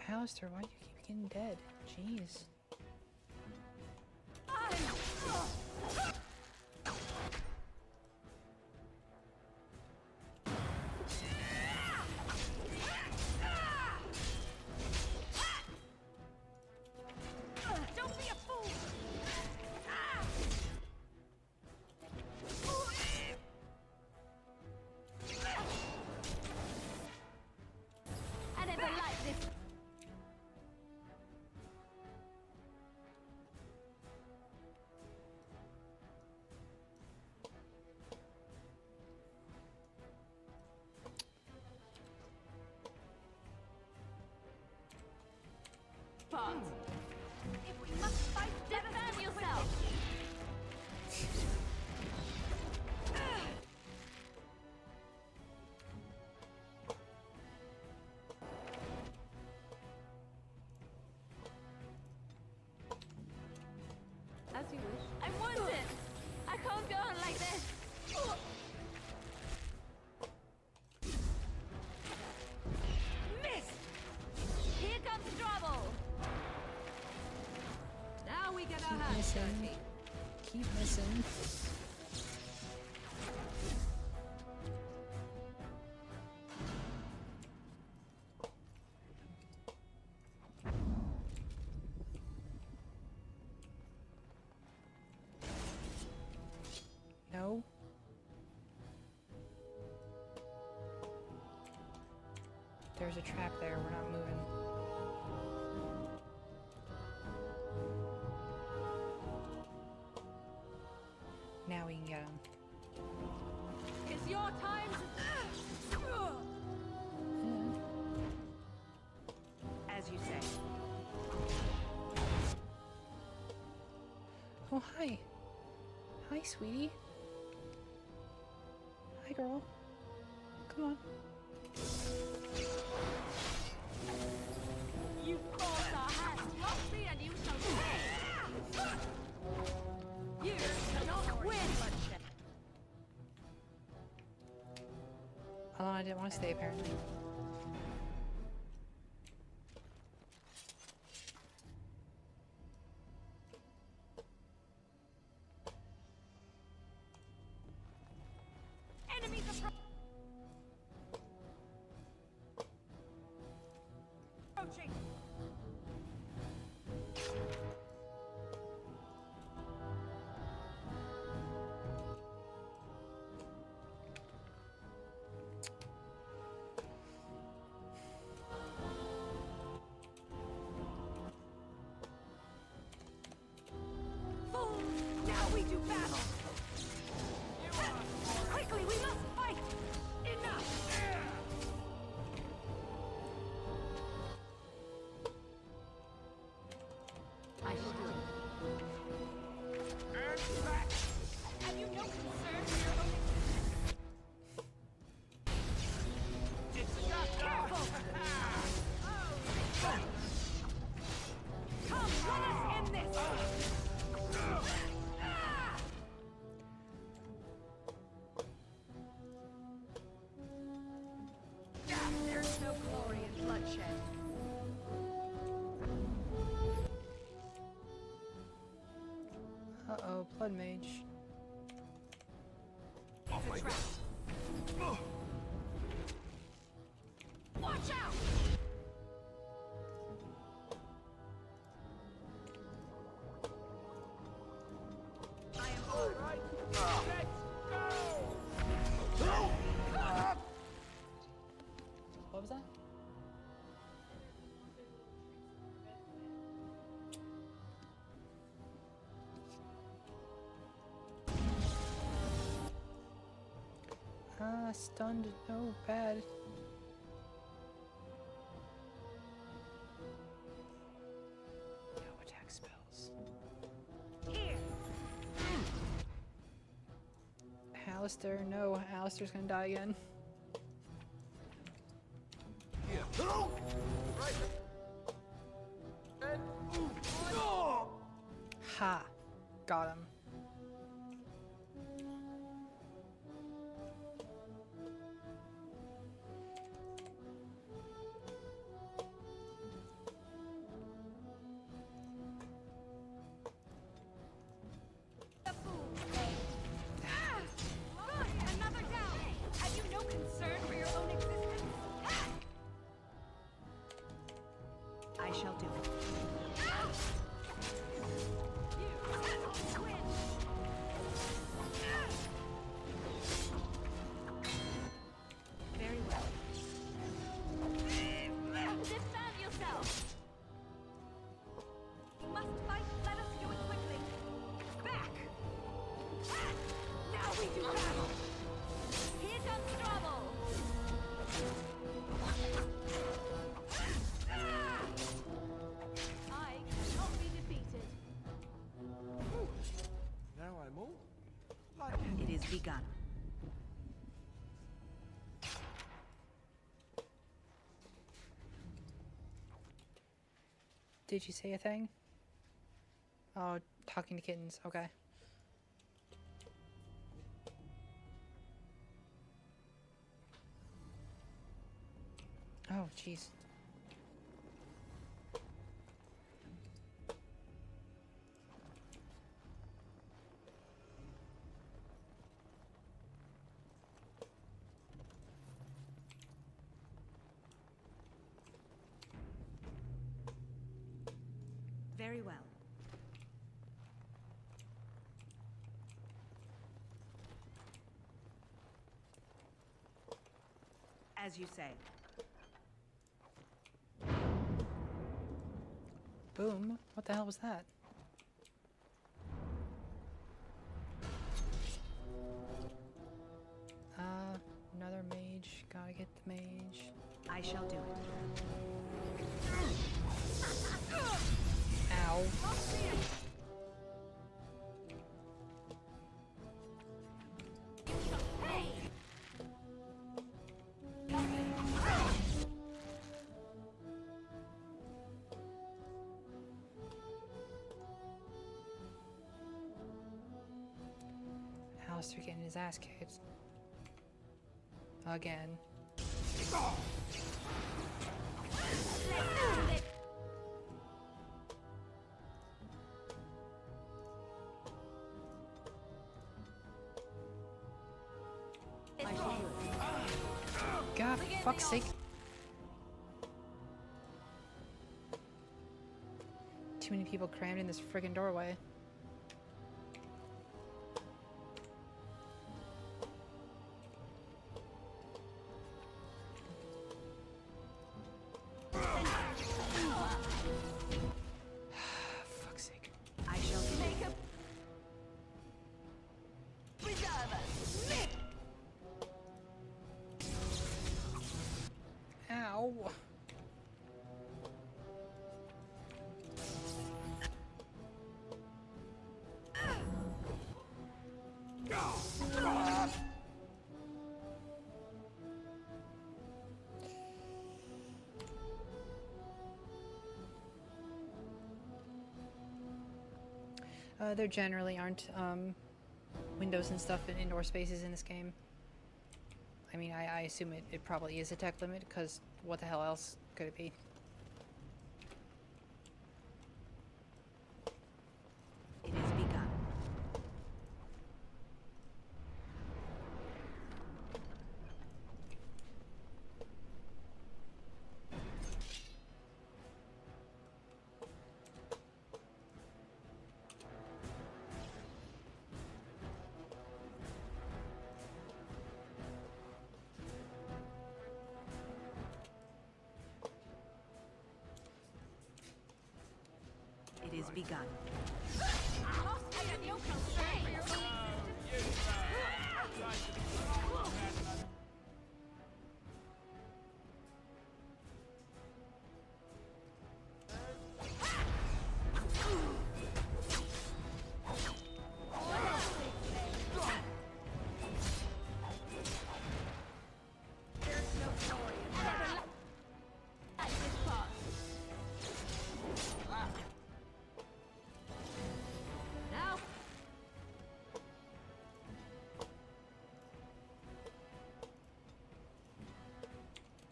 Alistair, why do you keep getting dead? Jeez. Don't be a fool! I never liked this. But if we must fight, Defend yourself. As you wish. I'm wounded. I can't go on like this. miss! Here comes trouble. Now we get our Keep hands missing. dirty. Keep missing. No. There's a trap there. We're not moving. Now we can get him. It's your time to... As you say. Oh, hi. Hi, sweetie. Hi, girl. Come on. You caused our hands roughly and you shall pay. You cannot win! Alana didn't want to stay, apparently. Enemies approaching! Fools! Now we do battle! Quickly, we must fight! Enough! I shall do it. And back! Have you no concern for your own existence? It's a gun! Careful! Blood Mage. Oh my god. Watch out! I am all right. Let's go! What was that? Stunned. Oh, bad. No attack spells. Here. Alistair, no. Alistair's gonna die again. Ha! Got him. Another down. Have you no concern for your own existence? I shall do it. Very well. Defend yourself. You must fight. Let us do it quickly. Back. Now we do battle. Here comes trouble. I cannot be defeated. Now I'm all It is begun. Did you say a thing? Oh, talking to kittens. Okay. Oh, jeez. Very well. As you say. Boom. What the hell was that? Another mage. Gotta get the mage. I shall do it. Ow. Alistair getting his ass kicked. Again. God, for fuck's sake. Too many people crammed in this friggin' doorway. Fuck's sake. I shall Make a preserve us. Ow. There generally aren't windows and stuff in indoor spaces in this game. I mean, I assume it probably is a tech limit, because what the hell else could it be? It is begun. begun.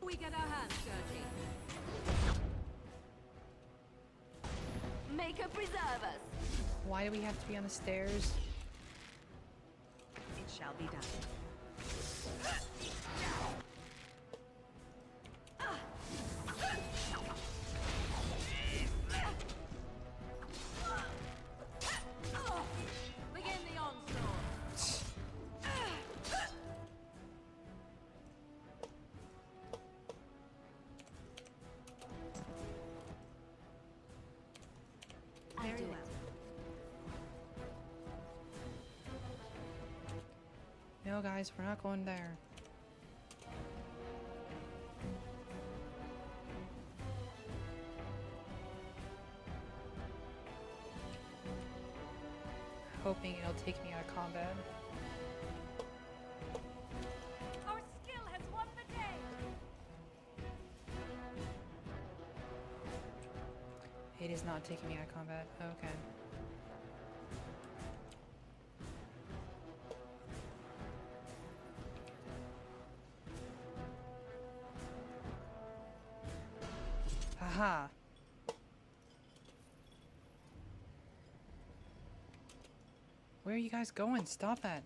We get our hands dirty. Maker preserve us. Why do we have to be on the stairs? It shall be done. Begin the onslaught. Very well. No, guys, we're not going there. Hoping it'll take me out of combat. Our skill has won the day. It is not taking me out of combat. Okay. Aha. Where are you guys going? Stop that.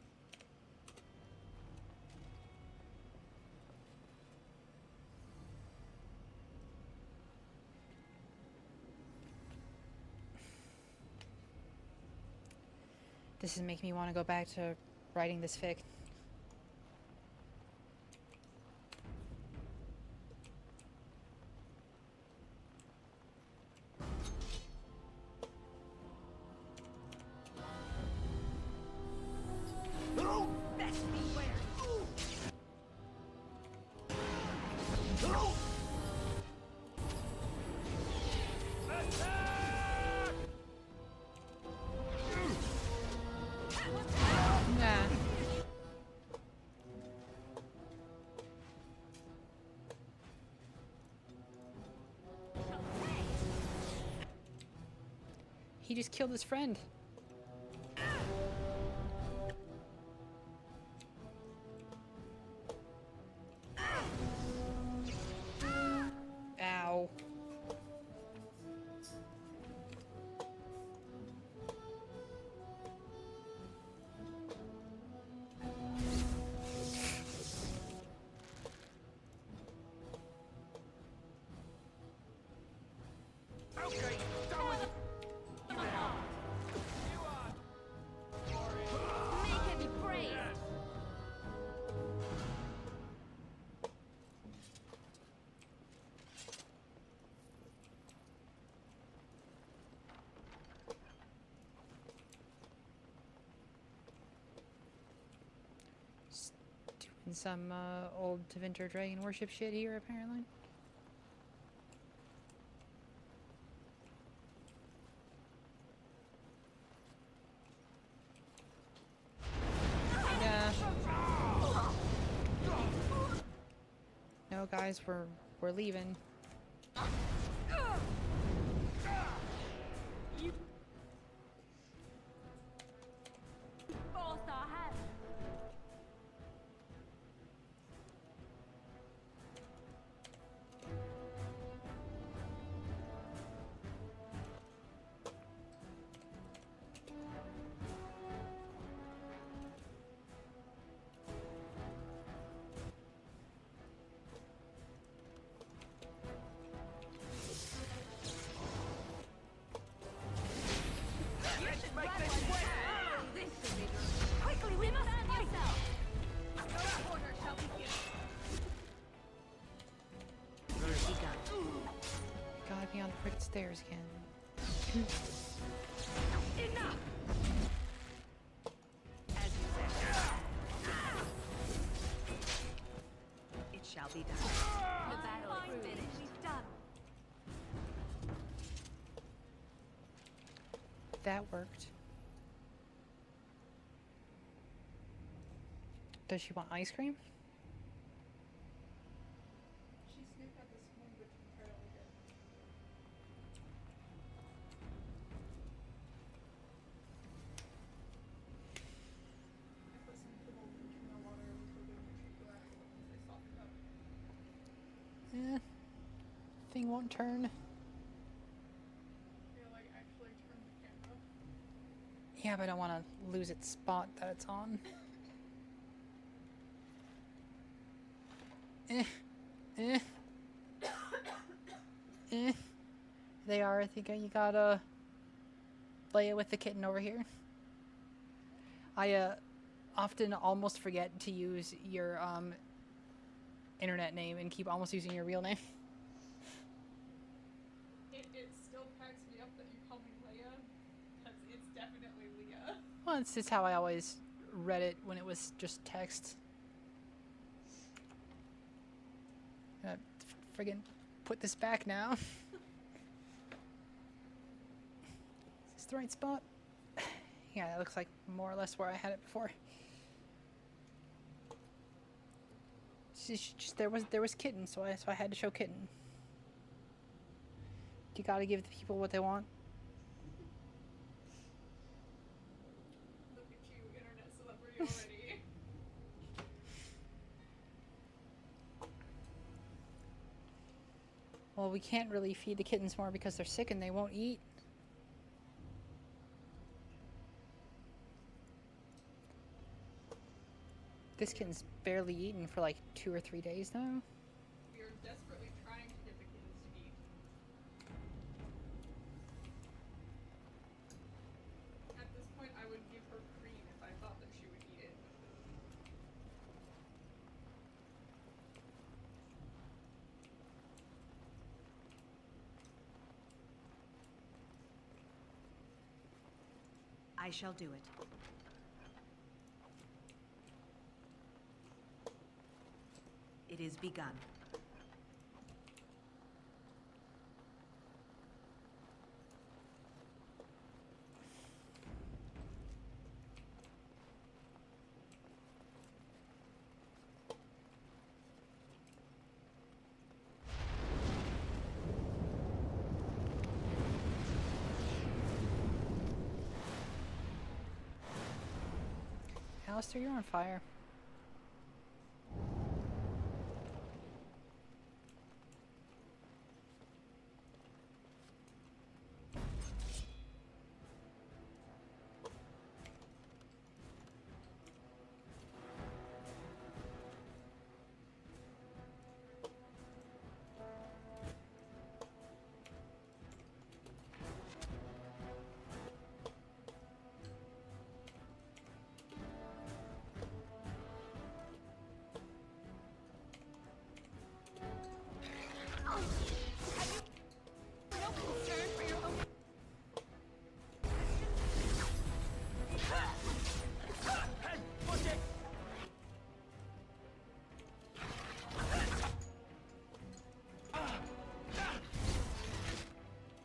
This is making me want to go back to writing this fic. Best beware. Nah. He just killed his friend. Ow. Okay, done with it. Make it be praised. Doing some old Tevinter dragon worship shit here, apparently. Yeah. No, guys, we're leaving. Forced our hand. Quickly, we must fight. Your order shall be given. Gotta be on the frickin' stairs again. Enough! As you said. It shall be done. The battle is finished. We've done. That worked. Does she want ice cream? She sniffed at the spoon, which is incredibly good. I put some kibble in tuna water with a little bit of chocolate once they softened up. Thing won't turn. Yeah, like actually turn the camera. Yeah, but I don't want to lose its spot that it's on. They are. I think you gotta play it with the kitten over here. I often almost forget to use your internet name and keep almost using your real name. It still cracks me up that you call me Leia, because it's definitely Leah. Well, it's just how I always read it when it was just text. Friggin' put this back now. Is this the right spot? Yeah, it looks like more or less where I had it before. Just there was kitten, so I had to show kitten. You gotta give the people what they want. Look at you, internet celebrity already. Well, we can't really feed the kittens more because they're sick and they won't eat. This kitten's barely eaten for like 2 or 3 days now. We are desperately trying to get the kittens to eat. At this point, I would give her cream if I thought that she would eat it. I shall do it. It is begun. Alistair, you're on fire.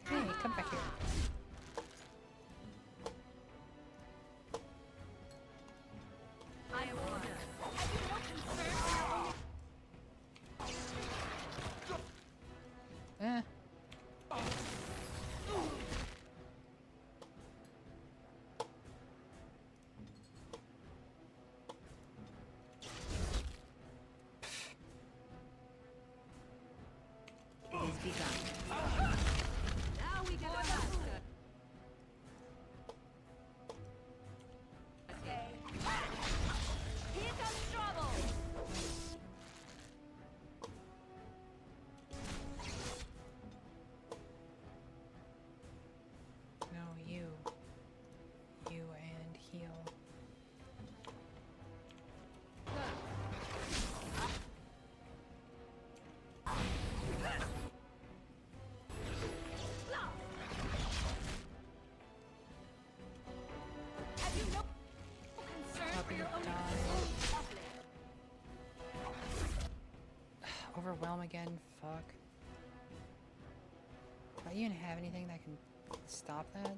Hey, come back here. I am ordered. Have you no concern for your only... It is begun. Now we get our master. Here comes trouble. No, you. You and heal. Overwhelm again. Fuck. Do I even have anything that can stop that?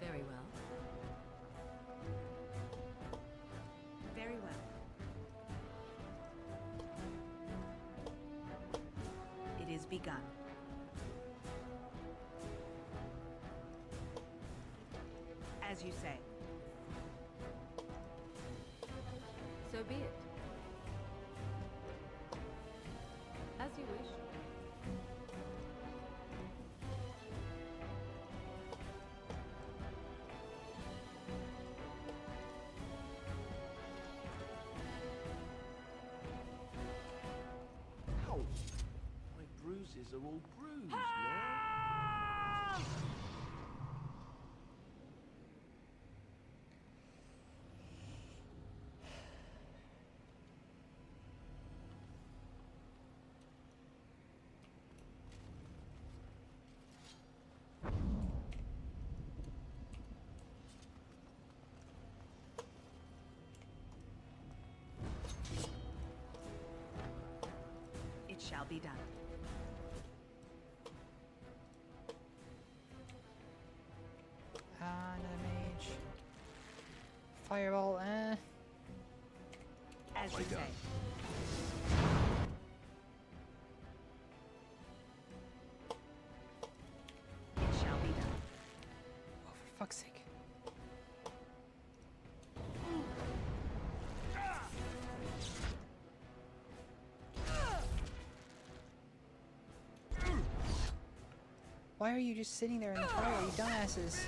Very well. Very well. It is begun. As you say. So be it. As you wish. Ow! My bruises are all bruised now. It shall be done. Another mage. Fireball, As you say. It shall be done. Oh, for fuck's sake. Why are you just sitting there in the fire, you dumbasses?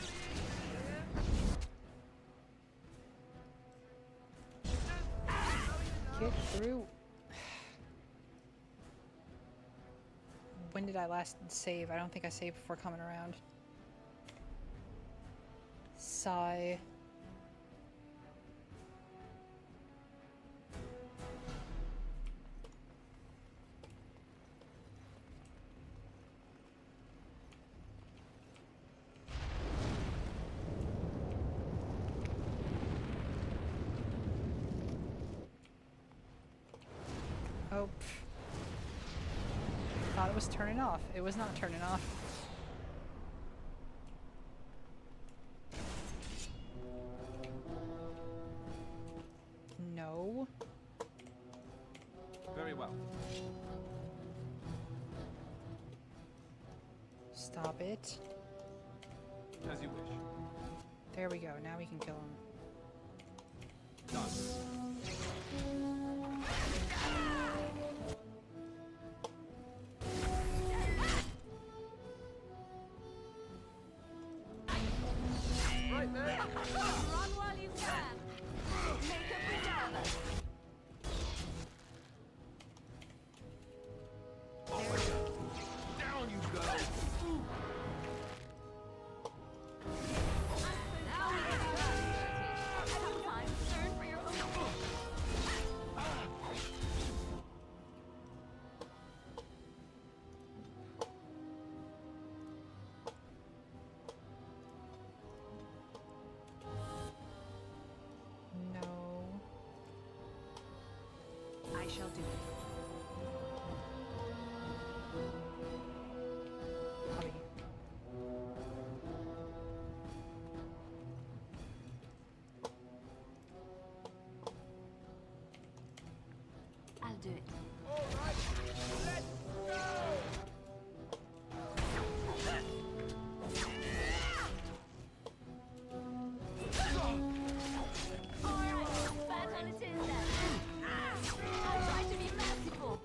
Get through. When did I last save? I don't think I saved before coming around. Sigh. Oh. Thought it was turning off. It was not turning off. No. Very well. Stop it. As you wish. There we go. Now we can kill him. Done. Right there. Run while you can. Make a pajama. Oh my god. Down you go. Now we can sometimes turn for your own. No. I shall do it. Hobby. I'll do it. All right, let's go. All right, back on it is then. I'll try to be merciful.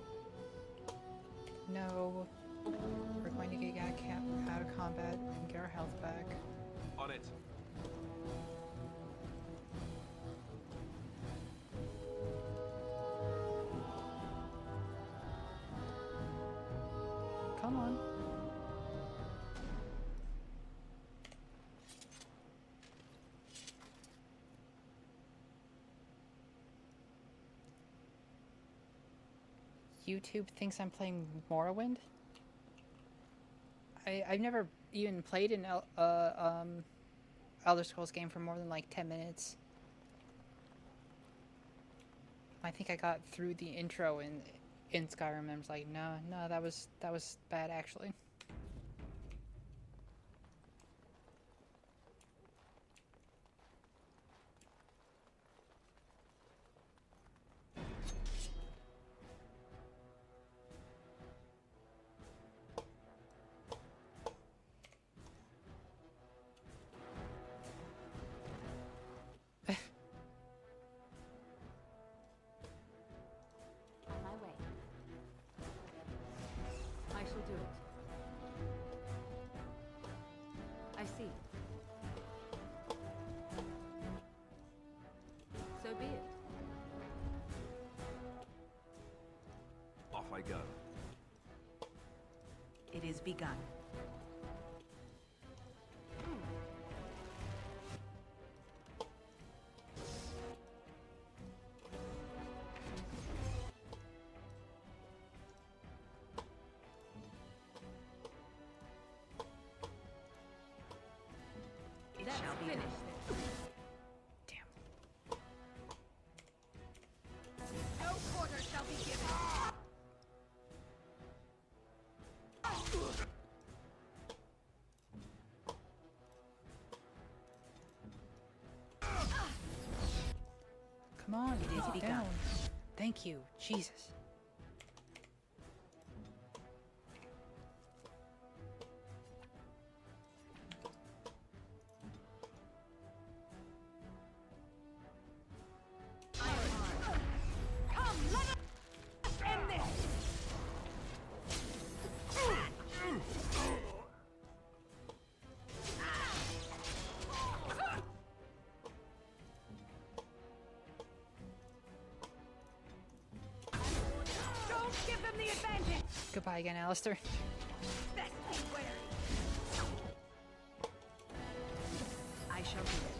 No. We're going to get out of combat and get our health back. On it. Come on. YouTube thinks I'm playing Morrowind. I've never even played an Elder Scrolls game for more than like 10 minutes. I think I got through the intro in Skyrim and I was like, no, that was bad actually. On my way. I shall do it. I see. So be it. Off I go. It is begun. It shall be done. No quarter shall be given. Come on, It is calm begun. down. Thank you, Jesus. Come, let us end this. Don't give them the advantage. Goodbye again, Alistair. Best be wary. I shall do it.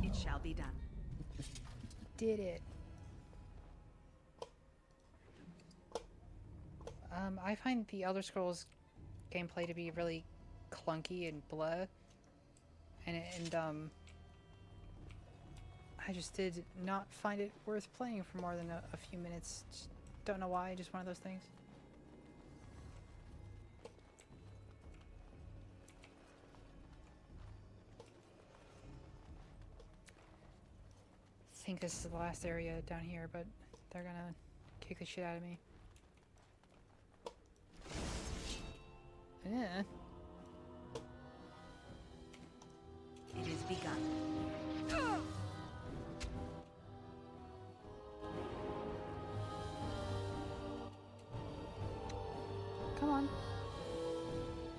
It shall be done. Did it. I find the Elder Scrolls gameplay to be really clunky and blah. And I just did not find it worth playing for more than a few minutes. Just don't know why, just one of those things. I think this is the last area down here, but they're gonna kick the shit out of me. Yeah. It is begun. Come on.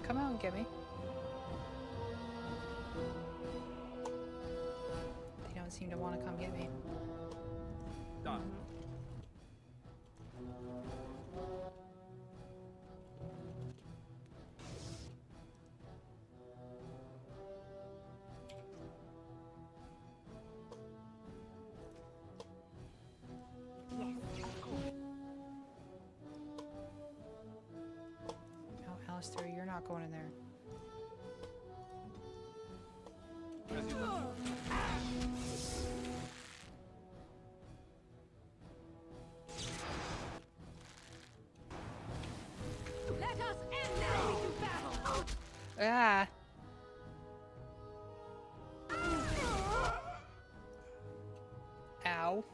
Come out and get me. They don't seem to want to come get me. Done. No, Alistair, you're not going in there. Let us end now into battle. Ah! Ow.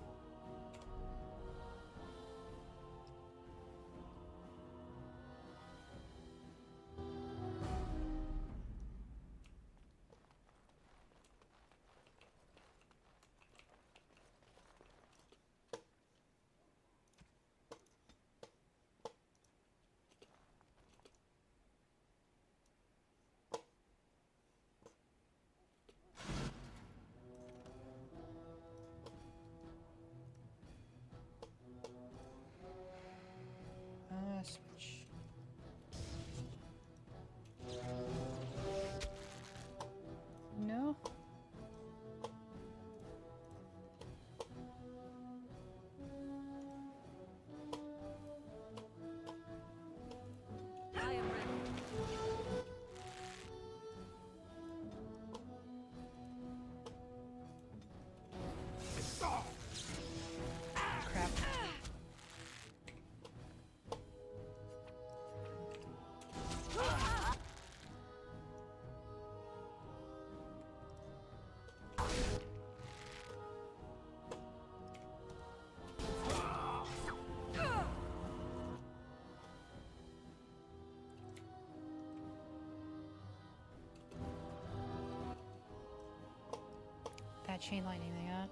that chain lightning thing out.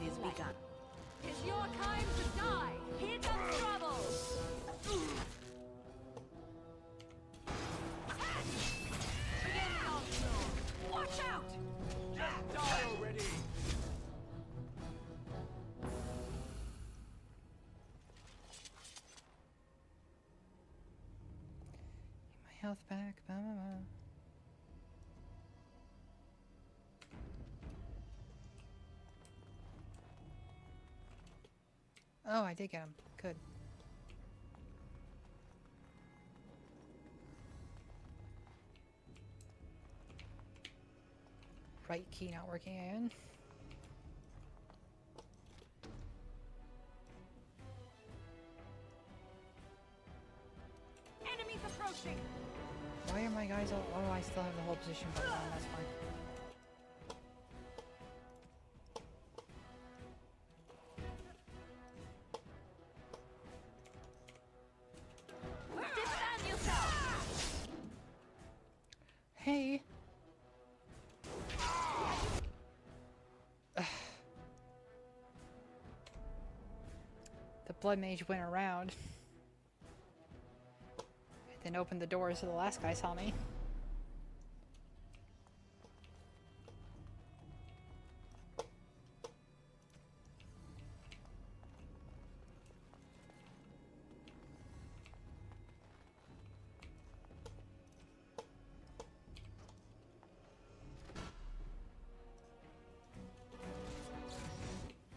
It is begun. It's your time to die! Here comes trouble! Begin the onslaught! Watch out! Just die already! Get my health back. Blah, blah, blah. Oh, I did get him. Good. Right key not working again. Enemies approaching! Why are my guys all... Oh, I still have the whole position button on. That's fine. Defend yourself! Hey! The blood mage went around. Then opened the door so the last guy saw me.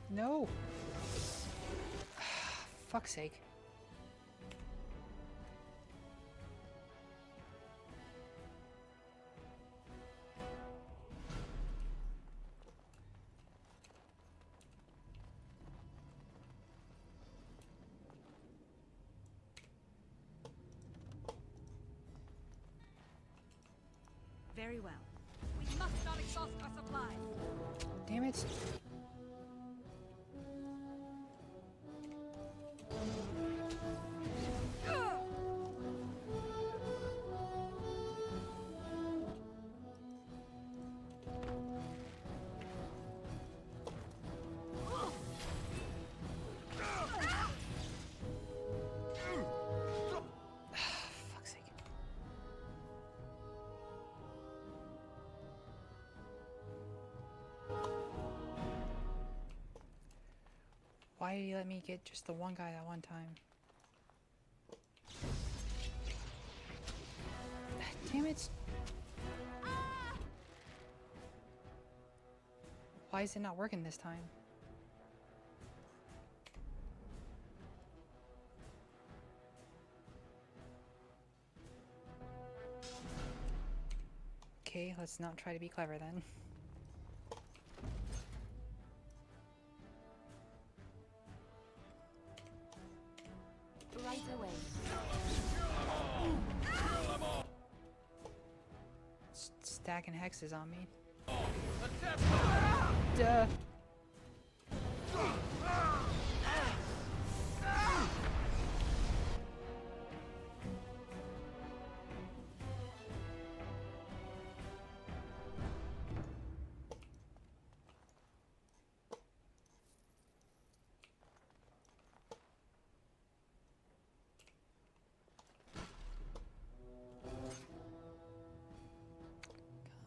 No! Fuck's sake. Very well. We must not exhaust our supplies! Damn it. Fuck's sake. Why did he let me get just the one guy that one time? Damn it! Why is it not working this time? Okay, let's not try to be clever then. Right away. Stacking hexes on me. Duh.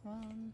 Come on.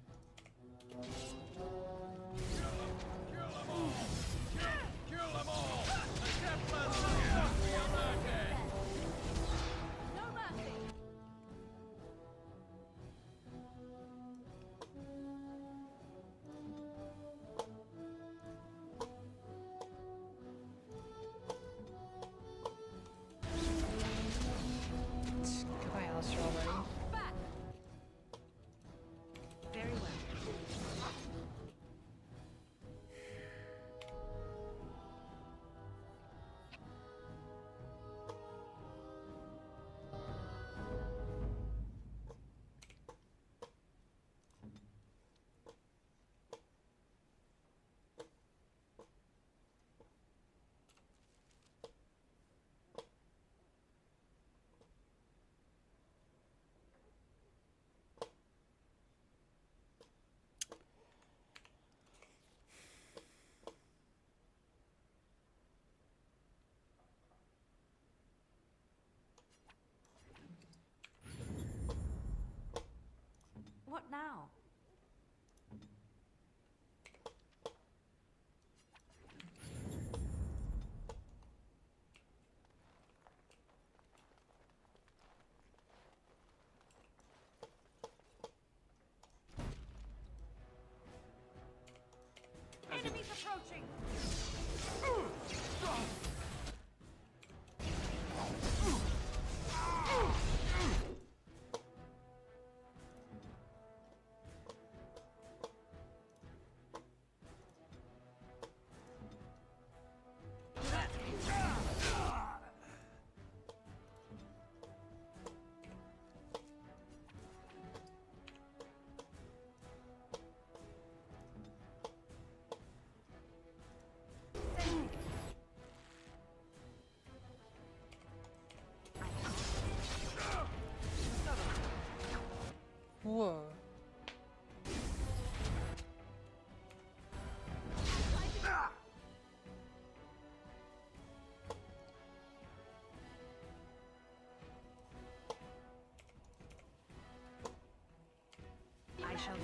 shall do.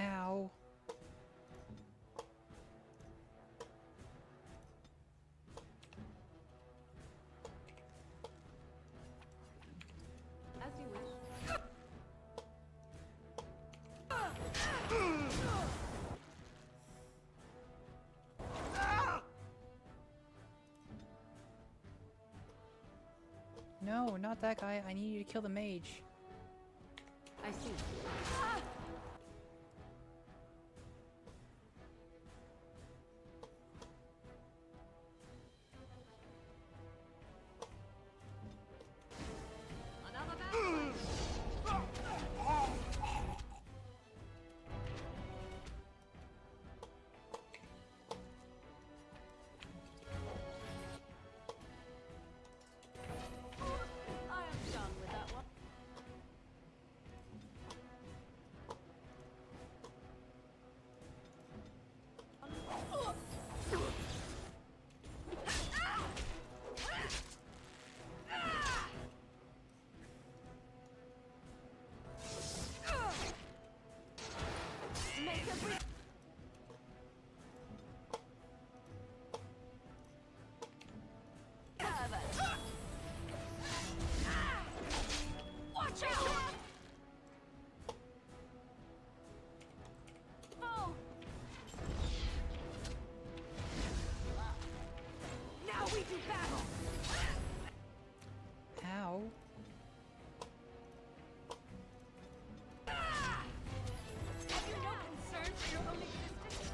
Ow. As you wish. No, not that guy. I need you to kill the mage. I see. I am done with that one. Watch out! Oh. Now we do battle. Ow. Have you no concern for your own existence?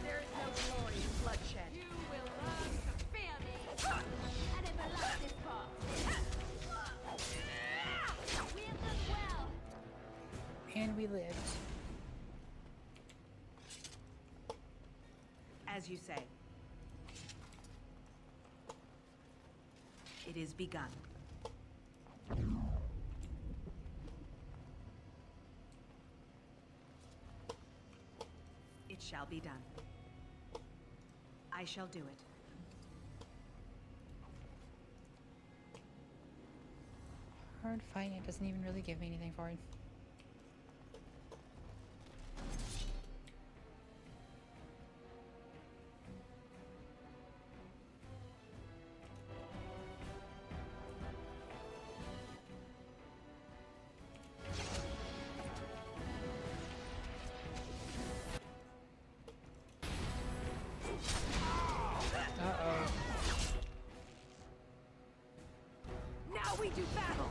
There is no glory in bloodshed. You will learn to fear me. I never left this part. We have done well. And we lived. As you say. It is begun. It shall be done. I shall do it. Hard fighting, it doesn't even really give me anything for it. Uh-oh. Now we do battle.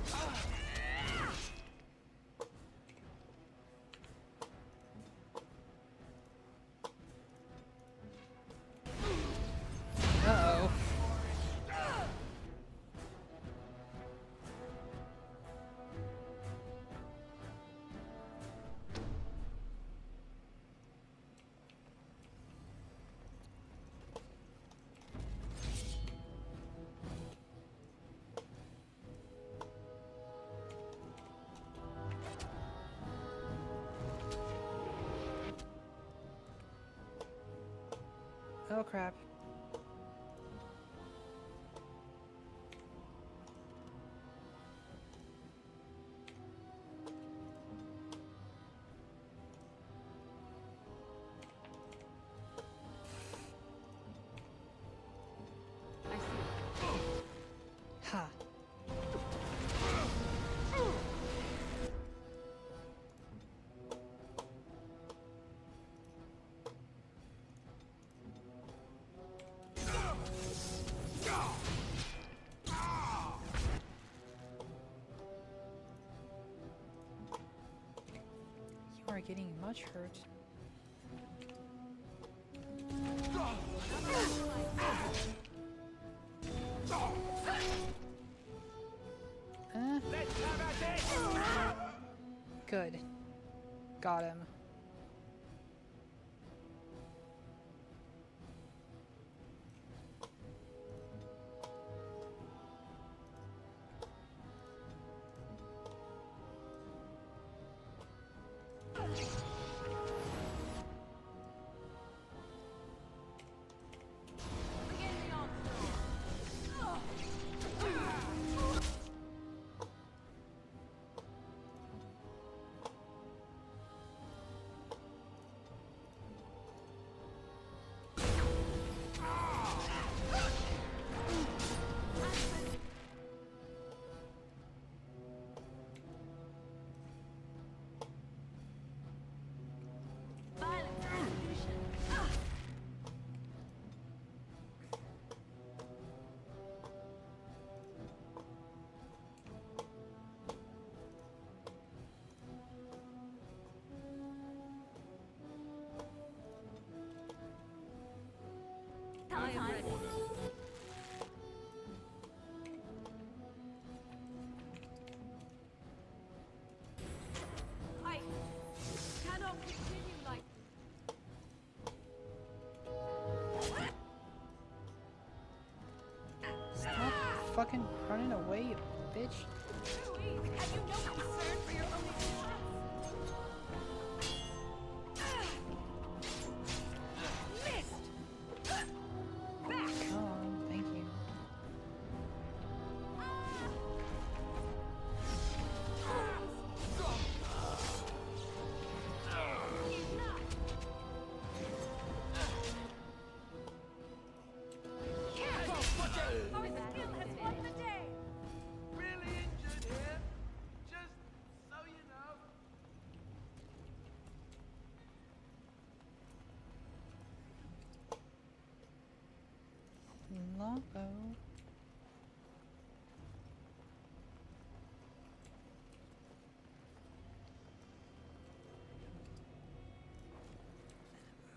Uh-oh. Oh crap. Ha. You are getting much hurt. Good. Got him. way, you bitch. Have you no concern for your own existence? Missed! Back! Oh, thank you. Careful! Our skill has won the day! Really injured here? Just so you know. Longbow.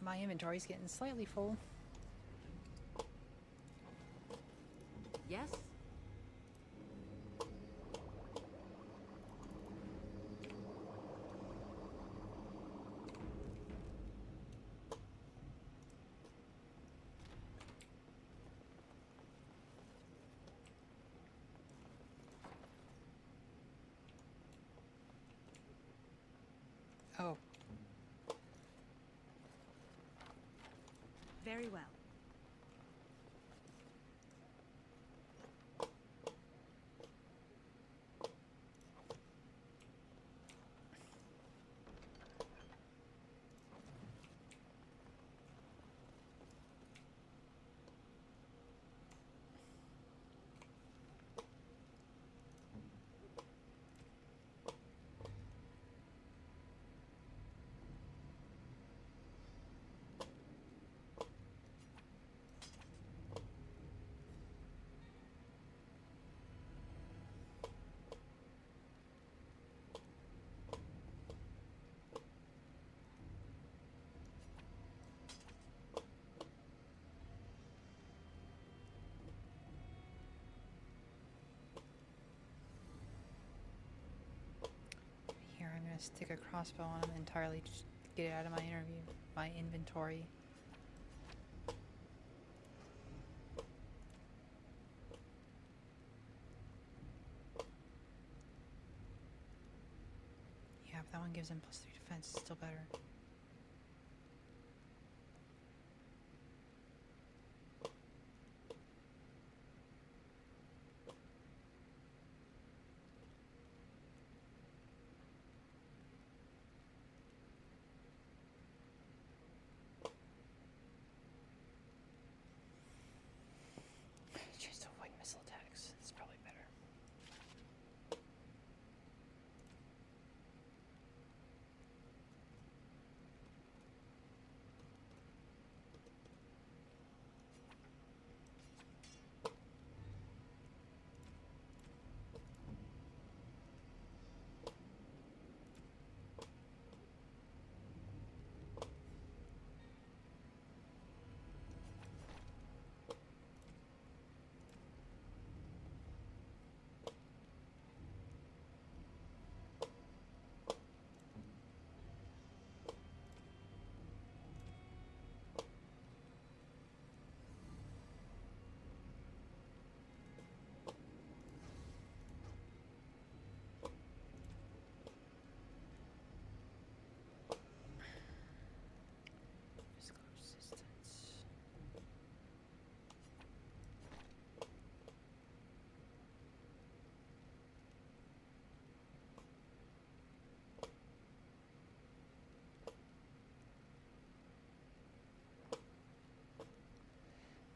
My inventory's getting slightly full. Yes? Oh. Very well. Here, I'm gonna stick a crossbow on him entirely, just get it out of my inventory. Yeah, but that one gives him +3 defense, it's still better. Just avoid missile attacks. It's probably better. Physical resistance.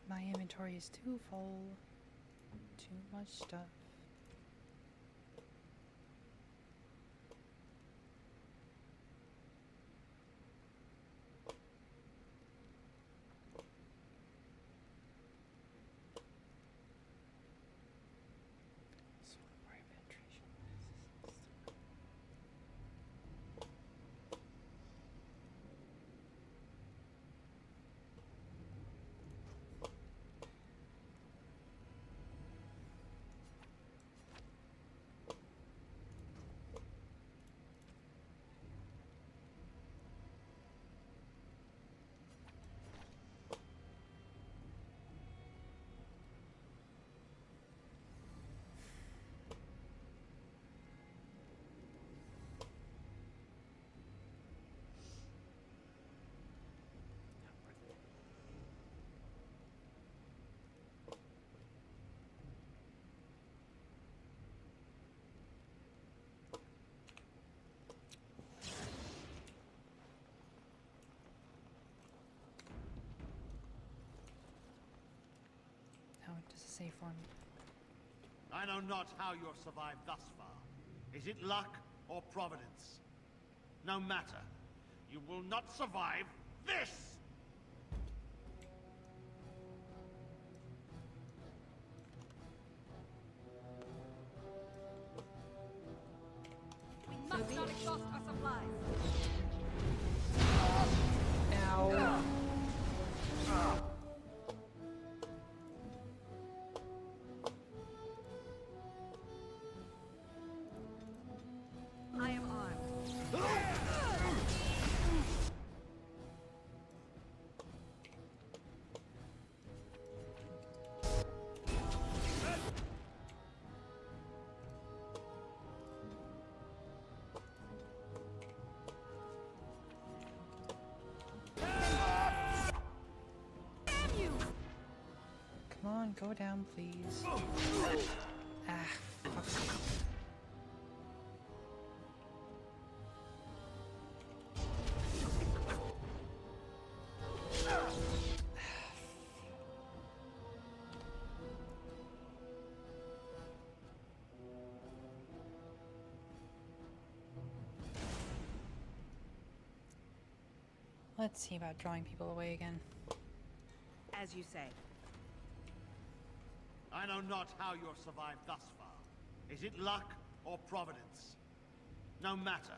My inventory is too full. Too much stuff. Does it say for me? I know not how you have survived thus far. Is it luck or providence? No matter. You will not survive this! We must not exhaust our supplies. Ow. I am armed. Come on, go down, please. Ah, fuck's sake. Let's see about drawing people away again. As you say. I know not how you have survived thus far. Is it luck or providence? No matter.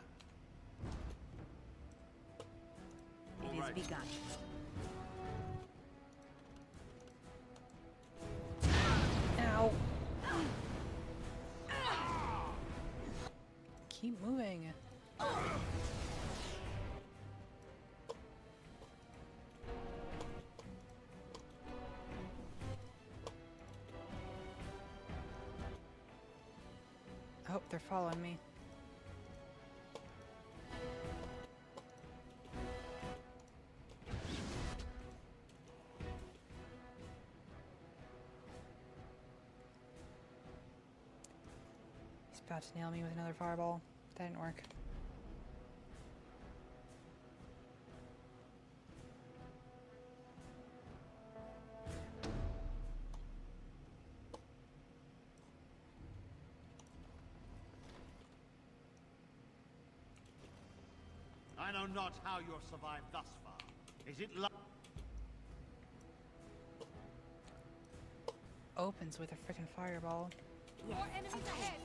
It is begun. Ow. Keep moving. Oh, they're following me. He's about to nail me with another fireball. That didn't work. I know not how you have survived thus far. Is it luck? Opens with a frickin' fireball. More enemies ahead.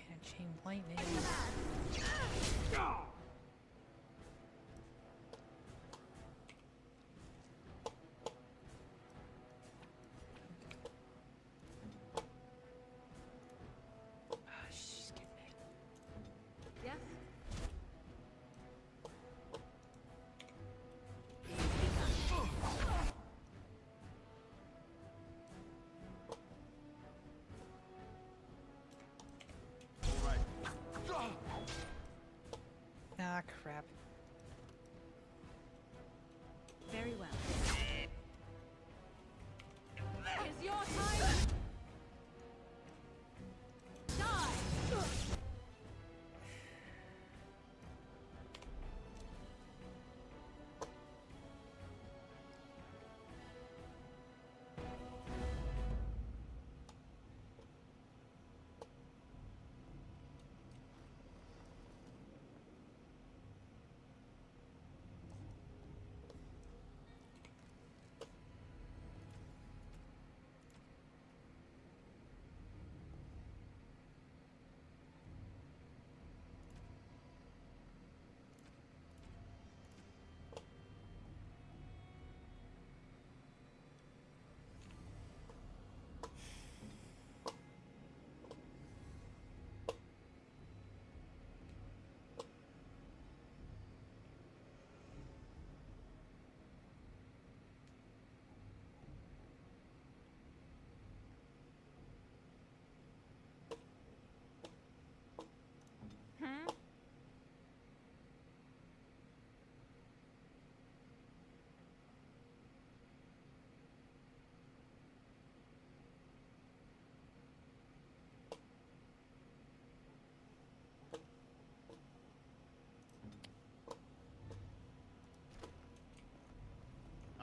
And a chain of lightning.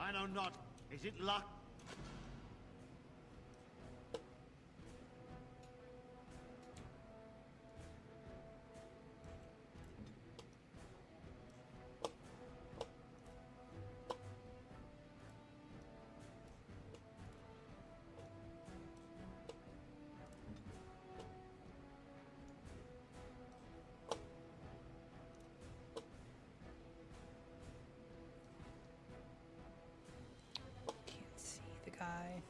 I know not. Is it luck? Can't see the guy.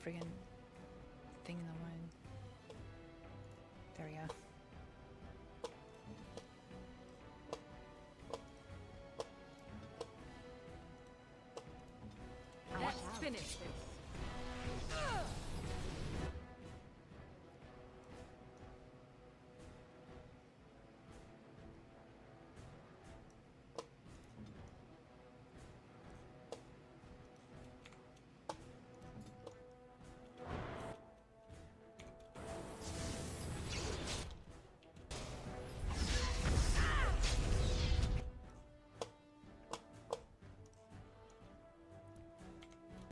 Friggin' thing in the wind. There we go. Let's finish this.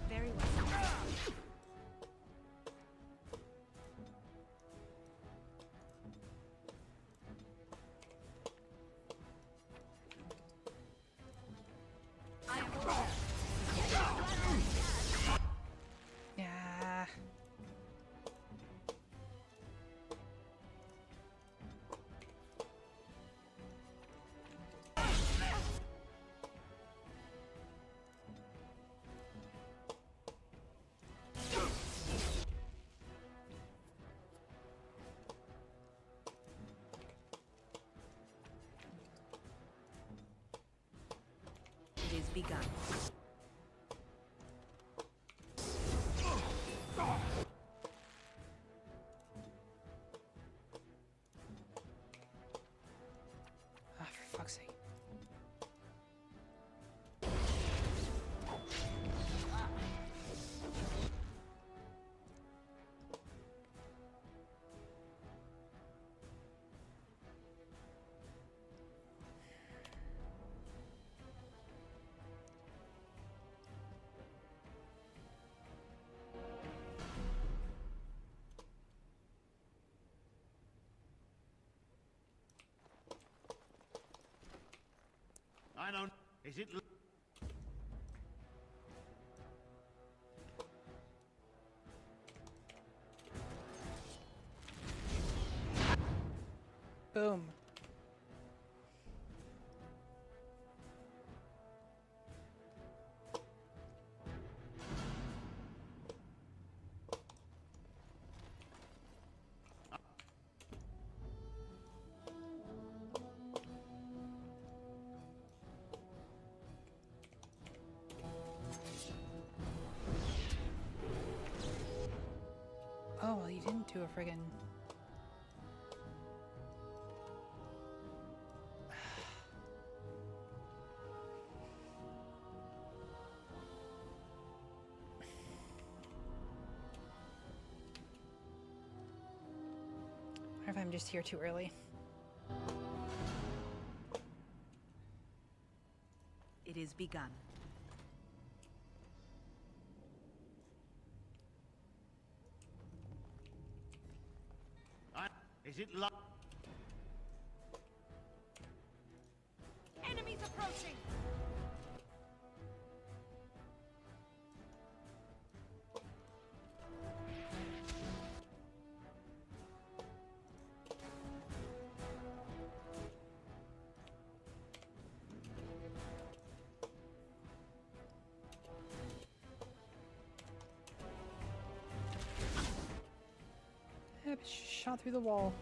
Very well. I am ordered. Yeah. It is begun. Ah, for fuck's sake. I don't. Is it? Boom. Oh, well, you didn't do a friggin'... I wonder if I'm just here too early. It is begun. Is it luck? Enemies approaching. Yep, shot through the wall.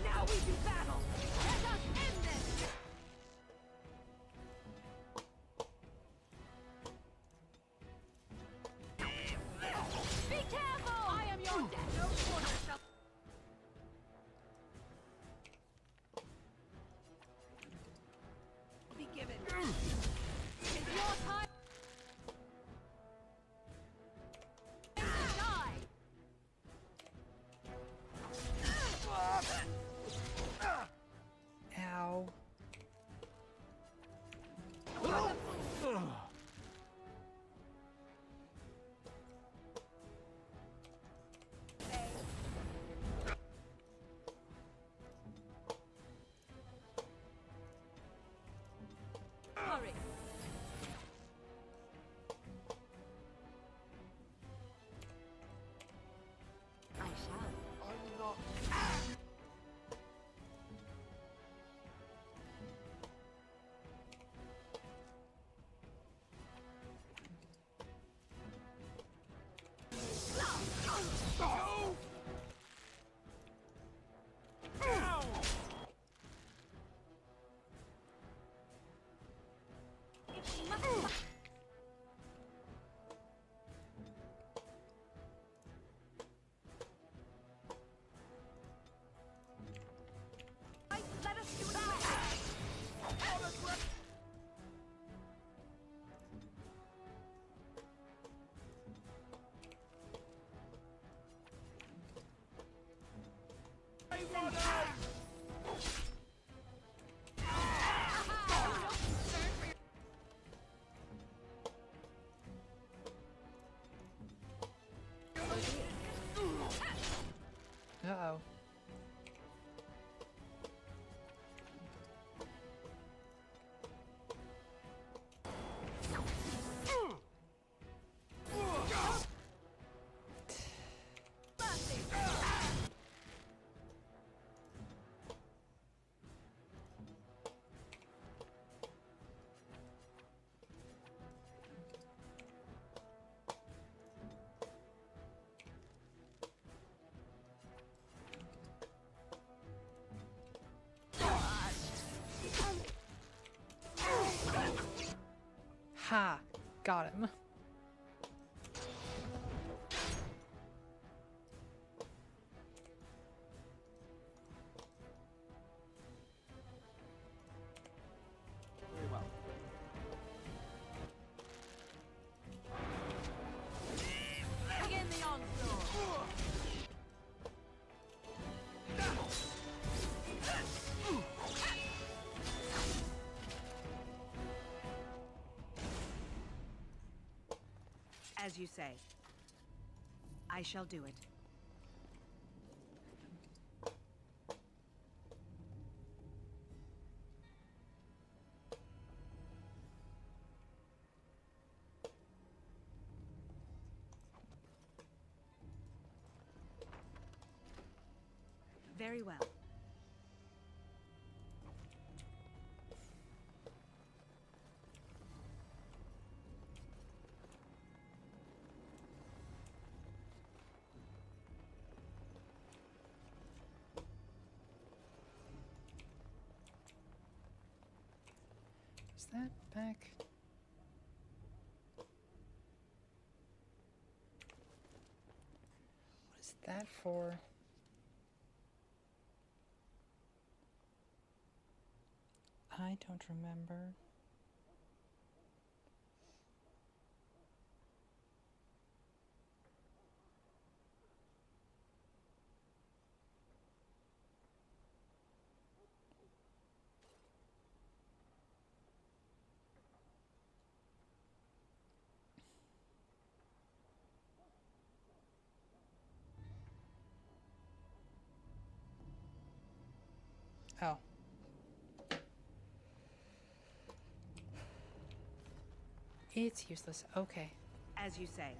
Now we do battle. Let us end this. Be careful. I am your death. No quarter shall. Be given. It's your time. Hurry! I shall. I'm not. Let us do it! Uh-oh. Ha! Got him. Very well. Begin the onslaught! As you say. I shall do it. Very well. Is that back? What is that for? I don't remember. Oh. It's useless. Okay. As you say.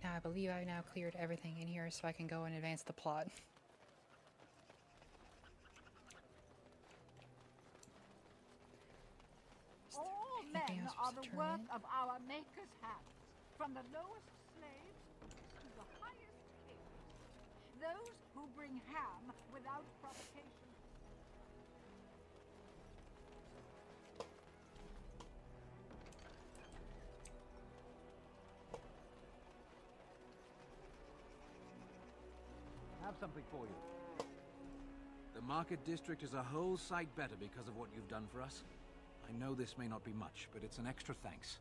Now I believe I've now cleared everything in here so I can go and advance the plot. All men are the work of our Maker's hands, from the lowest slaves to the highest kings. Those who bring ham without provocation. Have something for you. The market district is a whole sight better because of what you've done for us. I know this may not be much, but it's an extra thanks.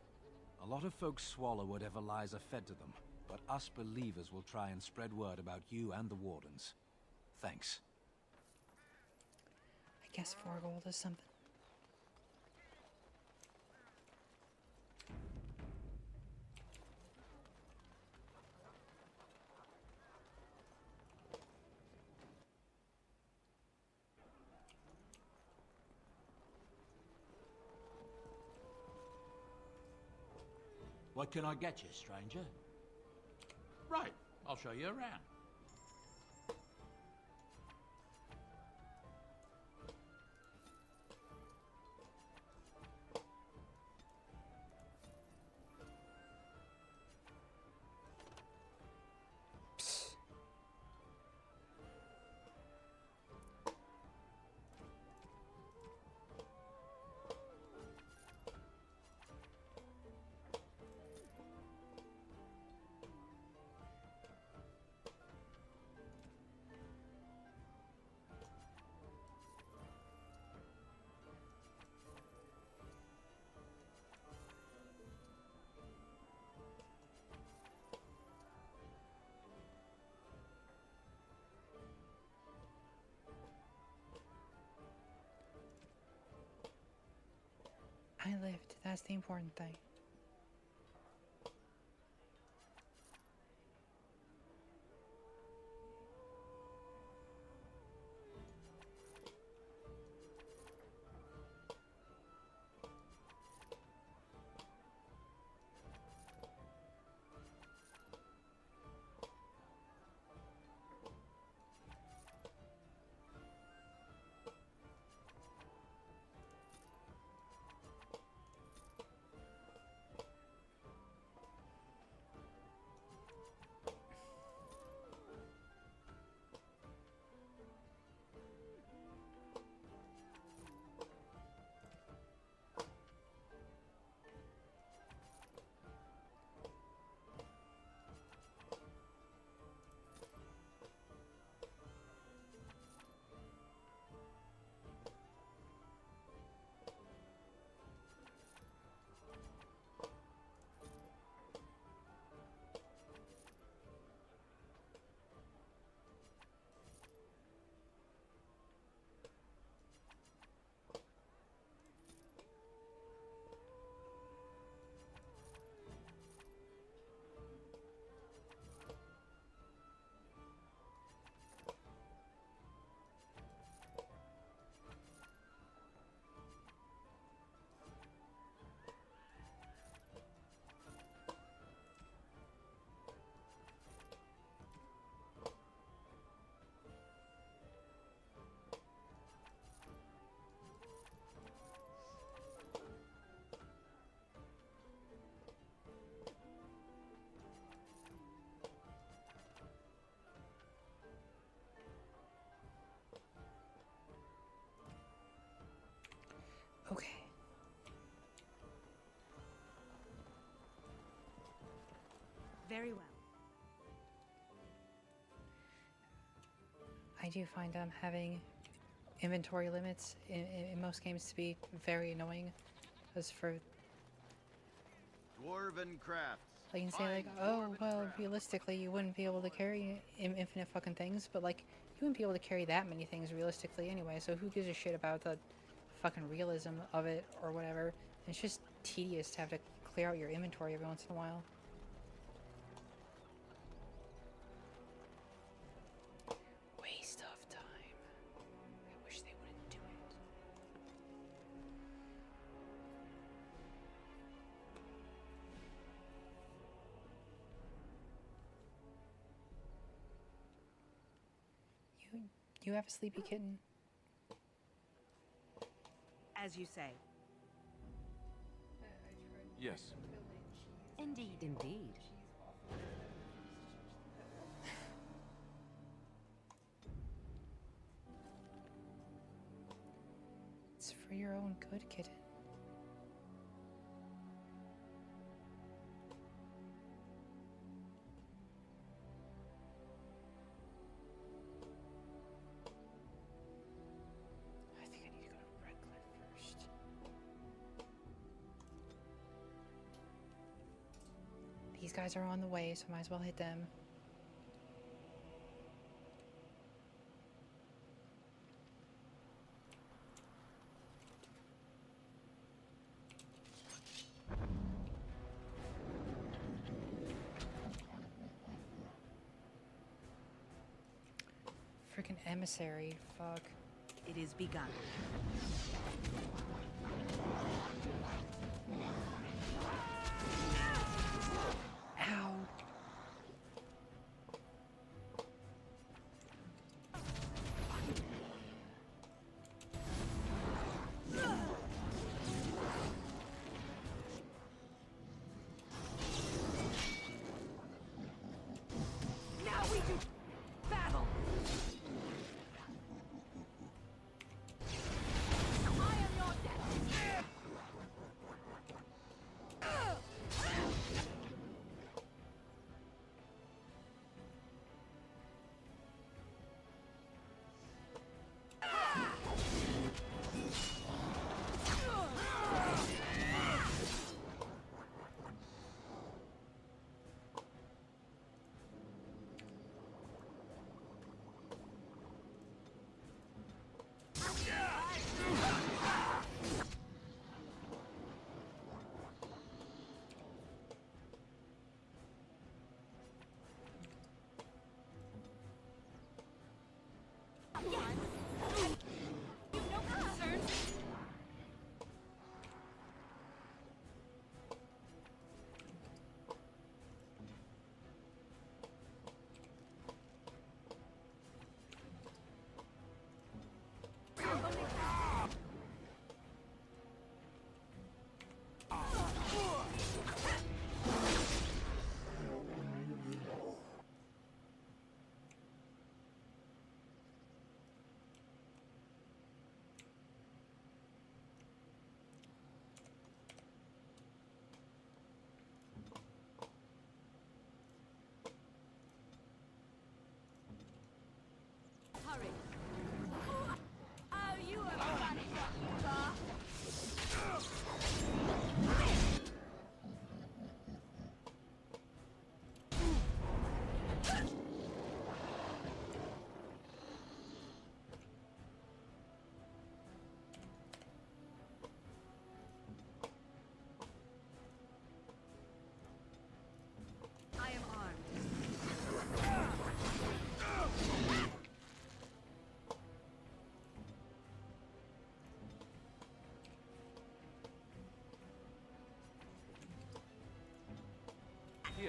A lot of folks swallow whatever lies are fed to them, but us believers will try and spread word about you and the Wardens. Thanks. I guess 4 gold is something. What can I get you, stranger? Right, I'll show you around. I lived. That's the important thing. Okay. Very well. I do find having inventory limits in most games to be very annoying. As for Dwarven crafts. like, you can say like, oh well, realistically you wouldn't be able to carry infinite fucking things, but like you wouldn't be able to carry that many things realistically anyway. So who gives a shit about the fucking realism of it or whatever? It's just tedious to have to clear out your inventory every once in a while. Waste of time. I wish they wouldn't do it. You have a sleepy kitten? As you say. Yes. Indeed. Indeed. It's for your own good, kitten. I think I need to go to Redcliffe first. These guys are on the way, so I might as well hit them. Freaking emissary, fuck. It is begun.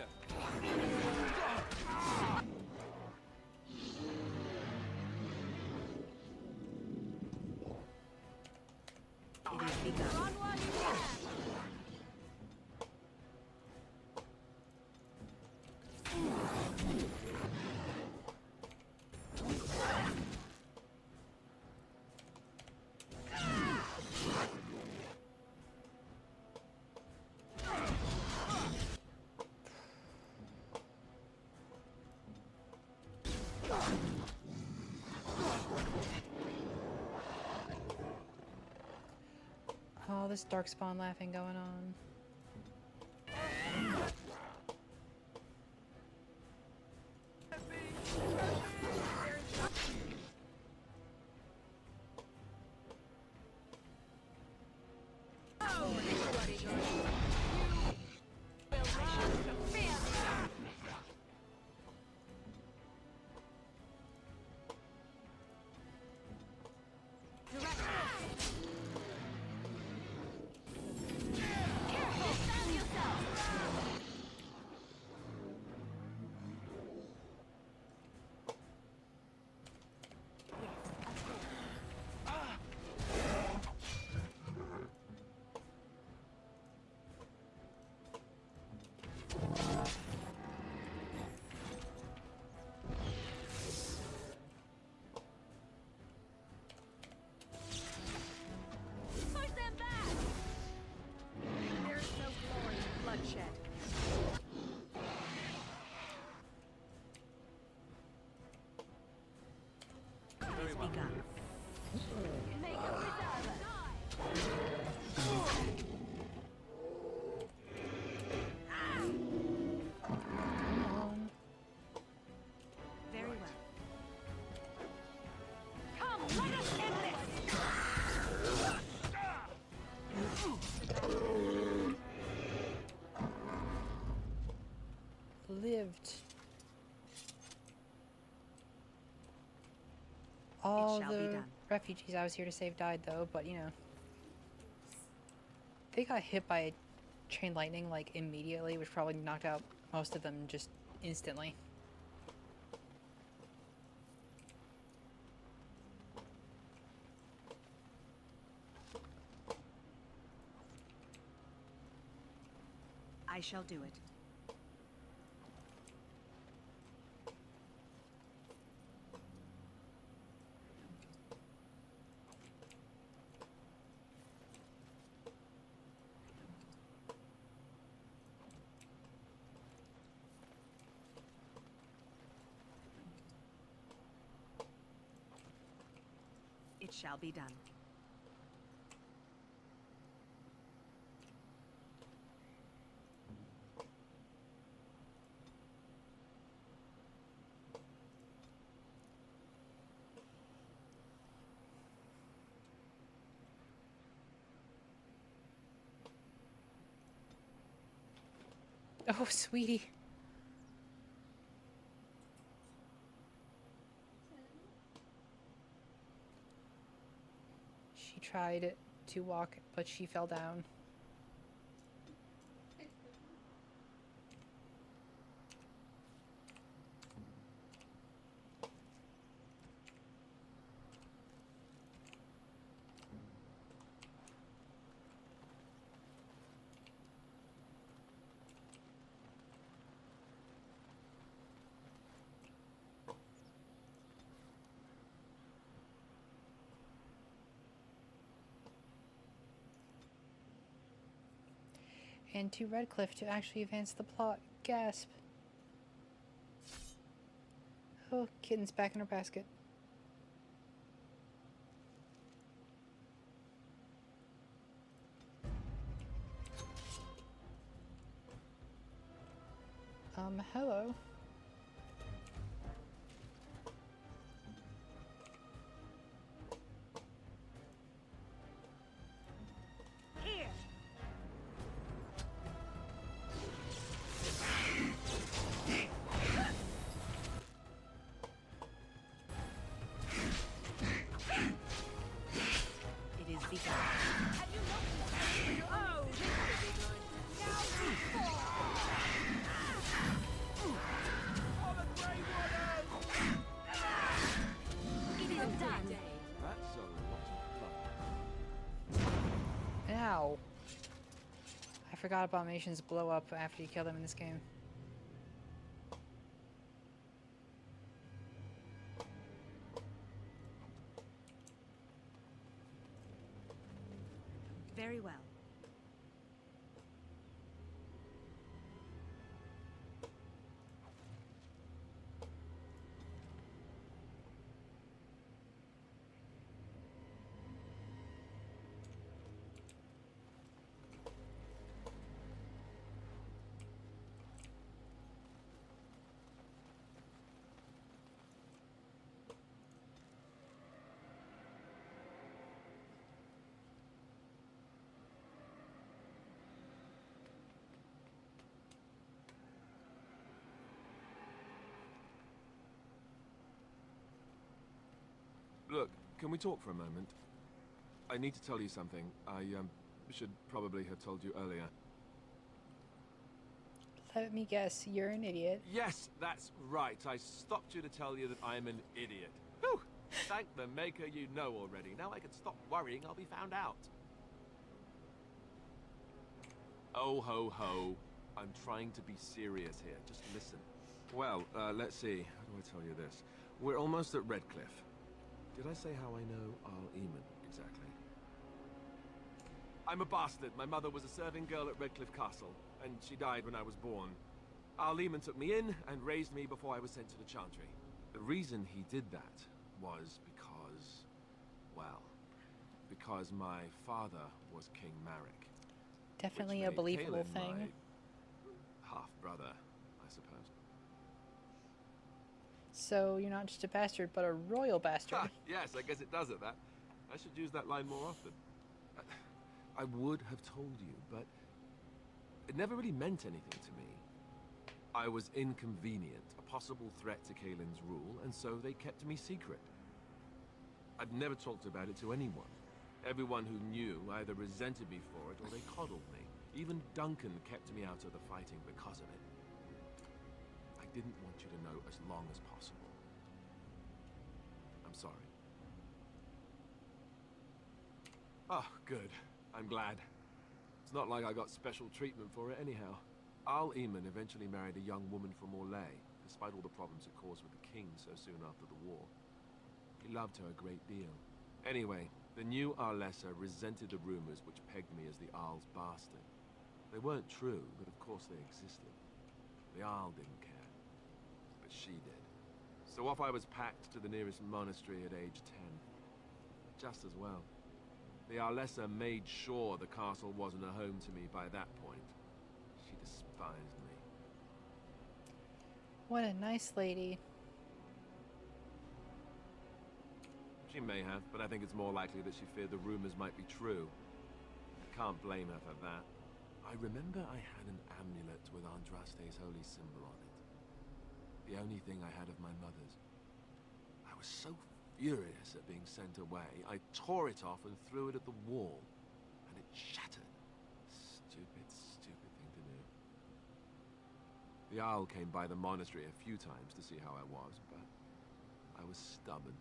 here. It has begun. Run while you can. All this darkspawn laughing going on. Push them back! There's no glory in bloodshed. It has begun. Make a preserver. Very well. Come, let us end Lived. All shall be the done. refugees I was here to save died though, but you know. They got hit by a chain lightning like immediately, which probably knocked out most of them just instantly. I shall do it. It shall be done. Oh, sweetie. She tried to walk, but she fell down. And to Redcliffe to actually advance the plot. Gasp. Oh, kitten's back in her basket. Hello. Here! It is begun. Oh, this could be good. Now we fall! forgot abominations blow up after you kill them in this game. Very well. Look, can we talk for a moment? I need to tell you something. I should probably have told you earlier. Let me guess, you're an idiot. Yes, that's right. I stopped you to tell you that I'm an idiot. Whew! Thank the Maker you know already. Now I can stop worrying I'll be found out. Oh ho ho. I'm trying to be serious here. Just listen. Well, let's see. How do I tell you this? We're almost at Redcliffe. Did I say how I know Arl Eamon exactly? I'm a bastard. My mother was a serving girl at Redcliffe Castle, and she died when I was born. Arl Eamon took me in and raised me before I was sent to the Chantry. The reason he did that was because, well, because my father was King Marek. Definitely a believable thing. My half-brother, I suppose. So you're not just a bastard, but a royal bastard. Ha, yes, I guess it does it, that. I should use that line more often. I would have told you, but it never really meant anything to me. I was inconvenient, a possible threat to Kaelin's rule, and so they kept me secret. I'd never talked about it to anyone. Everyone who knew either resented me for it or they coddled me. Even Duncan kept me out of the fighting because of it. I didn't want you to know as long as possible. I'm sorry. Oh, good. I'm glad. It's not like I got special treatment for it anyhow. Arl Eamon eventually married a young woman from Orlais, despite all the problems it caused with the king so soon after the war. He loved her a great deal. Anyway, the new Arlessa resented the rumors which pegged me as the Arl's bastard. They weren't true, but of course they existed. The Arl didn't care, but she did. So off I was packed to the nearest monastery at age 10. Just as well. The Arlessa made sure the castle wasn't a home to me by that point. She despised me. What a nice lady. She may have, but I think it's more likely that she feared the rumors might be true. I can't blame her for that. I remember I had an amulet with Andraste's holy symbol on it. The only thing I had of my mother's. I was so furious at being sent away, I tore it off and threw it at the wall. And it shattered. Stupid, stupid thing to do. The Arl came by the monastery a few times to see how I was, but I was stubborn.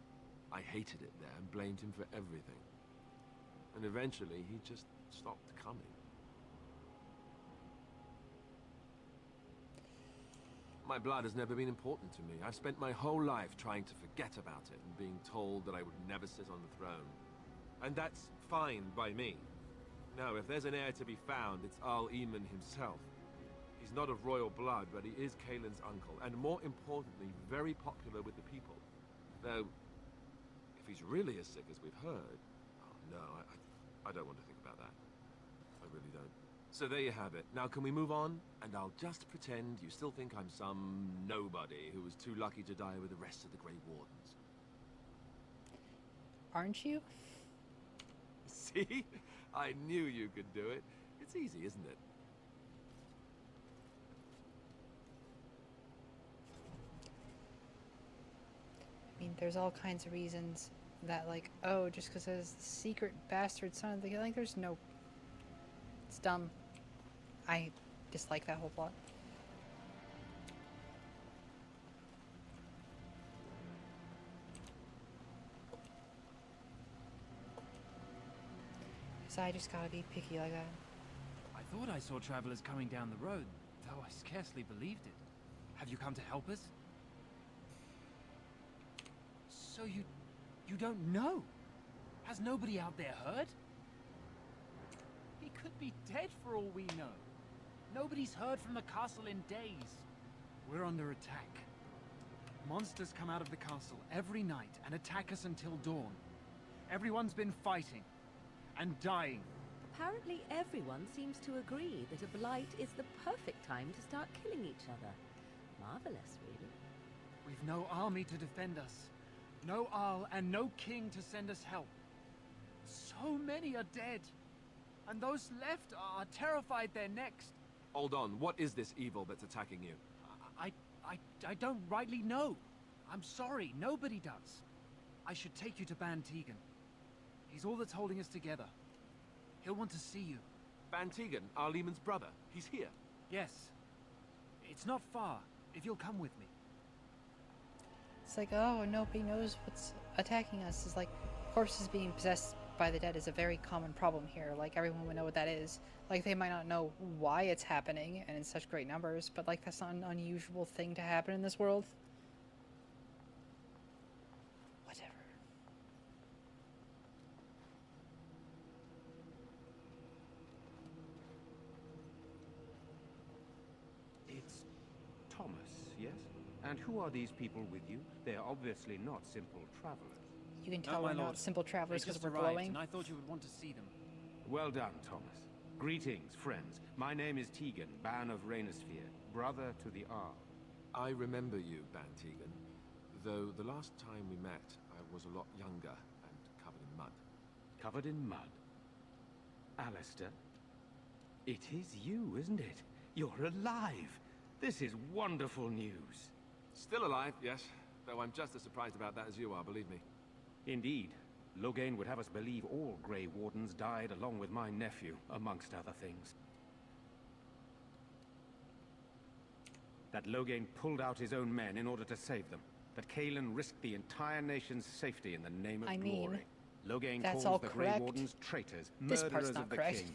I hated it there and blamed him for everything. And eventually, he just stopped coming. My blood has never been important to me. I've spent my whole life trying to forget about it and being told that I would never sit on the throne. And that's fine by me. Now, if there's an heir to be found, it's Arl Eamon himself. He's not of royal blood, but he is Kaelin's uncle, and more importantly, very popular with the people. Though, if he's really as sick as we've heard... Oh, no, I don't want to think about that. I really don't. So there you have it. Now can we move on? And I'll just pretend you still think I'm some nobody who was too lucky to die with the rest of the Grey Wardens. Aren't you? See? I knew you could do it. It's easy, isn't it? I mean, there's all kinds of reasons that, like, oh, just because there's the secret bastard son of the... Like, there's no... It's dumb. I dislike that whole plot. Because I just gotta be picky like that. I thought I saw travelers coming down the road, though I scarcely believed it. Have you come to help us? So you don't know? Has nobody out there heard? He could be dead for all we know. Nobody's heard from the castle in days. We're under attack. Monsters come out of the castle every night and attack us until dawn. Everyone's been fighting and dying. Apparently everyone seems to agree that a blight is the perfect time to start killing each other. Marvelous, really. We've no army to defend us. No Arl and no king to send us help. So many are dead. And those left are terrified they're next. Hold on, what is this evil that's attacking you? I don't rightly know. I'm sorry, nobody does. I should take you to Ban Tegan. He's all that's holding us together. He'll want to see you. Ban Tegan, Arlemon's brother. He's here. Yes. It's not far, if you'll come with me. It's like, oh, nobody knows what's attacking us. It's like, corpses being possessed by the dead is a very common problem here. Like, everyone would know what that is. Like, they might not know why it's happening, and in such great numbers, but, like, that's not an unusual thing to happen in this world. Whatever. It's Thomas, yes? And who are these people with you? They are obviously not simple travelers. You can tell we're not simple travelers because we're glowing. And I thought you would want to see them. Well done, Thomas. Greetings, friends. My name is Tegan, Ban of Rainersphere, brother to the Arl. I remember you, Ban Tegan. Though the last time we met, I was a lot younger and covered in mud. Covered in mud? Alistair? It is you, isn't it? You're alive! This is wonderful news. Still alive, yes. Though I'm just as surprised about that as you are, believe me. Indeed. Loghain would have us believe all Grey Wardens died along with my nephew, amongst other things. That Loghain pulled out his own men in order to save them. That Cailan risked the entire nation's safety in the name of glory. Loghain calls the Grey Wardens traitors, murderers of the king.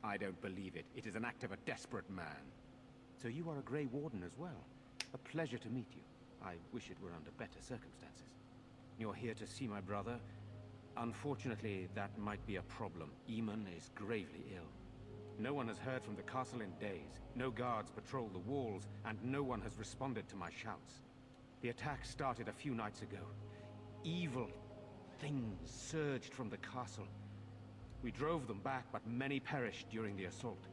I don't believe it. It is an act of a desperate man. So you are a Grey Warden as well. A pleasure to meet you. I wish it were under better circumstances. You're here to see my brother. Unfortunately, that might be a problem. Eamon is gravely ill. No one has heard from the castle in days. No guards patrol the walls, and no one has responded to my shouts. The attack started a few nights ago. Evil things surged from the castle. We drove them back, but many perished during the assault.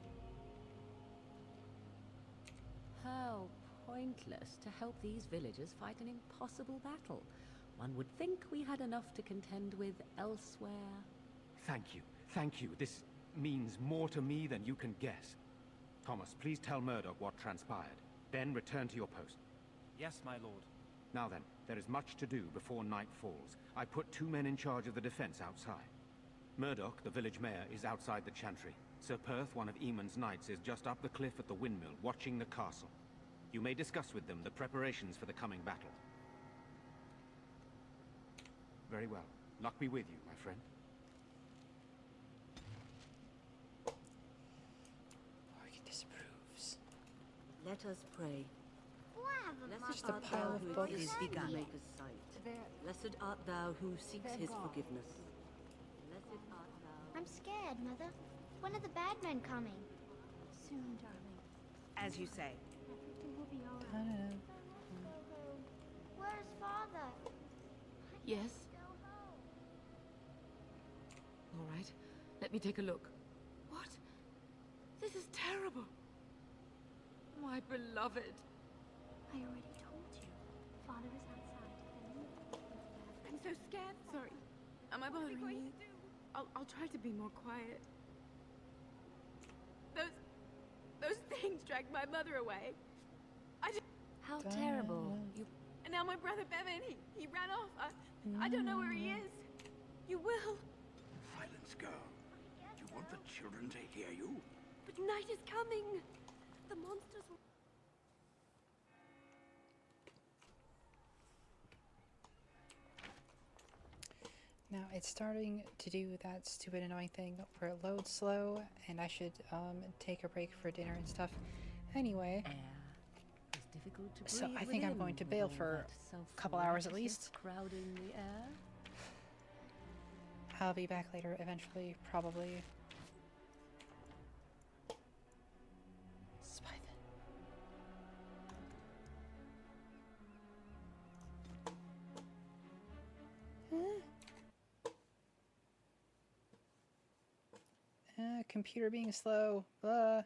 How pointless to help these villagers fight an impossible battle. One would think we had enough to contend with elsewhere. Thank you. Thank you. This means more to me than you can guess. Thomas, please tell Murdoch what transpired. Then return to your post. Yes, my lord. Now then, there is much to do before night falls. I put 2 men in charge of the defense outside. Murdoch, the village mayor, is outside the chantry. Sir Perth, one of Eamon's knights, is just up the cliff at the windmill, watching the castle. You may discuss with them the preparations for the coming battle. Very well. Luck be with you, my friend. Morgan disapproves. Let us pray. Just a pile of books. Is begun. Maker's sight. Blessed art thou who seeks his forgiveness. Blessed art thou. I'm scared, Mother. When are the bad men coming? Soon, darling. As you say. Everything will be alright. Where's Father? Yes? All right. Let me take a look. What? This is terrible. My beloved. I already told you. Father is outside. I'm so scared. Sorry. Am I bothering you? I'll try to be more quiet. Those things dragged my mother away. How terrible. You... And now my brother Bevan, he ran off. I don't know where he is. You will. Silence, girl. You want the children to hear you? But night is coming. The monsters will... Now it's starting to do that stupid annoying thing where it loads slow, and I should take a break for dinner and stuff. Anyway, so I think I'm going to bail for a couple hours at least. Crowding the air. I'll be back later eventually, probably. Computer being slow. Bye.